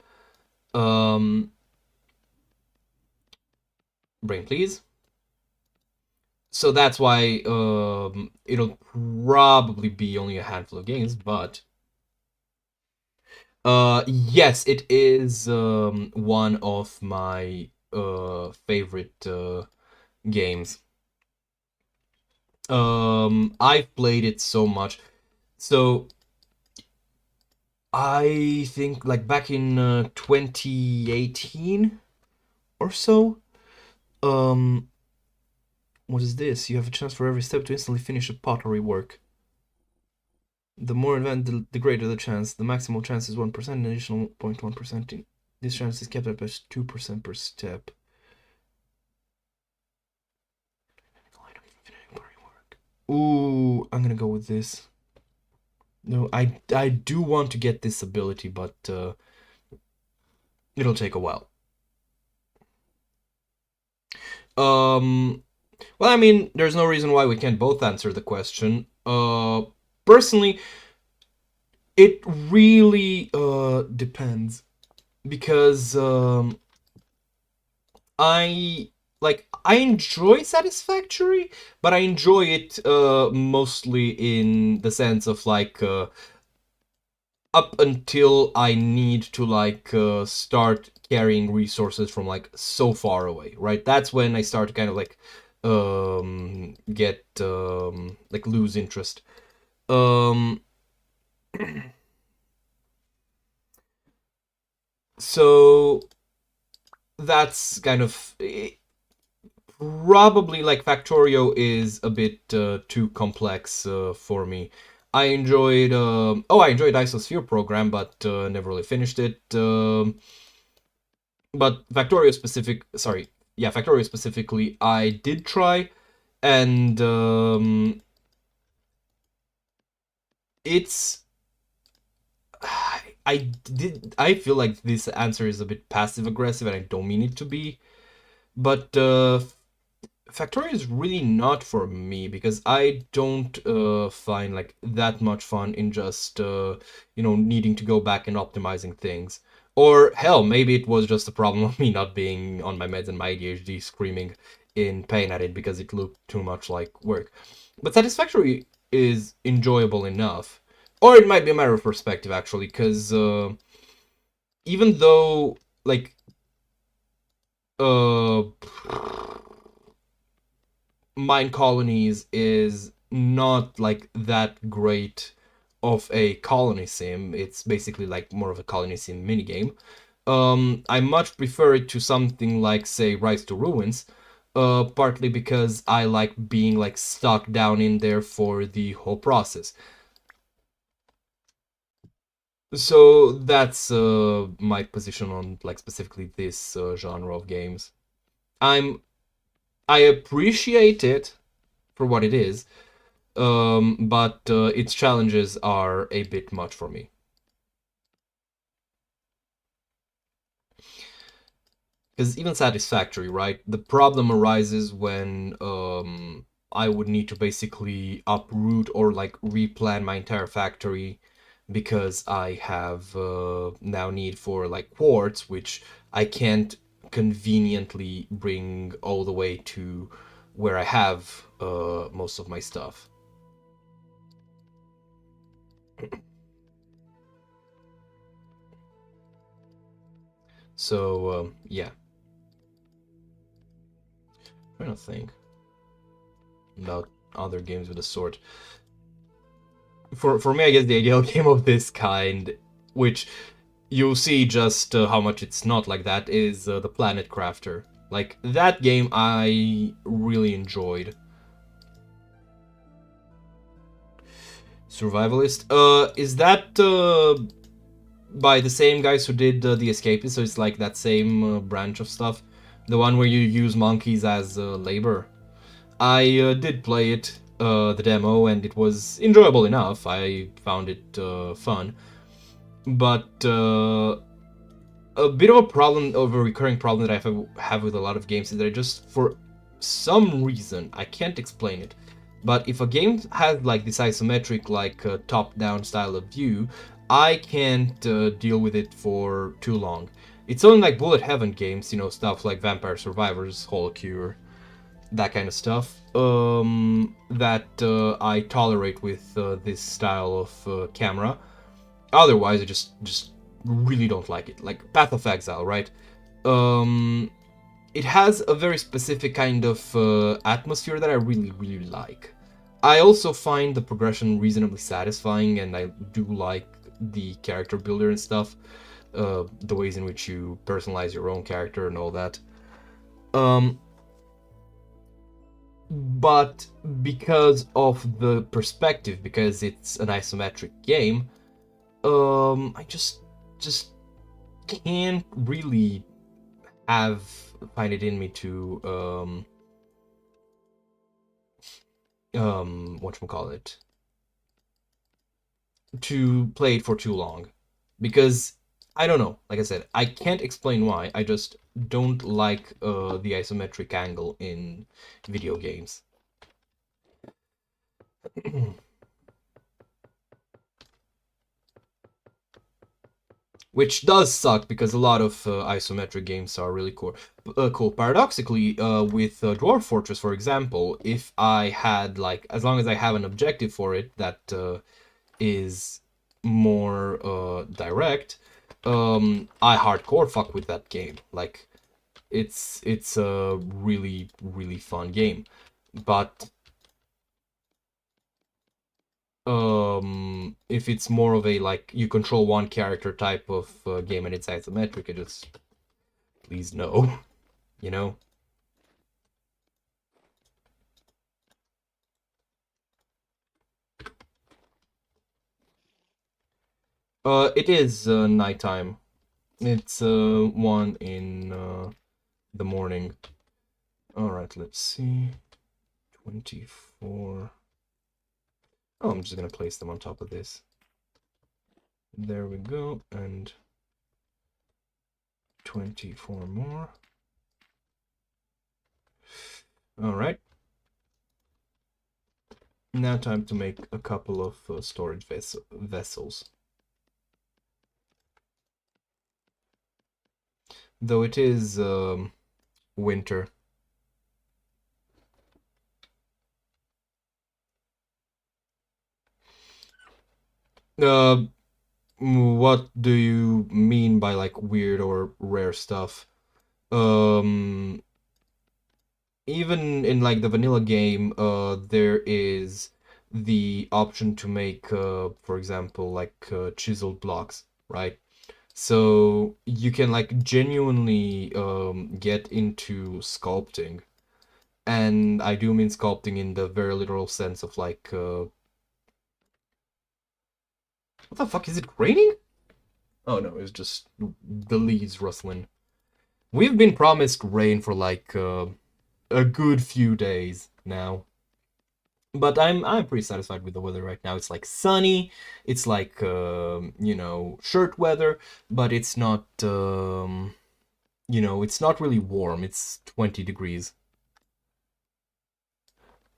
Brain, please. So that's why it'll probably be only a handful of games, but yes, it is one of my favorite games. I've played it so much. So I think like back in 2018 or so. What is this? You have a chance for every step to instantly finish a pottery work. The more advanced, the greater the chance. The maximal chance is 1%, an additional 0.1%. This chance is kept up as 2% per step. Ooh, I'm gonna go with this. No, I do want to get this ability, but it'll take a while. Well, I mean, there's no reason why we can't both answer the question. Personally, it really depends, because I enjoy Satisfactory, but I enjoy it mostly in the sense of like up until I need to like start carrying resources from like so far away, right? That's when I start to kind of like get like lose interest. So that's kind of probably like Factorio is a bit too complex for me. I enjoyed I enjoyed Isosphere program, but never really finished it. But Factorio specifically, I did try, and it's I feel like this answer is a bit passive aggressive, and I don't mean it to be, but Factorio is really not for me because I don't find like that much fun in just needing to go back and optimizing things. Or hell, maybe it was just a problem of me not being on my meds and my ADHD screaming in pain at it because it looked too much like work. But Satisfactory is enjoyable enough. Or it might be a matter of perspective actually, because even though like uh Mine Colonies is not like that great of a colony sim. It's basically like more of a colony sim minigame. I much prefer it to something like, say, Rise to Ruins, partly because I like being like stuck down in there for the whole process. So that's my position on like specifically this genre of games. I'm I appreciate it for what it is, but its challenges are a bit much for me. Because even Satisfactory, right? The problem arises when I would need to basically uproot or like replan my entire factory because I have now need for like quartz, which I can't conveniently bring all the way to where I have most of my stuff. So yeah, I'm trying to think about other games of the sort. For me, I guess the ideal game of this kind, which you'll see just how much it's not like that, is the Planet Crafter. Like that game, I really enjoyed. Survivalist. Is that by the same guys who did The Escapist? So it's like that same branch of stuff, the one where you use monkeys as labor. I did play it, the demo, and it was enjoyable enough. I found it fun, but a bit of a problem, of a recurring problem that have with a lot of games is that I just, for some reason, I can't explain it, but if a game has like this isometric, like top-down style of view, I can't deal with it for too long. It's only like bullet heaven games, stuff like Vampire Survivors, Holocure, that kind of stuff, that I tolerate with this style of camera. Otherwise, I just really don't like it. Like Path of Exile, right? Um, it has a very specific kind of atmosphere that I really like. I also find the progression reasonably satisfying, and I do like the character builder and stuff. The ways in which you personalize your own character and all that. Um, but because of the perspective, because it's an isometric game, I just can't really have find it in me to whatchamacallit, to play it for too long, because I don't know, like I said, I can't explain why. I just don't like the isometric angle in video games. Which does suck because a lot of isometric games are really cool. Cool. Paradoxically, with Dwarf Fortress, for example, if I had like, as long as I have an objective for it that is more direct, I hardcore fuck with that game. Like, it's a really fun game, but if it's more of a like you control one character type of game and it's isometric, I just, please no. you know It is nighttime. It's 1 in the morning. Alright, let's see. 24. Oh, I'm just gonna place them on top of this. There we go, and 24 more. Alright. Now time to make a couple of storage vessels. Though it is winter. What do you mean by like weird or rare stuff? Even in like the vanilla game, there is the option to make, for example, like chiseled blocks, right? So you can like genuinely get into sculpting, and I do mean sculpting in the very literal sense of like, what the fuck, is it raining? Oh no, it's just the leaves rustling. We've been promised rain for like a good few days now. But I'm pretty satisfied with the weather right now. It's like sunny, it's like you know, shirt weather, but it's not you know, it's not really warm. It's 20 degrees.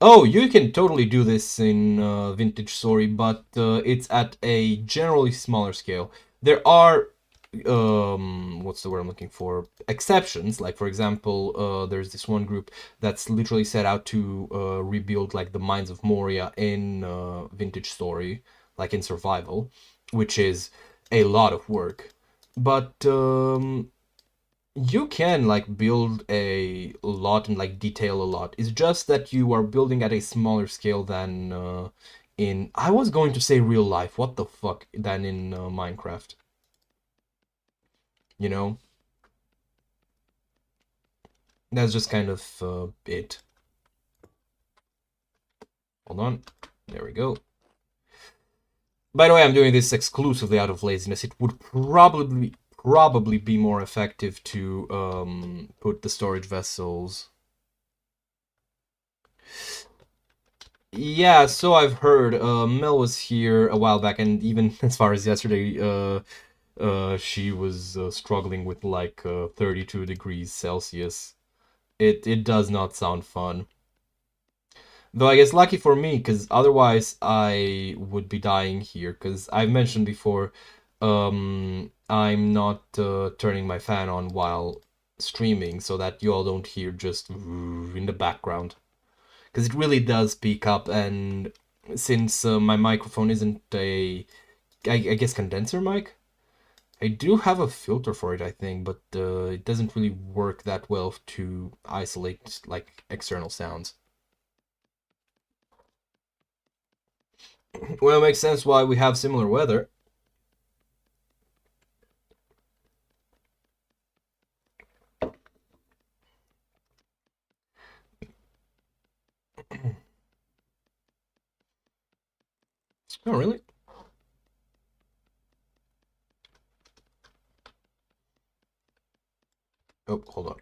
Oh, you can totally do this in Vintage Story, but it's at a generally smaller scale. There are what's the word I'm looking for? Exceptions. Like for example, there's this one group that's literally set out to rebuild like the mines of Moria in Vintage Story, like in survival, which is a lot of work. But you can like build a lot and like detail a lot. It's just that you are building at a smaller scale than in, I was going to say real life, what the fuck, than in Minecraft. You know? That's just kind of it. Hold on. There we go. By the way, I'm doing this exclusively out of laziness. It would probably be more effective to put the storage vessels. Yeah, so I've heard. Mel was here a while back, and even as far as yesterday, she was struggling with like 32 degrees Celsius. It does not sound fun. Though I guess lucky for me, because otherwise I would be dying here. Because I've mentioned before, I'm not turning my fan on while streaming, so that you all don't hear just in the background. Because it really does peak up, and since my microphone isn't a, I guess, condenser mic, I do have a filter for it, I think, but it doesn't really work that well to isolate like external sounds. Well, it makes sense why we have similar weather. Oh, really? Oh, hold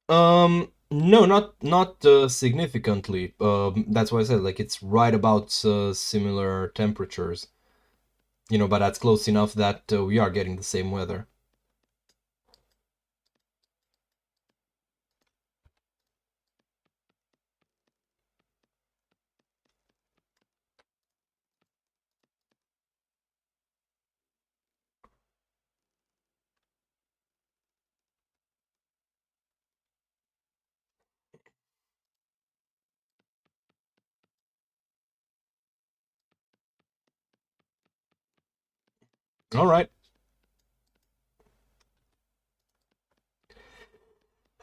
on. No, not significantly. That's why I said like it's right about similar temperatures. You know, but that's close enough that we are getting the same weather. All right.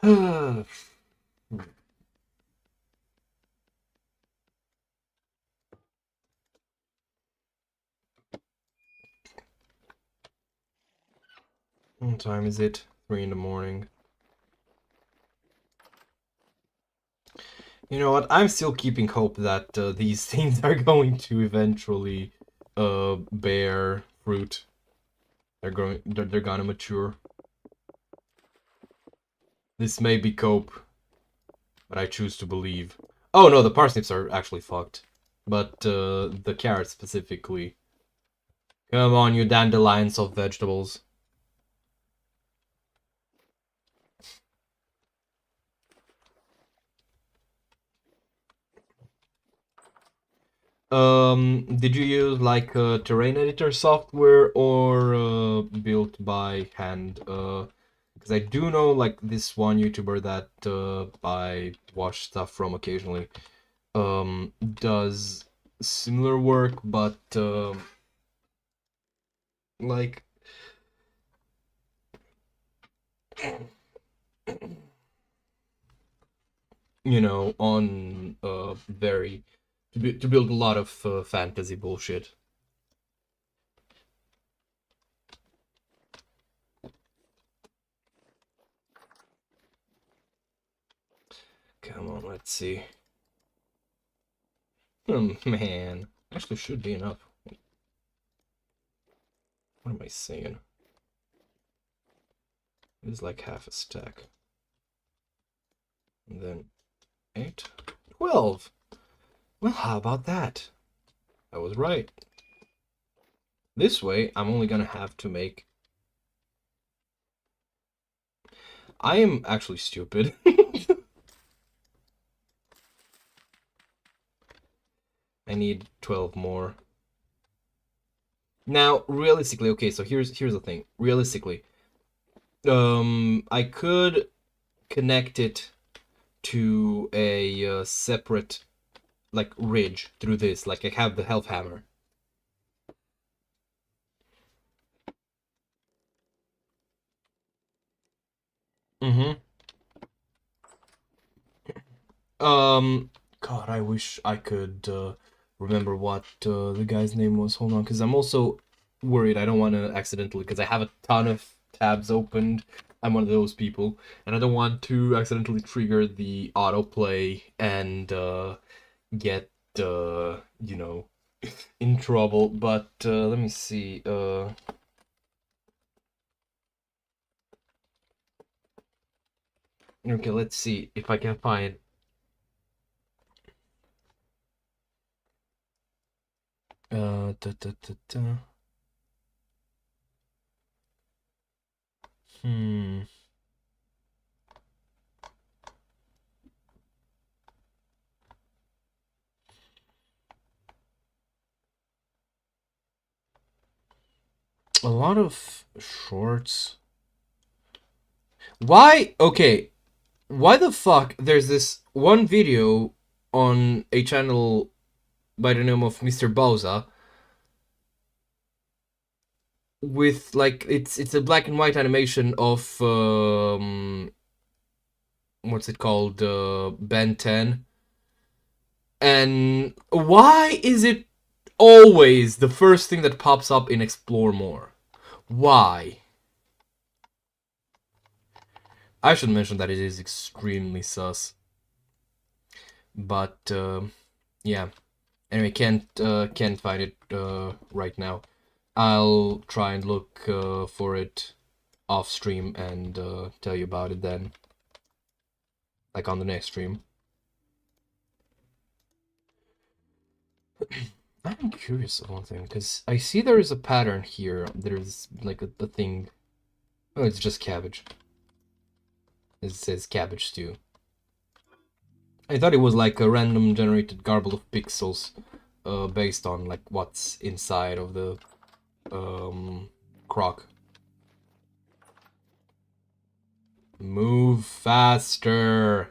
What time is it? 3 in the morning. You know what? I'm still keeping hope that these things are going to eventually bear fruit. They're gonna mature. This may be cope, but I choose to believe. Oh no, the parsnips are actually fucked. But the carrots specifically. Come on, you dandelions of vegetables. Did you use like terrain editor software or built by hand? Because I do know like this one YouTuber that I watch stuff from occasionally does similar work, but like you know, on very to build a lot of fantasy bullshit. Come on, let's see. Oh man, actually should be enough. What am I saying? It is like half a stack. And then 8, 12. Well, how about that? I was right. This way, I'm only gonna have to make... I am actually stupid. I need 12 more. Now, realistically, okay, so here's the thing. Realistically, I could connect it to a separate, like, ridge through this. Like, I have the health hammer. Mm-hmm. God, I wish I could remember what the guy's name was. Hold on, because I'm also worried. I don't want to accidentally, because I have a ton of tabs opened. I'm one of those people, and I don't want to accidentally trigger the autoplay and get you know, in trouble. But let me see. Okay, let's see if I can find. Da, da, da, da. Hmm. A lot of shorts. Why? Okay. Why the fuck there's this one video on a channel by the name of Mr. Bowser with like it's a black and white animation of what's it called, Ben 10, and why is it always the first thing that pops up in Explore More? Why? I should mention that it is extremely sus, but yeah. Anyway, can't find it right now. I'll try and look for it off stream and tell you about it then, like on the next stream. I'm curious of one thing, because I see there is a pattern here. There's like a thing. Oh, it's just cabbage. It says cabbage stew. I thought it was like a random generated garble of pixels based on like what's inside of the crock. Move faster.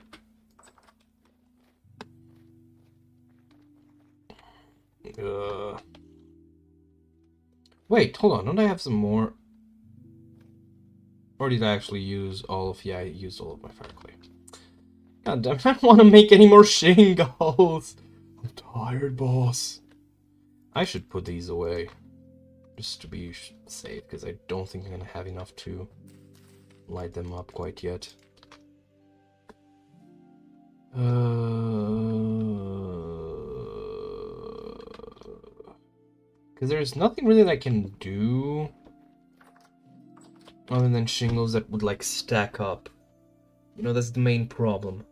Wait, hold on. Don't I have some more? Or did I actually use all of... Yeah, I used all of my fire clay. God damn, I don't want to make any more shingles. I'm tired, boss. I should put these away. Just to be safe, because I don't think I'm going to have enough to light them up quite yet. Because there's nothing really that I can do other than shingles that would like stack up. You know, that's the main problem.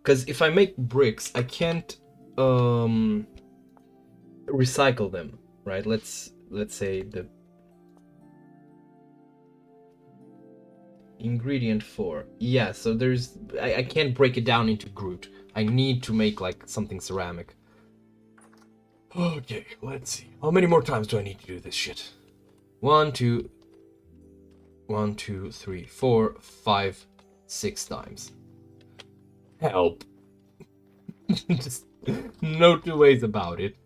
Because if I make bricks, I can't recycle them, right? Let's say the ingredient 4. Yeah, so there's I can't break it down into Groot. I need to make like something ceramic. Okay, let's see. How many more times do I need to do this shit? 1, 2, 1, 2, 3, 4, 5, 6 times. Help. Just no two ways about it.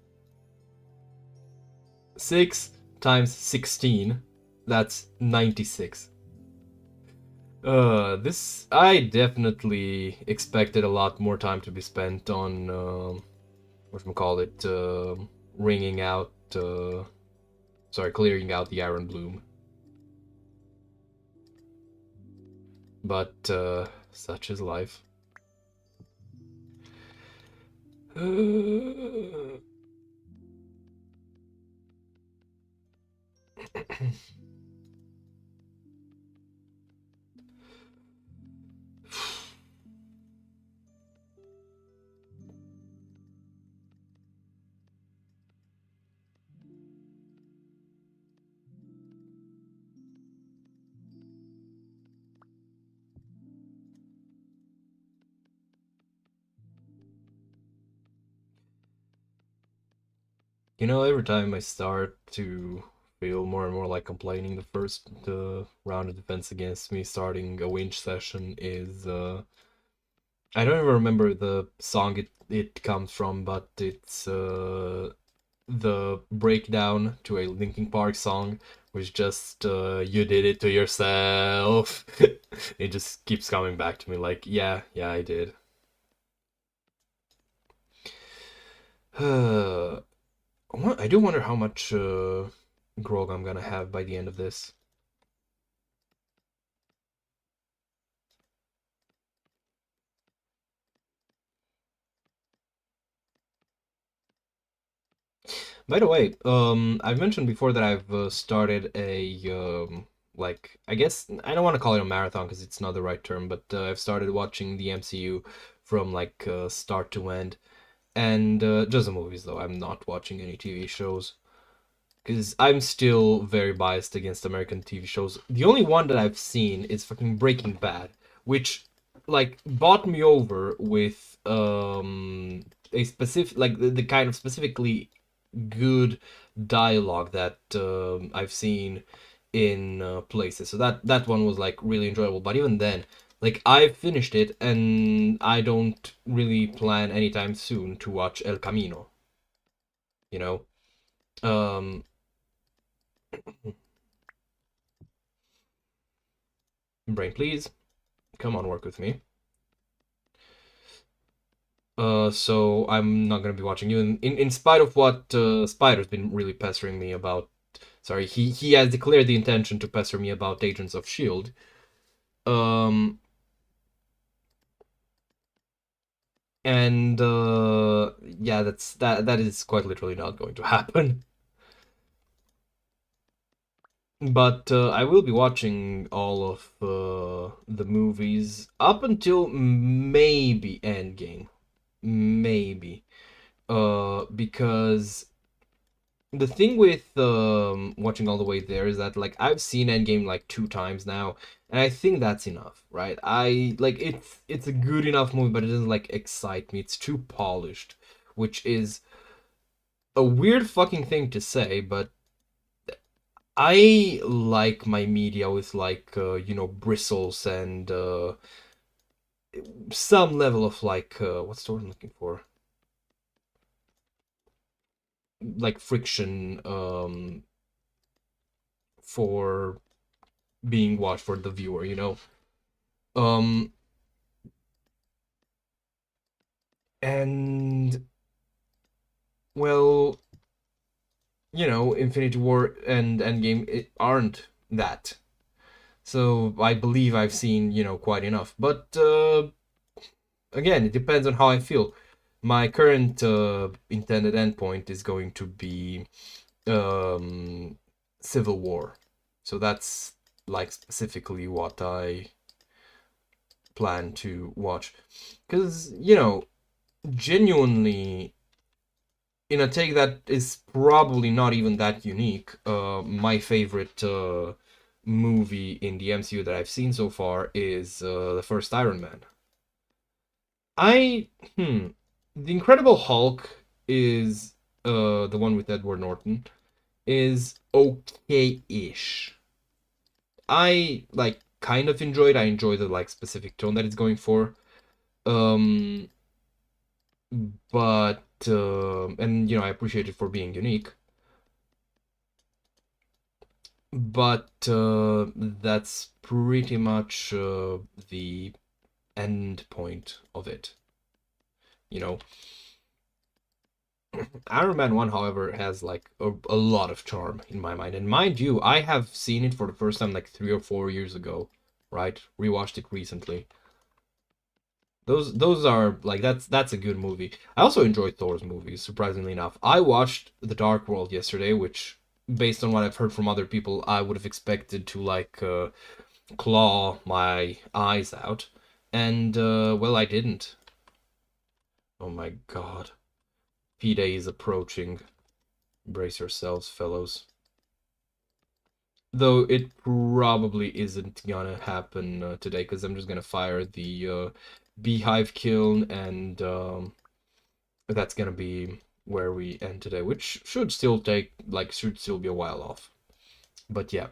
6 times 16. That's 96. This I definitely expected a lot more time to be spent on whatchamacallit, wringing out clearing out the iron bloom. But such is life. You know, every time I start to feel more and more like complaining, the first round of defense against me starting a winch session is I don't even remember the song it comes from, but it's the breakdown to a Linkin Park song, which just you did it to yourself. It just keeps coming back to me like, yeah, I did. I do wonder how much grog I'm gonna have by the end of this. By the way, I've mentioned before that I've started a like I guess I don't want to call it a marathon because it's not the right term, but I've started watching the MCU from like start to end, and just the movies though. I'm not watching any TV shows because I'm still very biased against American TV shows. The only one that I've seen is fucking Breaking Bad, which like bought me over with a specific like the kind of specifically good dialogue that I've seen in places. So that one was like really enjoyable. But even then, like I finished it, and I don't really plan anytime soon to watch El Camino. You know, um, brain, please come on, work with me. So I'm not gonna be watching you. In spite of what Spider's been really pestering me about. Sorry, he has declared the intention to pester me about Agents of Shield. Um, and yeah, that is quite literally not going to happen. But I will be watching all of the movies up until maybe Endgame, maybe. Because the thing with watching all the way there is that like I've seen Endgame like 2 times now, and I think that's enough, right? I like it's a good enough movie, but it doesn't like excite me. It's too polished, which is a weird fucking thing to say, but I like my media with like bristles and some level of like what's the word I'm looking for? Like friction for being watched for the viewer, you know. Um and well, Infinity War and Endgame aren't that. So I believe I've seen, quite enough. But again, it depends on how I feel. My current intended endpoint is going to be um, Civil War, so that's like specifically what I plan to watch, because genuinely, in a take that is probably not even that unique, my favorite movie in the MCU that I've seen so far is the first Iron Man. I The Incredible Hulk is the one with Edward Norton is okay-ish. I like kind of enjoyed. I enjoy the like specific tone that it's going for. Um, but and I appreciate it for being unique. But that's pretty much the end point of it. You know, Iron Man 1, however, has like a lot of charm in my mind. And mind you, I have seen it for the first time like 3 or 4 years ago, right? Rewatched it recently. Those are like that's a good movie. I also enjoy Thor's movies, surprisingly enough. I watched The Dark World yesterday, which based on what I've heard from other people, I would have expected to like claw my eyes out. And well, I didn't. Oh my god. P-Day is approaching. Brace yourselves, fellows. Though it probably isn't gonna happen today, because I'm just gonna fire the beehive kiln, and that's gonna be where we end today, which should still be a while off. But yeah.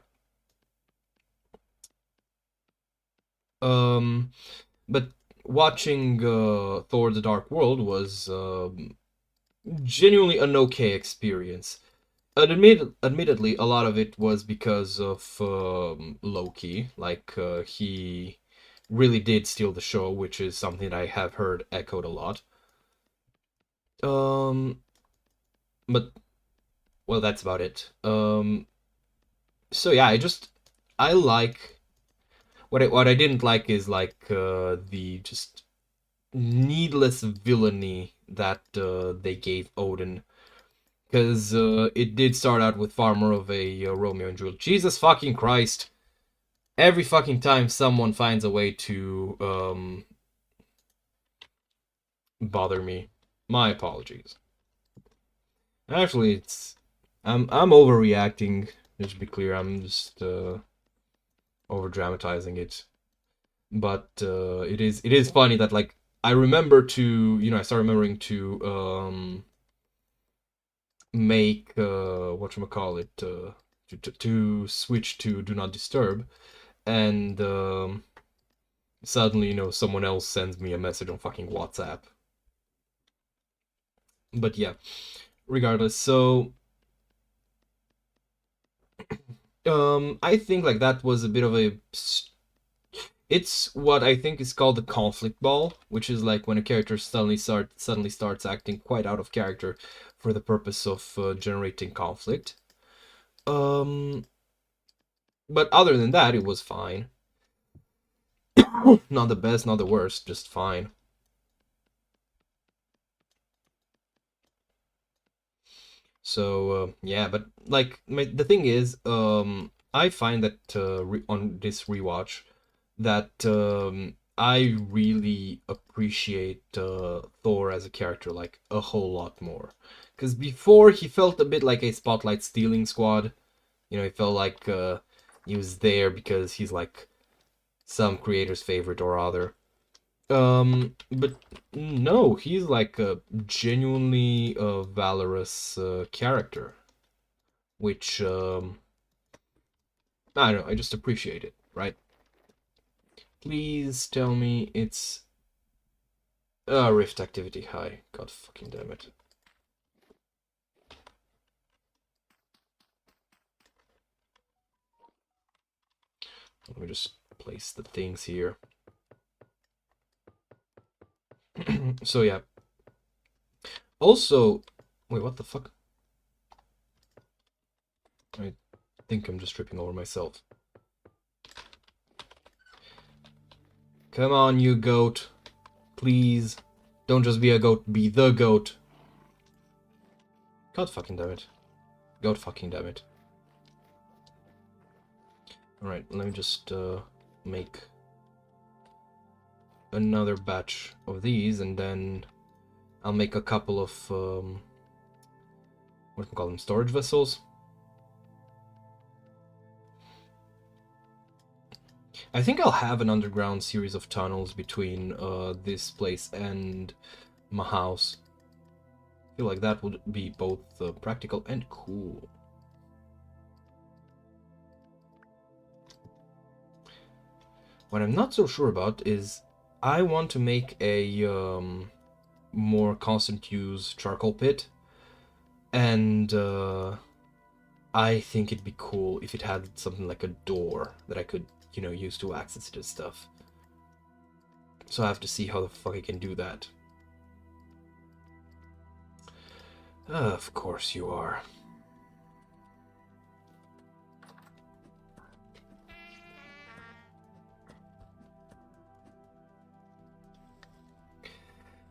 But watching Thor: The Dark World was genuinely an okay experience. Admittedly, a lot of it was because of Loki. Like, he really did steal the show, which is something that I have heard echoed a lot. Um, but well, that's about it. So yeah, I like what I didn't like is like the just needless villainy that they gave Odin, because it did start out with far more of a Romeo and Juliet. Jesus fucking Christ! Every fucking time someone finds a way to bother me, my apologies. Actually, I'm overreacting. Just to be clear, I'm just over dramatizing it. But it is funny that like I remember to I start remembering to make whatchamacallit to switch to do not disturb, and suddenly someone else sends me a message on fucking WhatsApp. But yeah, regardless, so I think like that was a bit of a it's what I think is called the conflict ball, which is like when a character suddenly starts acting quite out of character for the purpose of generating conflict. Um, but other than that, it was fine. Not the best, not the worst, just fine. So yeah, but like the thing is, I find that on this rewatch that I really appreciate Thor as a character like a whole lot more. Because before he felt a bit like a spotlight stealing squad. He felt like he was there because he's like some creator's favorite or other. But no, he's like a genuinely valorous character, which I don't know. I just appreciate it, right? Please tell me it's Rift activity high. God fucking damn it. Let me just place the things here. So yeah. Also, wait, what the fuck? I think I'm just tripping over myself. Come on, you goat. Please. Don't just be a goat, be the goat. God fucking damn it. God fucking damn it. Alright, let me just make another batch of these, and then I'll make a couple of what do we call them, storage vessels. I think I'll have an underground series of tunnels between this place and my house. I feel like that would be both practical and cool. What I'm not so sure about is I want to make a more constant use charcoal pit, and I think it'd be cool if it had something like a door that I could, you know, use to access this stuff. So I have to see how the fuck I can do that. Of course you are.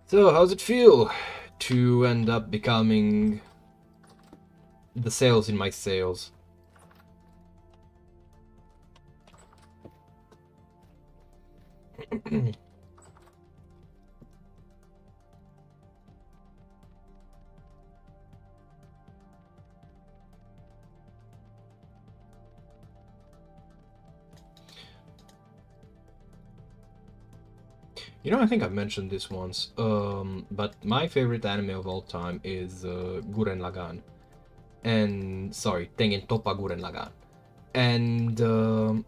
So, how's it feel to end up becoming the sails in my sails? You know, I think I've mentioned this once, but my favorite anime of all time is Gurren Lagann. And, sorry, Tengen Toppa Gurren Lagann. And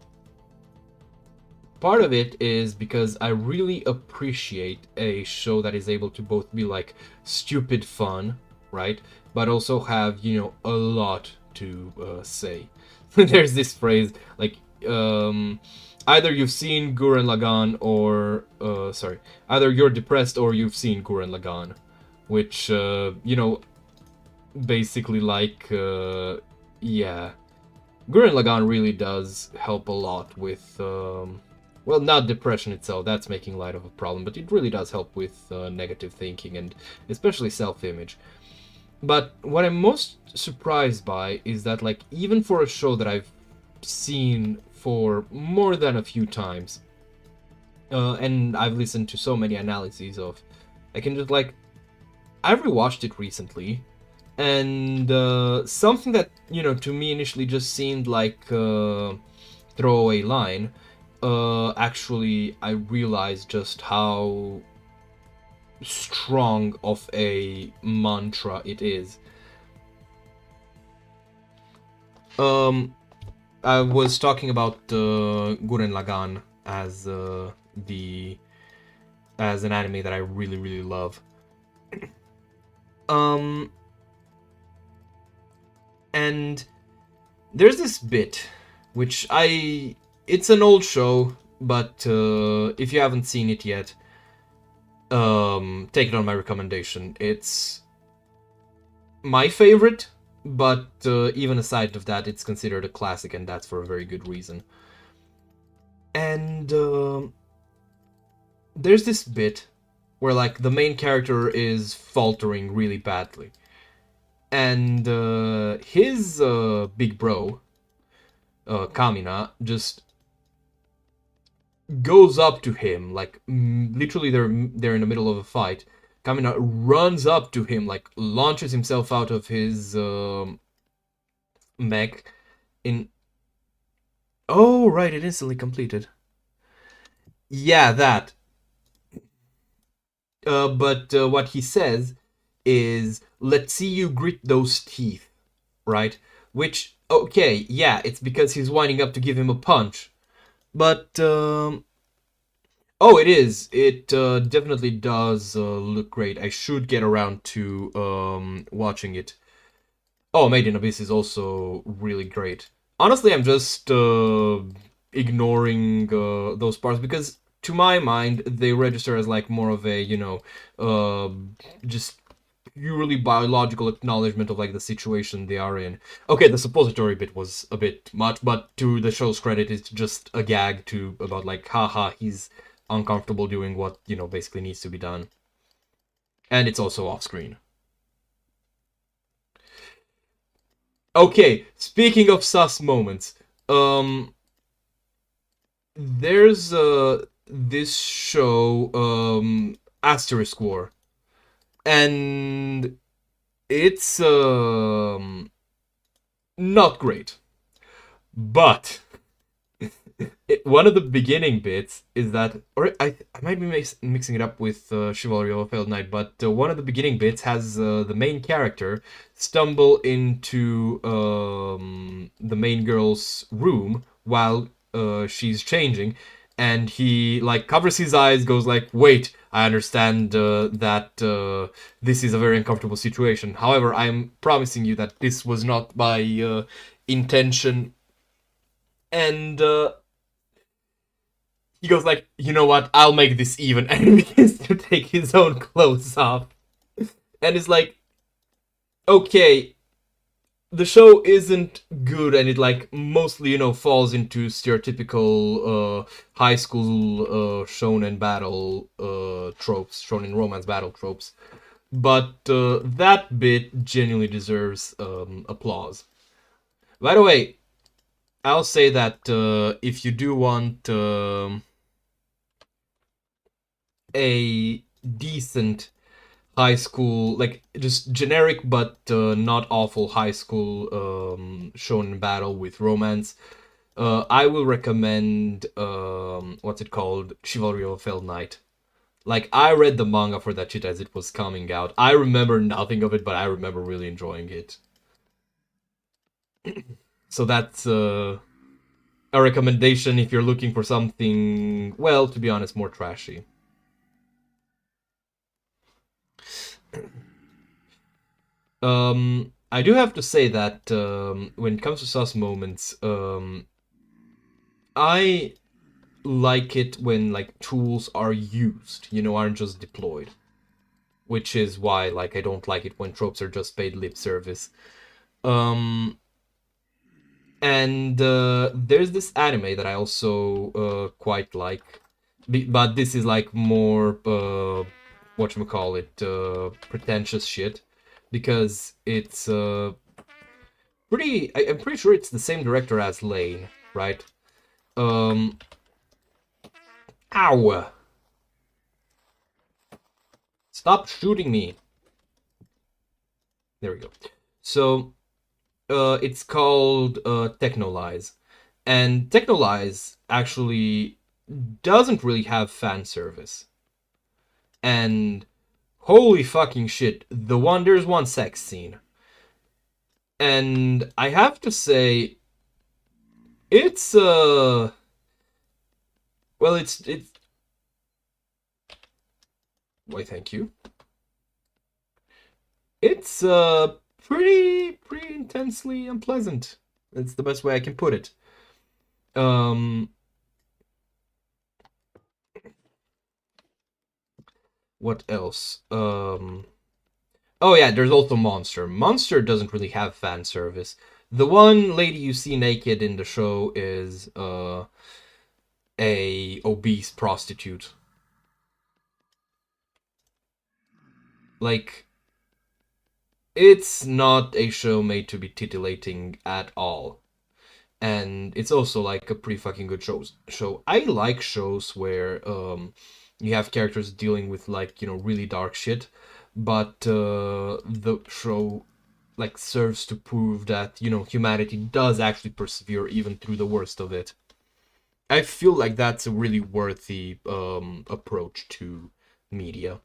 part of it is because I really appreciate a show that is able to both be, like, stupid fun, right? But also have, you know, a lot to say. There's this phrase, like, either you've seen Gurren Lagann or, either you're depressed or you've seen Gurren Lagann, which, you know, basically like, yeah, Gurren Lagann really does help a lot with, well, not depression itself, that's making light of a problem, but it really does help with negative thinking and especially self-image. But what I'm most surprised by is that, like, even for a show that I've seen for more than a few times, and I've listened to so many analyses of, I can just, like, I rewatched it recently, and something that, you know, to me initially just seemed like a throwaway line, actually I realized just how strong of a mantra it is. I was talking about Gurren Lagann as as an anime that I really, really love. And there's this bit which it's an old show, but if you haven't seen it yet, take it on my recommendation. It's my favorite, but even aside of that, it's considered a classic, and that's for a very good reason. And there's this bit where, like, the main character is faltering really badly, and his big bro, Kamina, just goes up to him, like, literally they're in the middle of a fight. Kamina runs up to him, like, launches himself out of his mech in... Oh, right, it instantly completed. Yeah, that. But what he says is, let's see you grit those teeth, right? Which, okay, yeah, it's because he's winding up to give him a punch. But, oh, it is. It definitely does look great. I should get around to watching it. Oh, Made in Abyss is also really great. Honestly, I'm just ignoring those parts because, to my mind, they register as, like, more of a, you know, just purely biological acknowledgement of, like, the situation they are in. Okay, the suppository bit was a bit much, but to the show's credit, it's just a gag about, like, haha, he's uncomfortable doing what, basically needs to be done. And it's also off screen. Okay, speaking of sus moments, there's this show, Asterisk War, and it's not great, but one of the beginning bits is that, or I might be mixing it up with Chivalry of a Failed Knight, but one of the beginning bits has the main character stumble into the main girl's room while she's changing, and he like covers his eyes, goes like, "Wait, I understand that this is a very uncomfortable situation. However, I'm promising you that this was not my intention." And he goes like, "You know what? I'll make this even," and he begins to take his own clothes off, and it's like, okay, the show isn't good, and it like mostly falls into stereotypical high school shonen battle tropes, shonen romance battle tropes, but that bit genuinely deserves applause. By the way, I'll say that if you do want a decent high school, like just generic but not awful high school shonen battle with romance, I will recommend what's it called, Chivalry of a Failed Knight. Like, I read the manga for that shit as it was coming out. I remember nothing of it, but I remember really enjoying it. So that's a recommendation if you're looking for something, well, to be honest, more trashy. I do have to say that when it comes to sus moments, I like it when like tools are used, aren't just deployed. Which is why like I don't like it when tropes are just paid lip service. And there's this anime that I also quite like, but this is like more whatchamacallit, pretentious shit, because it's I'm pretty sure it's the same director as Lane, right? Ow! Stop shooting me! There we go. So, it's called Technolize. And Technolize actually doesn't really have fan service. And holy fucking shit, there's one sex scene. And I have to say, it's well, it's why thank you. It's pretty intensely unpleasant. It's the best way I can put it. What else? Oh yeah, there's also Monster. Monster doesn't really have fan service. The one lady you see naked in the show is a obese prostitute. Like, it's not a show made to be titillating at all. And it's also like a pretty fucking good show. I like shows where you have characters dealing with like, really dark shit, but the show like serves to prove that, humanity does actually persevere even through the worst of it. I feel like that's a really worthy approach to media.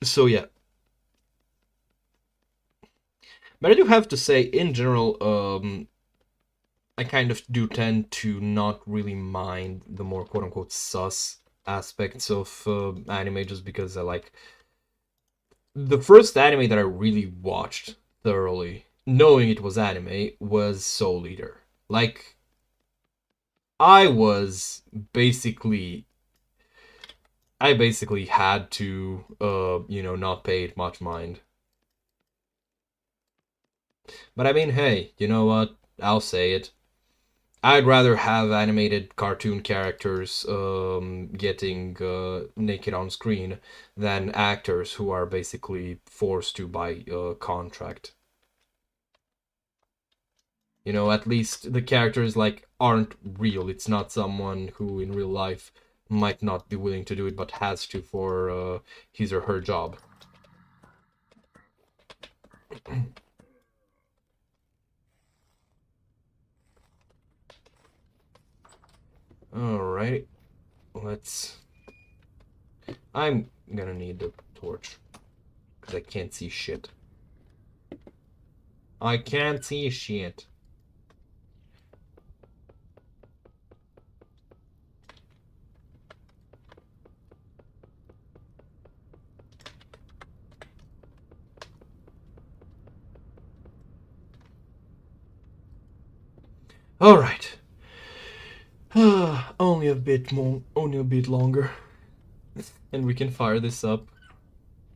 So yeah. But I do have to say, in general, I kind of do tend to not really mind the more quote-unquote sus aspects of anime, just because I like... The first anime that I really watched thoroughly, knowing it was anime, was Soul Eater. Like, I basically had to, not pay it much mind. But I mean, hey, you know what? I'll say it. I'd rather have animated cartoon characters getting naked on screen than actors who are basically forced to by contract. You know, at least the characters like aren't real. It's not someone who in real life might not be willing to do it but has to for his or her job. Alright, let's... I'm gonna need the torch, because I can't see shit. I can't see shit. Alright. Only a bit more, only a bit longer. And we can fire this up.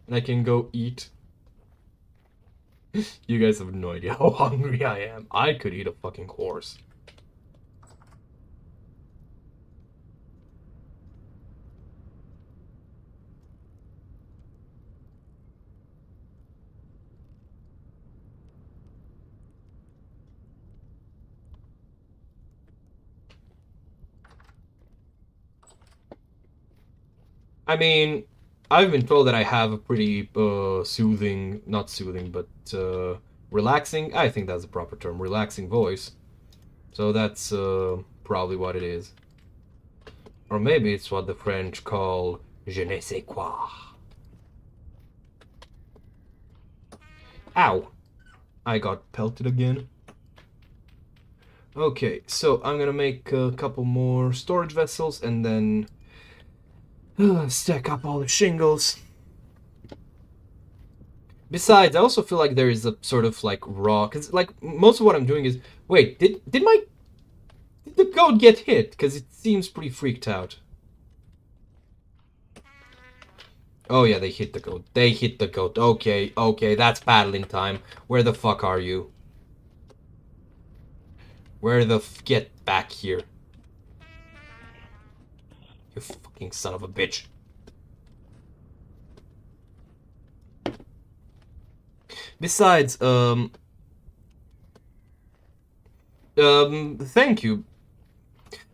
And I can go eat. You guys have no idea how hungry I am. I could eat a fucking horse. I mean, I've been told that I have a pretty soothing, not soothing, but relaxing, I think that's the proper term, relaxing voice. So that's probably what it is. Or maybe it's what the French call je ne sais quoi. Ow! I got pelted again. Okay, so I'm gonna make a couple more storage vessels and then stack up all the shingles. Besides, I also feel like there is a sort of like raw, because like most of what I'm doing is, wait, did the goat get hit? Because it seems pretty freaked out. Oh yeah, they hit the goat. They hit the goat. Okay, okay, that's battling time. Where the fuck are you? Where the get back here? You fucking son of a bitch. Besides, thank you.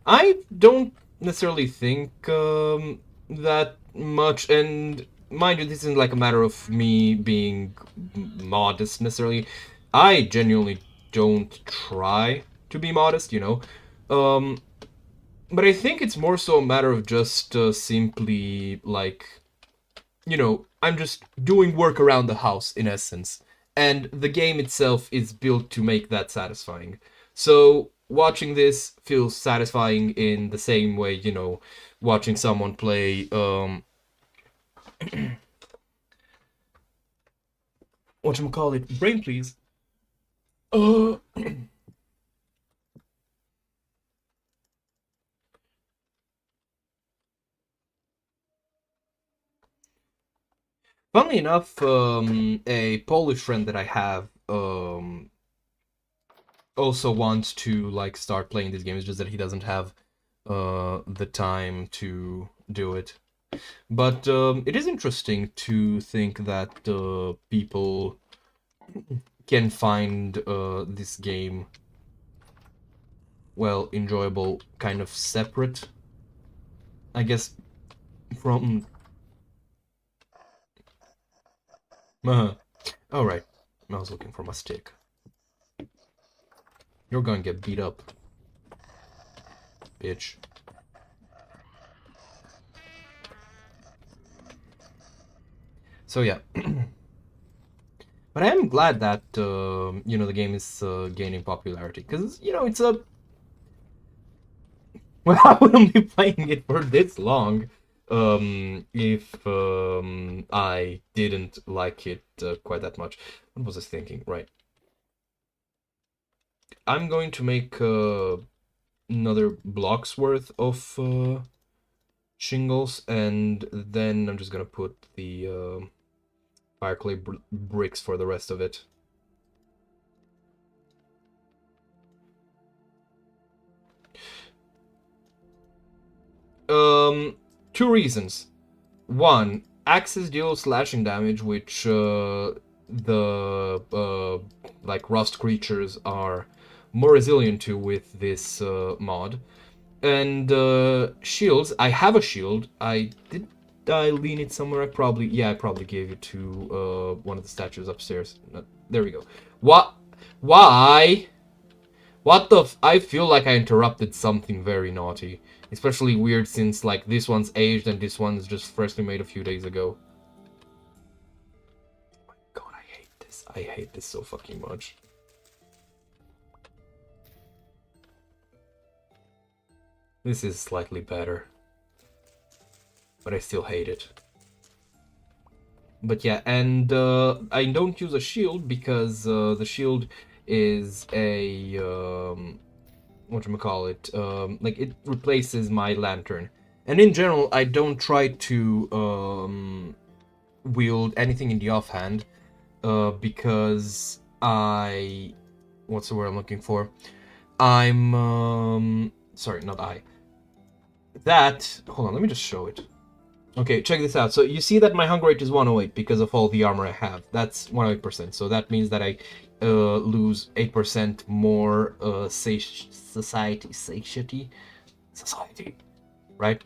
I don't necessarily think that much, and mind you, this isn't like a matter of me being modest necessarily. I genuinely don't try to be modest, you know. But I think it's more so a matter of just simply like, you know, I'm just doing work around the house in essence, and the game itself is built to make that satisfying. So watching this feels satisfying in the same way, you know, watching someone play whatchamacallit, brain please. uh Funnily enough, a Polish friend that I have also wants to like start playing this game. It's just that he doesn't have the time to do it. But it is interesting to think that people can find this game, well, enjoyable, kind of separate, I guess, from... Alright, I was looking for my stick. You're gonna get beat up, bitch. So yeah. But I am glad that, you know, the game is gaining popularity, because, you know, it's a... Well, I wouldn't be playing it for this long if I didn't like it quite that much. What was I thinking? Right. I'm going to make another block's worth of shingles, and then I'm just gonna put the fire clay bricks for the rest of it. Two reasons. One, axes deal slashing damage, which the like rust creatures are more resilient to with this mod. And shields. I have a shield. I lean it somewhere. I probably gave it to one of the statues upstairs. There we go. What? Why? What the? I feel like I interrupted something very naughty. Especially weird since like this one's aged and this one's just freshly made a few days ago. Oh my god, I hate this. I hate this so fucking much. This is slightly better. But I still hate it. But yeah, and I don't use a shield because the shield is a whatchamacallit, like it replaces my lantern. And in general, I don't try to wield anything in the offhand because what's the word I'm looking for? Sorry, not I. Hold on, let me just show it. Okay, check this out. So you see that my hunger rate is 108 because of all the armor I have. That's 108%. So that means that I lose 8% more satiety, right?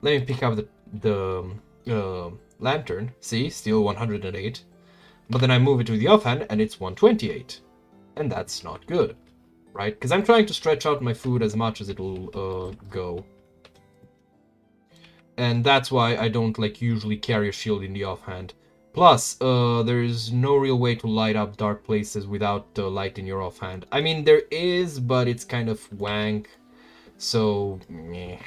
Let me pick up the lantern. See, still 108. But then I move it to the offhand and it's 128. And that's not good, right? Because I'm trying to stretch out my food as much as it'll go. And that's why I don't like usually carry a shield in the offhand. Plus, there's no real way to light up dark places without light in your offhand. I mean, there is, but it's kind of wank. So, meh.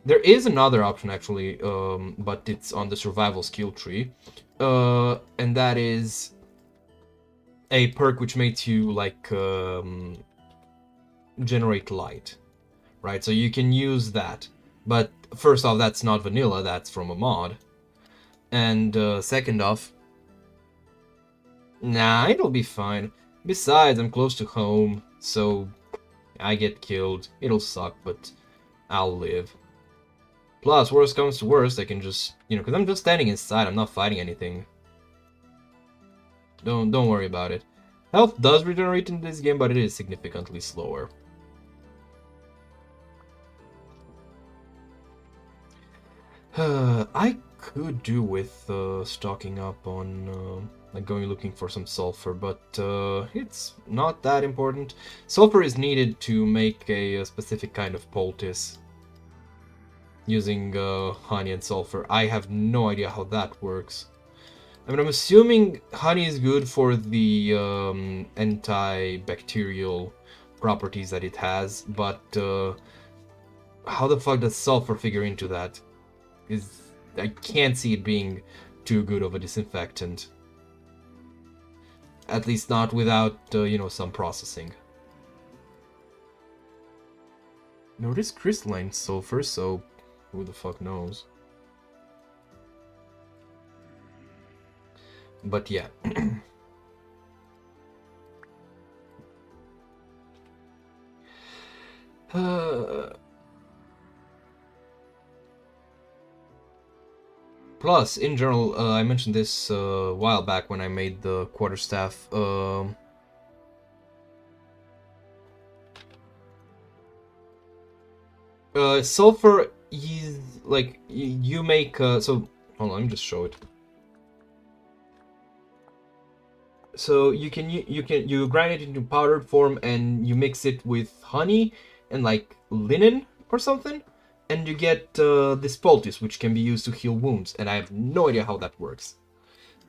There is another option actually, but it's on the survival skill tree. And that is a perk which makes you like generate light, right? So you can use that. But first off, that's not vanilla, that's from a mod. And second off, nah, it'll be fine. Besides, I'm close to home, so I get killed. It'll suck, but I'll live. Plus, worst comes to worst, I can just, because I'm just standing inside, I'm not fighting anything. Don't worry about it. Health does regenerate in this game, but it is significantly slower. I could do with stocking up on like going looking for some sulfur, but it's not that important. Sulfur is needed to make a specific kind of poultice using honey and sulfur. I have no idea how that works. I mean, I'm assuming honey is good for the antibacterial properties that it has, but how the fuck does sulfur figure into that? I can't see it being too good of a disinfectant. At least not without, some processing. No, it is crystalline sulfur, so who the fuck knows? But yeah. Plus, in general, I mentioned this a while back when I made the quarterstaff. Sulfur is like you make. So hold on, let me just show it. So you grind it into powdered form and you mix it with honey and like linen or something. And you get this poultice, which can be used to heal wounds, and I have no idea how that works.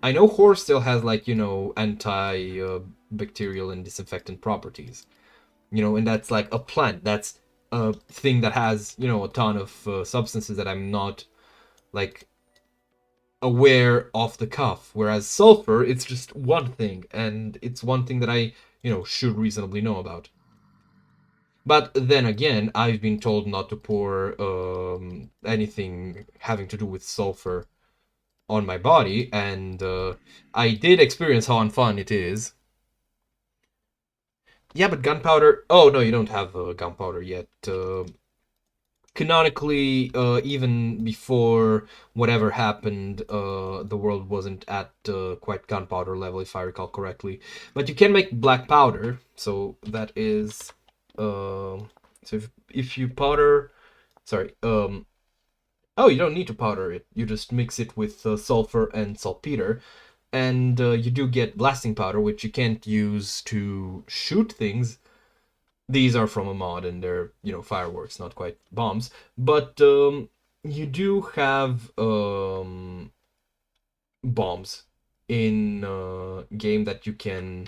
I know horse still has, like, anti-bacterial and disinfectant properties. And that's like a plant. That's a thing that has, a ton of substances that I'm not, like, aware off the cuff. Whereas sulfur, it's just one thing, and it's one thing that I, should reasonably know about. But then again, I've been told not to pour anything having to do with sulfur on my body, and I did experience how unfun it is. Yeah, but gunpowder... Oh, no, you don't have gunpowder yet. Because canonically, even before whatever happened, the world wasn't at quite gunpowder level, if I recall correctly. But you can make black powder, so that is... so if you powder... Sorry, oh, you don't need to powder it. You just mix it with sulfur and saltpeter. And you do get blasting powder, which you can't use to shoot things. These are from a mod, and they're, you know, fireworks, not quite bombs. But you do have bombs in game that you can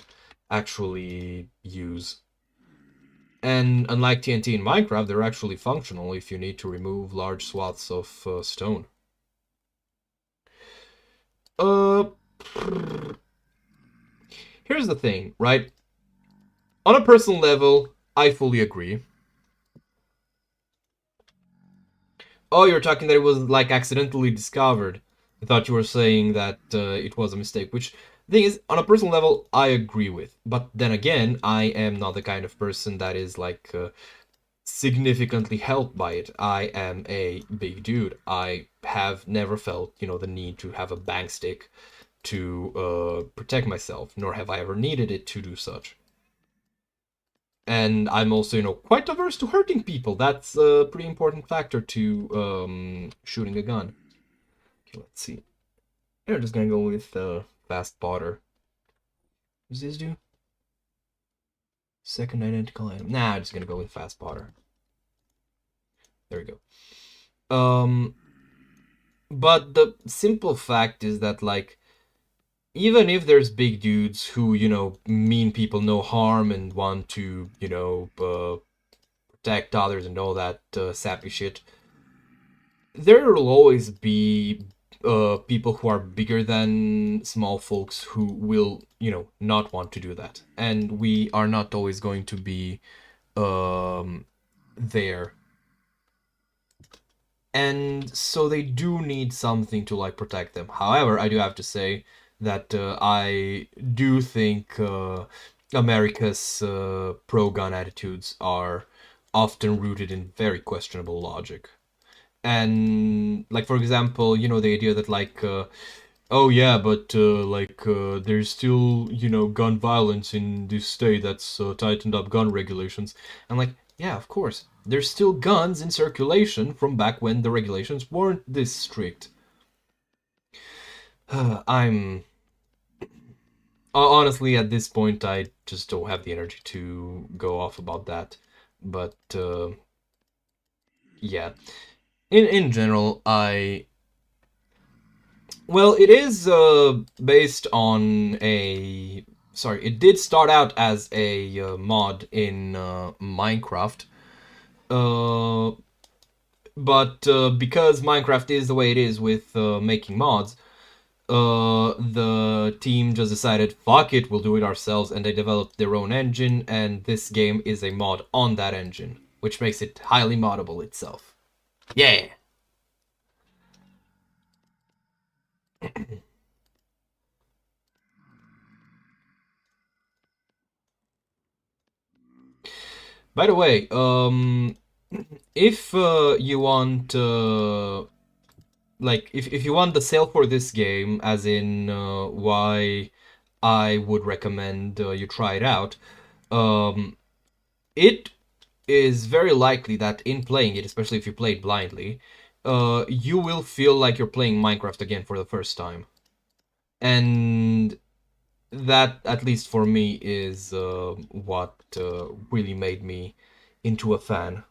actually use. And unlike TNT in Minecraft, they're actually functional if you need to remove large swaths of stone. Here's the thing, right? On a personal level, I fully agree. Oh, you're talking that it was, like, accidentally discovered. I thought you were saying that it was a mistake, which, the thing is, on a personal level, I agree with. But then again, I am not the kind of person that is, like, significantly helped by it. I am a big dude. I have never felt, you know, the need to have a bang stick to protect myself, nor have I ever needed it to do such. And I'm also, you know, quite averse to hurting people. That's a pretty important factor to shooting a gun. Okay, let's see. We're just gonna go with fast powder. What does this do? Second identical item. Nah, I'm just gonna go with fast powder. There we go. But the simple fact is that, like, even if there's big dudes who, you know, mean people no harm and want to, you know, protect others and all that sappy shit, there will always be people who are bigger than small folks who will, you know, not want to do that. And we are not always going to be there. And so they do need something to, like, protect them. However, I do have to say that I do think America's pro-gun attitudes are often rooted in very questionable logic. And, like, for example, you know, the idea that, like, oh yeah, but there's still, you know, gun violence in this state that's tightened up gun regulations. And, like, yeah, of course, there's still guns in circulation from back when the regulations weren't this strict. I'm honestly, at this point, I just don't have the energy to go off about that. But yeah, in general, well, it is based on a... Sorry, it did start out as a mod in Minecraft. But because Minecraft is the way it is with making mods, the team just decided, fuck it, we'll do it ourselves, and they developed their own engine, and this game is a mod on that engine, which makes it highly moddable itself. Yeah! By the way, if you want, like, if you want the sale for this game, as in why I would recommend you try it out, it is very likely that in playing it, especially if you play it blindly, you will feel like you're playing Minecraft again for the first time. And that, at least for me, is what really made me into a fan.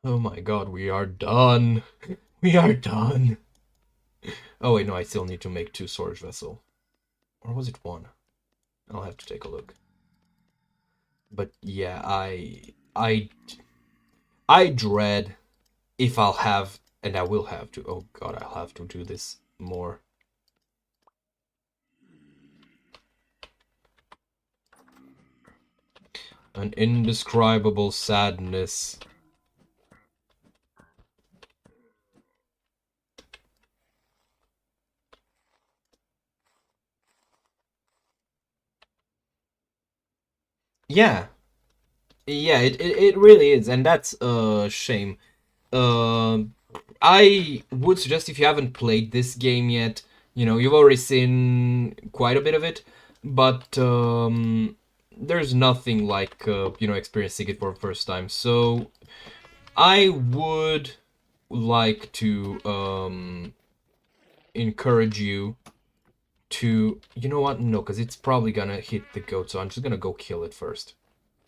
Oh my god, we are done. We are done. Oh wait, no, I still need to make 2 storage vessels. Or was it 1? I'll have to take a look. But yeah, I dread if I'll have, and I will have to, oh god, I'll have to do this more. An indescribable sadness. Yeah. Yeah, it really is, and that's a shame. I would suggest if you haven't played this game yet, you know, you've already seen quite a bit of it, but there's nothing like, you know, experiencing it for the first time. So I would like to encourage you to, you know what? No, because it's probably gonna hit the goat, so I'm just gonna go kill it first.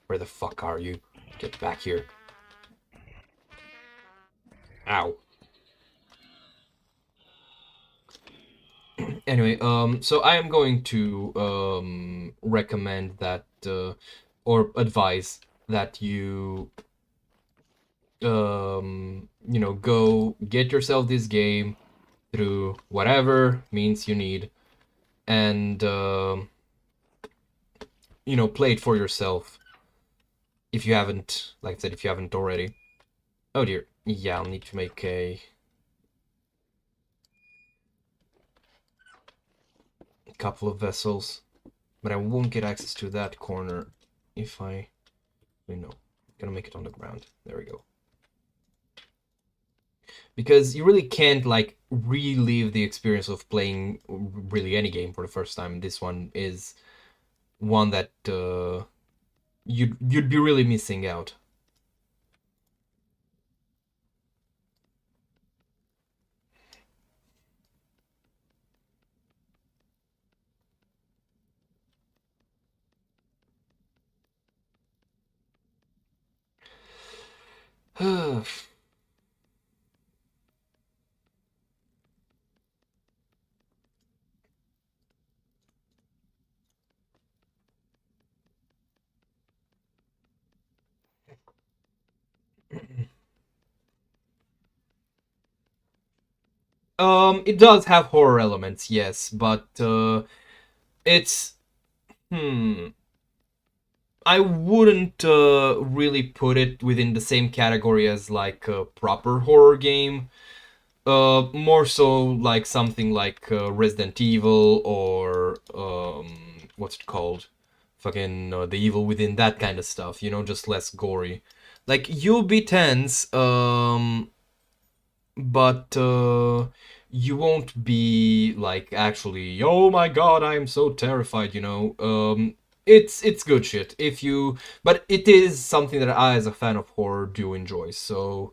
Where the fuck are you? Get back here. Ow. Anyway, so I am going to recommend that or advise that you you know, go get yourself this game through whatever means you need, and you know, play it for yourself if you haven't, like I said, if you haven't already. Oh dear, yeah, I'll need to make a couple of vessels, but I won't get access to that corner if I, you know, gonna make it on the ground. There we go. Because you really can't like relive the experience of playing really any game for the first time. This one is one that you'd be really missing out. It does have horror elements, yes, but it's I wouldn't really put it within the same category as like a proper horror game. More so like something like Resident Evil or what's it called? Fucking The Evil Within, that kind of stuff. You know, just less gory. Like you'll be tense, but you won't be like actually, oh my god, I'm so terrified. You know, it's good shit if you, but it is something that I, as a fan of horror, do enjoy. So.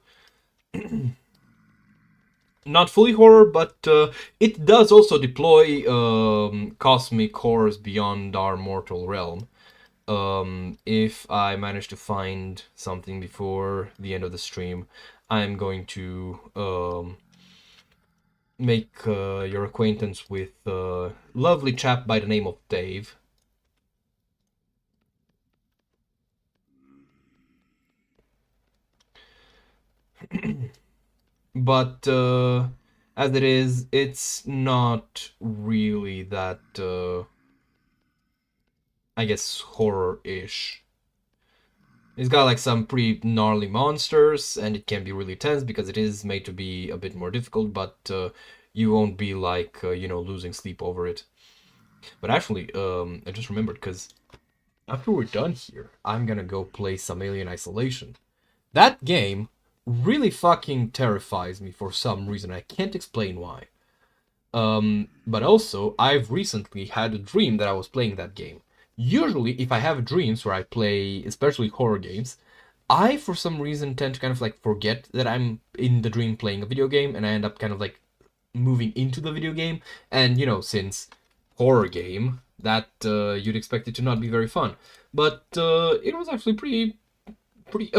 Not fully horror, but it does also deploy cosmic horrors beyond our mortal realm. If I manage to find something before the end of the stream, I'm going to make your acquaintance with a lovely chap by the name of Dave. But as it is, it's not really that, I guess, horror-ish. It's got like some pretty gnarly monsters, and it can be really tense because it is made to be a bit more difficult, but you won't be like, you know, losing sleep over it. But actually, I just remembered, because after we're done here, I'm gonna go play some Alien Isolation. That game really fucking terrifies me for some reason. I can't explain why. But also, I've recently had a dream that I was playing that game. Usually, if I have dreams where I play, especially horror games, I, for some reason, tend to kind of like forget that I'm in the dream playing a video game, and I end up kind of like moving into the video game. And, you know, since horror game, that you'd expect it to not be very fun. But it was actually a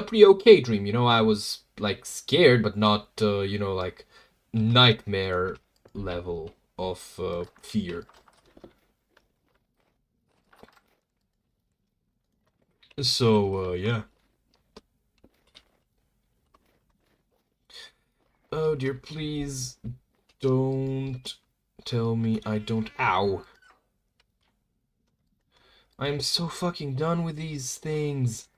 pretty okay dream. You know, I was like scared, but not, you know, like nightmare level of fear. So yeah. dear, please don't tell me I don't... Ow! I am so fucking done with these things.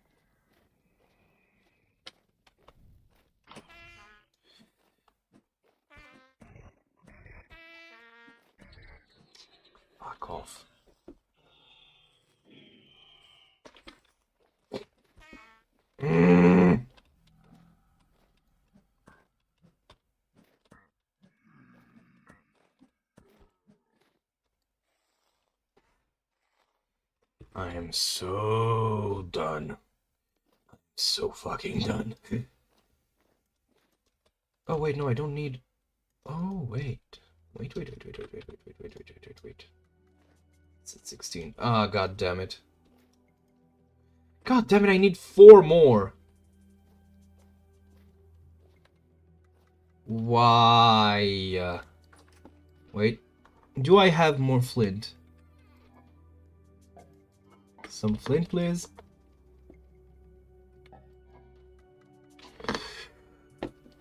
Fuck off. I am so done. I'm so fucking done. Oh wait, no, I don't need... Oh wait. Wait. It's at 16. Ah, god damn it. God damn it, I need 4 more. Why? Wait. Do I have more flint? Some flint, please.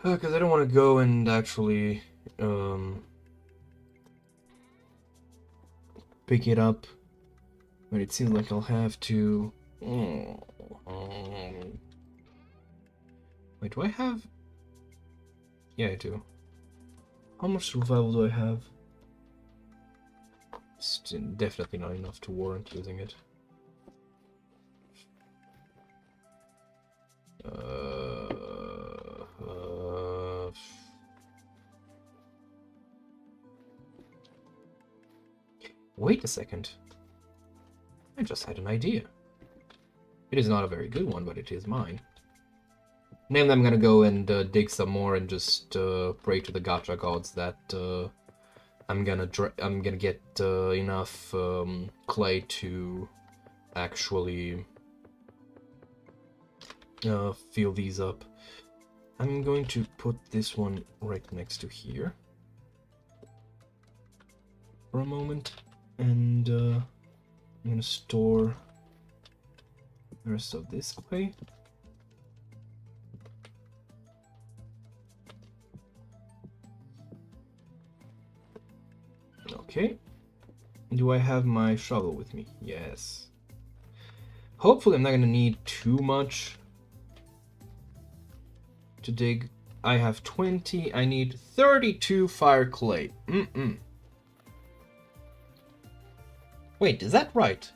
Because I don't want to go and actually pick it up. But it seems like I'll have to... Wait, do I have... Yeah, I do. How much survival do I have? It's definitely not enough to warrant using it. Wait a second. I just had an idea. It is not a very good one, but it is mine. Namely, I'm gonna go and dig some more and just pray to the gacha gods that I'm gonna get enough clay to actually fill these up. I'm going to put this one right next to here for a moment, and I'm gonna store the rest of this clay. Okay. Do I have my shovel with me? Yes. Hopefully I'm not gonna need too much to dig. I have 20. I need 32 fire clay. Wait, is that right?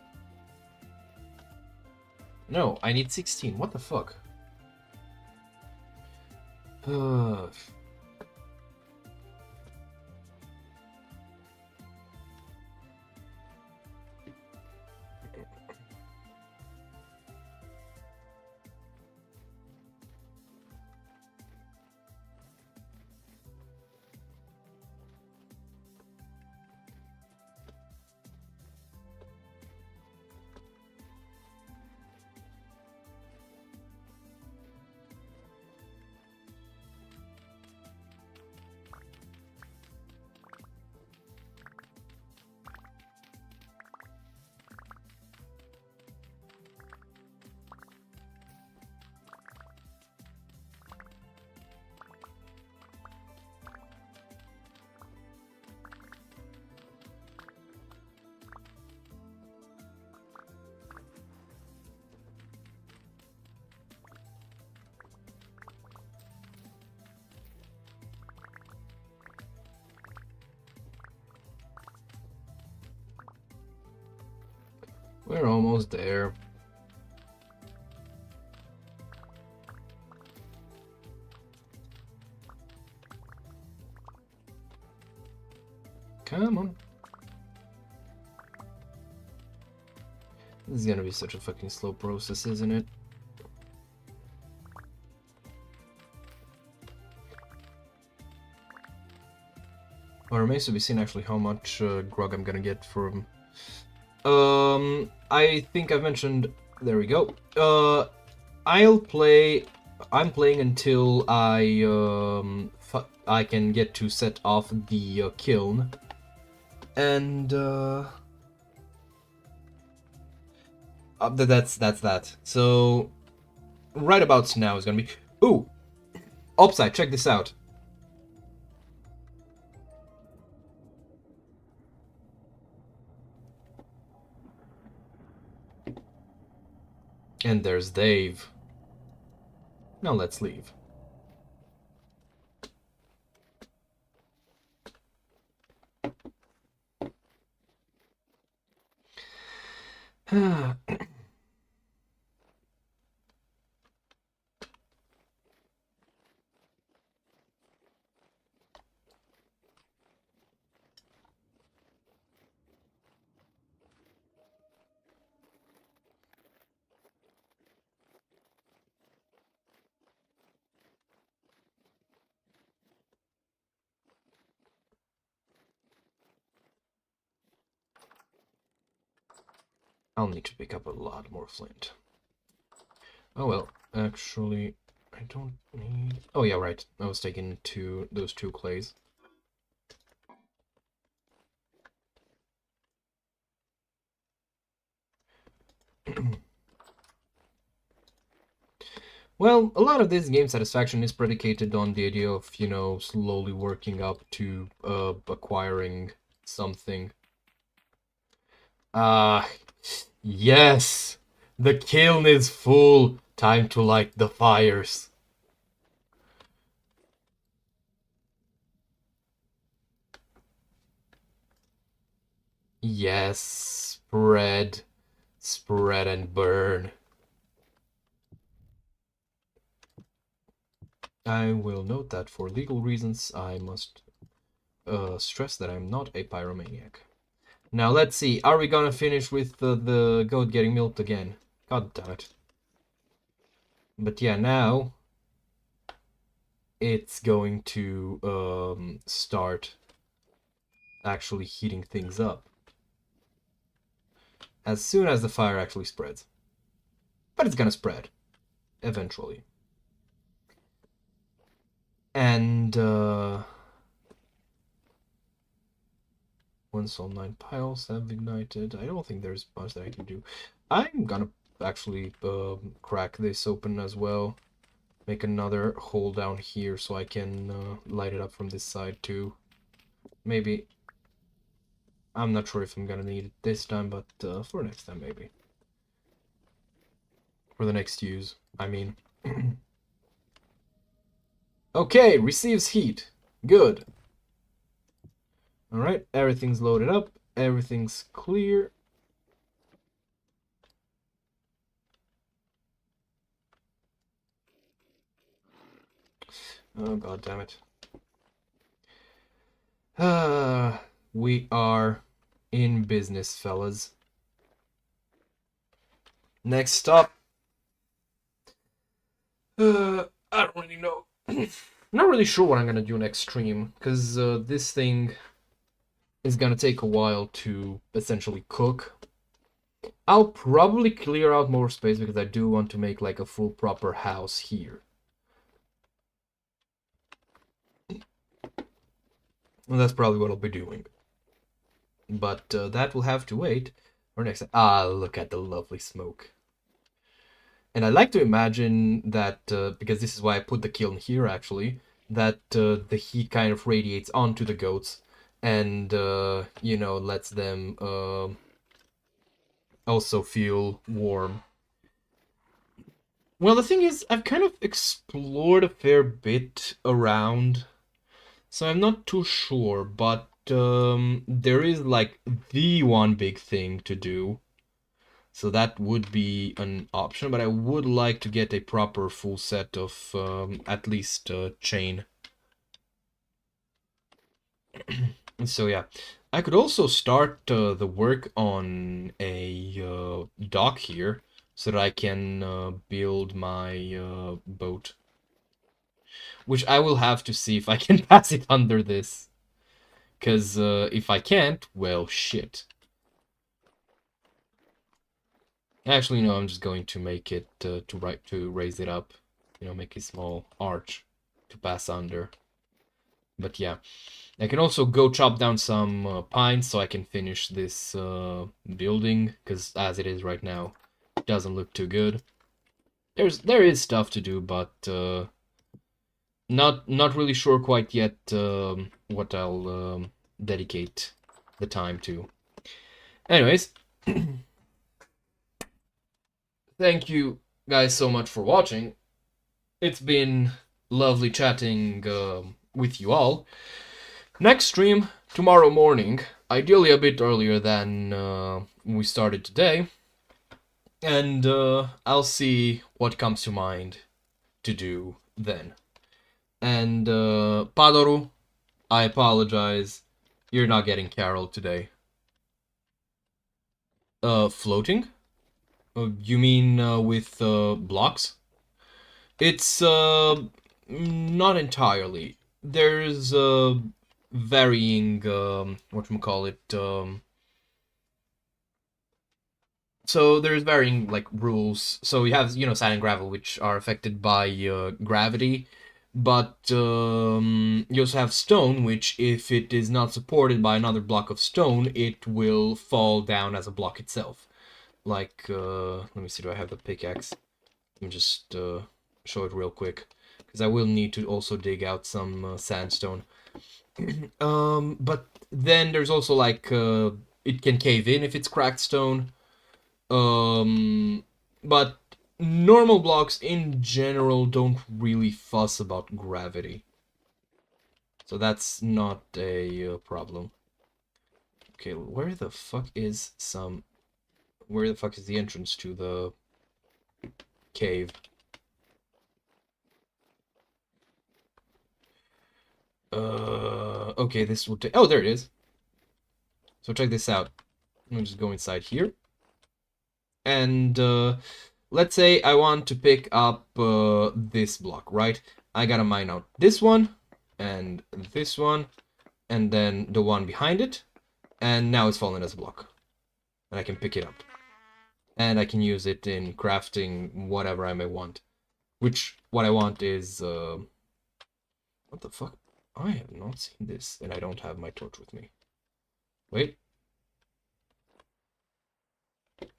No, I need 16. What the fuck? We're almost there. Come on. This is gonna be such a fucking slow process, isn't it? Or remains to be seen actually how much grog I'm gonna get from... I think I've mentioned... There we go. I'm playing until I can get to set off the kiln. And that's that. So right about now is gonna be... Ooh! Upside, check this out. And there's Dave. Now let's leave. I'll need to pick up a lot more flint. Oh well, actually, I don't need... Oh yeah, right. I was taking those two clays. Well, a lot of this game satisfaction is predicated on the idea of, you know, slowly working up to acquiring something. Ah, yes! The kiln is full! Time to light the fires. Yes, spread. Spread and burn. I will note that for legal reasons, I must stress that I'm not a pyromaniac. Now let's see, are we gonna finish with the goat getting milked again? God damn it. But yeah, now it's going to start actually heating things up. As soon as the fire actually spreads. But it's gonna spread. Eventually. And once all 9 piles have ignited, I don't think there's much that I can do. I'm gonna actually crack this open as well. Make another hole down here so I can light it up from this side too. Maybe. I'm not sure if I'm gonna need it this time, but for next time maybe. For the next use, I mean. Okay, receives heat. Good. Alright, everything's loaded up. Everything's clear. Oh, god damn it. We are in business, fellas. Next stop. I don't really know. I'm not really sure what I'm gonna do next stream, because this thing is gonna take a while to essentially cook. I'll probably clear out more space because I do want to make like a full proper house here. And that's probably what I'll be doing. But that will have to wait for next time. Ah, look at the lovely smoke. And I like to imagine that, because this is why I put the kiln here actually, that the heat kind of radiates onto the goats and, you know, lets them also feel warm. Well, the thing is, I've kind of explored a fair bit around, so I'm not too sure, but there is like the one big thing to do. So that would be an option, but I would like to get a proper full set of at least chain. So yeah, I could also start the work on a dock here so that I can build my boat. Which I will have to see if I can pass it under this. Because if I can't, well, shit. Actually, no, I'm just going to make it to raise it up. You know, make a small arch to pass under. But yeah, I can also go chop down some pines so I can finish this building, because as it is right now, it doesn't look too good. There is stuff to do, but not really sure quite yet what I'll dedicate the time to. Anyways, thank you guys so much for watching. It's been lovely chatting with you all. Next stream tomorrow morning, ideally a bit earlier than we started today, and I'll see what comes to mind to do then. And Padoru, I apologize. You're not getting Carol today. Floating? You mean with blocks? It's not entirely. There's varying whatchamacallit. So there's varying like rules. So you have sand and gravel, which are affected by gravity, but you also have stone, which if it is not supported by another block of stone, it will fall down as a block itself. Like let me see, do I have the pickaxe? Let me just show it real quick, because I will need to also dig out some sandstone. But then there's also like it can cave in if it's cracked stone. But normal blocks in general don't really fuss about gravity, so that's not a problem. Okay, where the fuck is the entrance to the cave? Okay, this will take... Oh, there it is. So check this out. I'm just go inside here. And let's say I want to pick up this block, right? I gotta mine out this one, and this one, and then the one behind it. And now it's fallen as a block. And I can pick it up. And I can use it in crafting whatever I may want. Which, what I want is... what the fuck? I have not seen this, and I don't have my torch with me. Wait.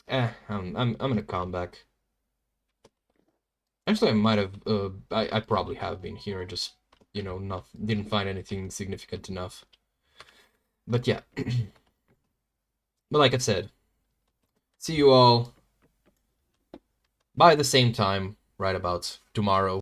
I'm gonna come back. Actually, I might have. I probably have been here. Just didn't find anything significant enough. But yeah. But like I said, see you all by the same time, right about tomorrow.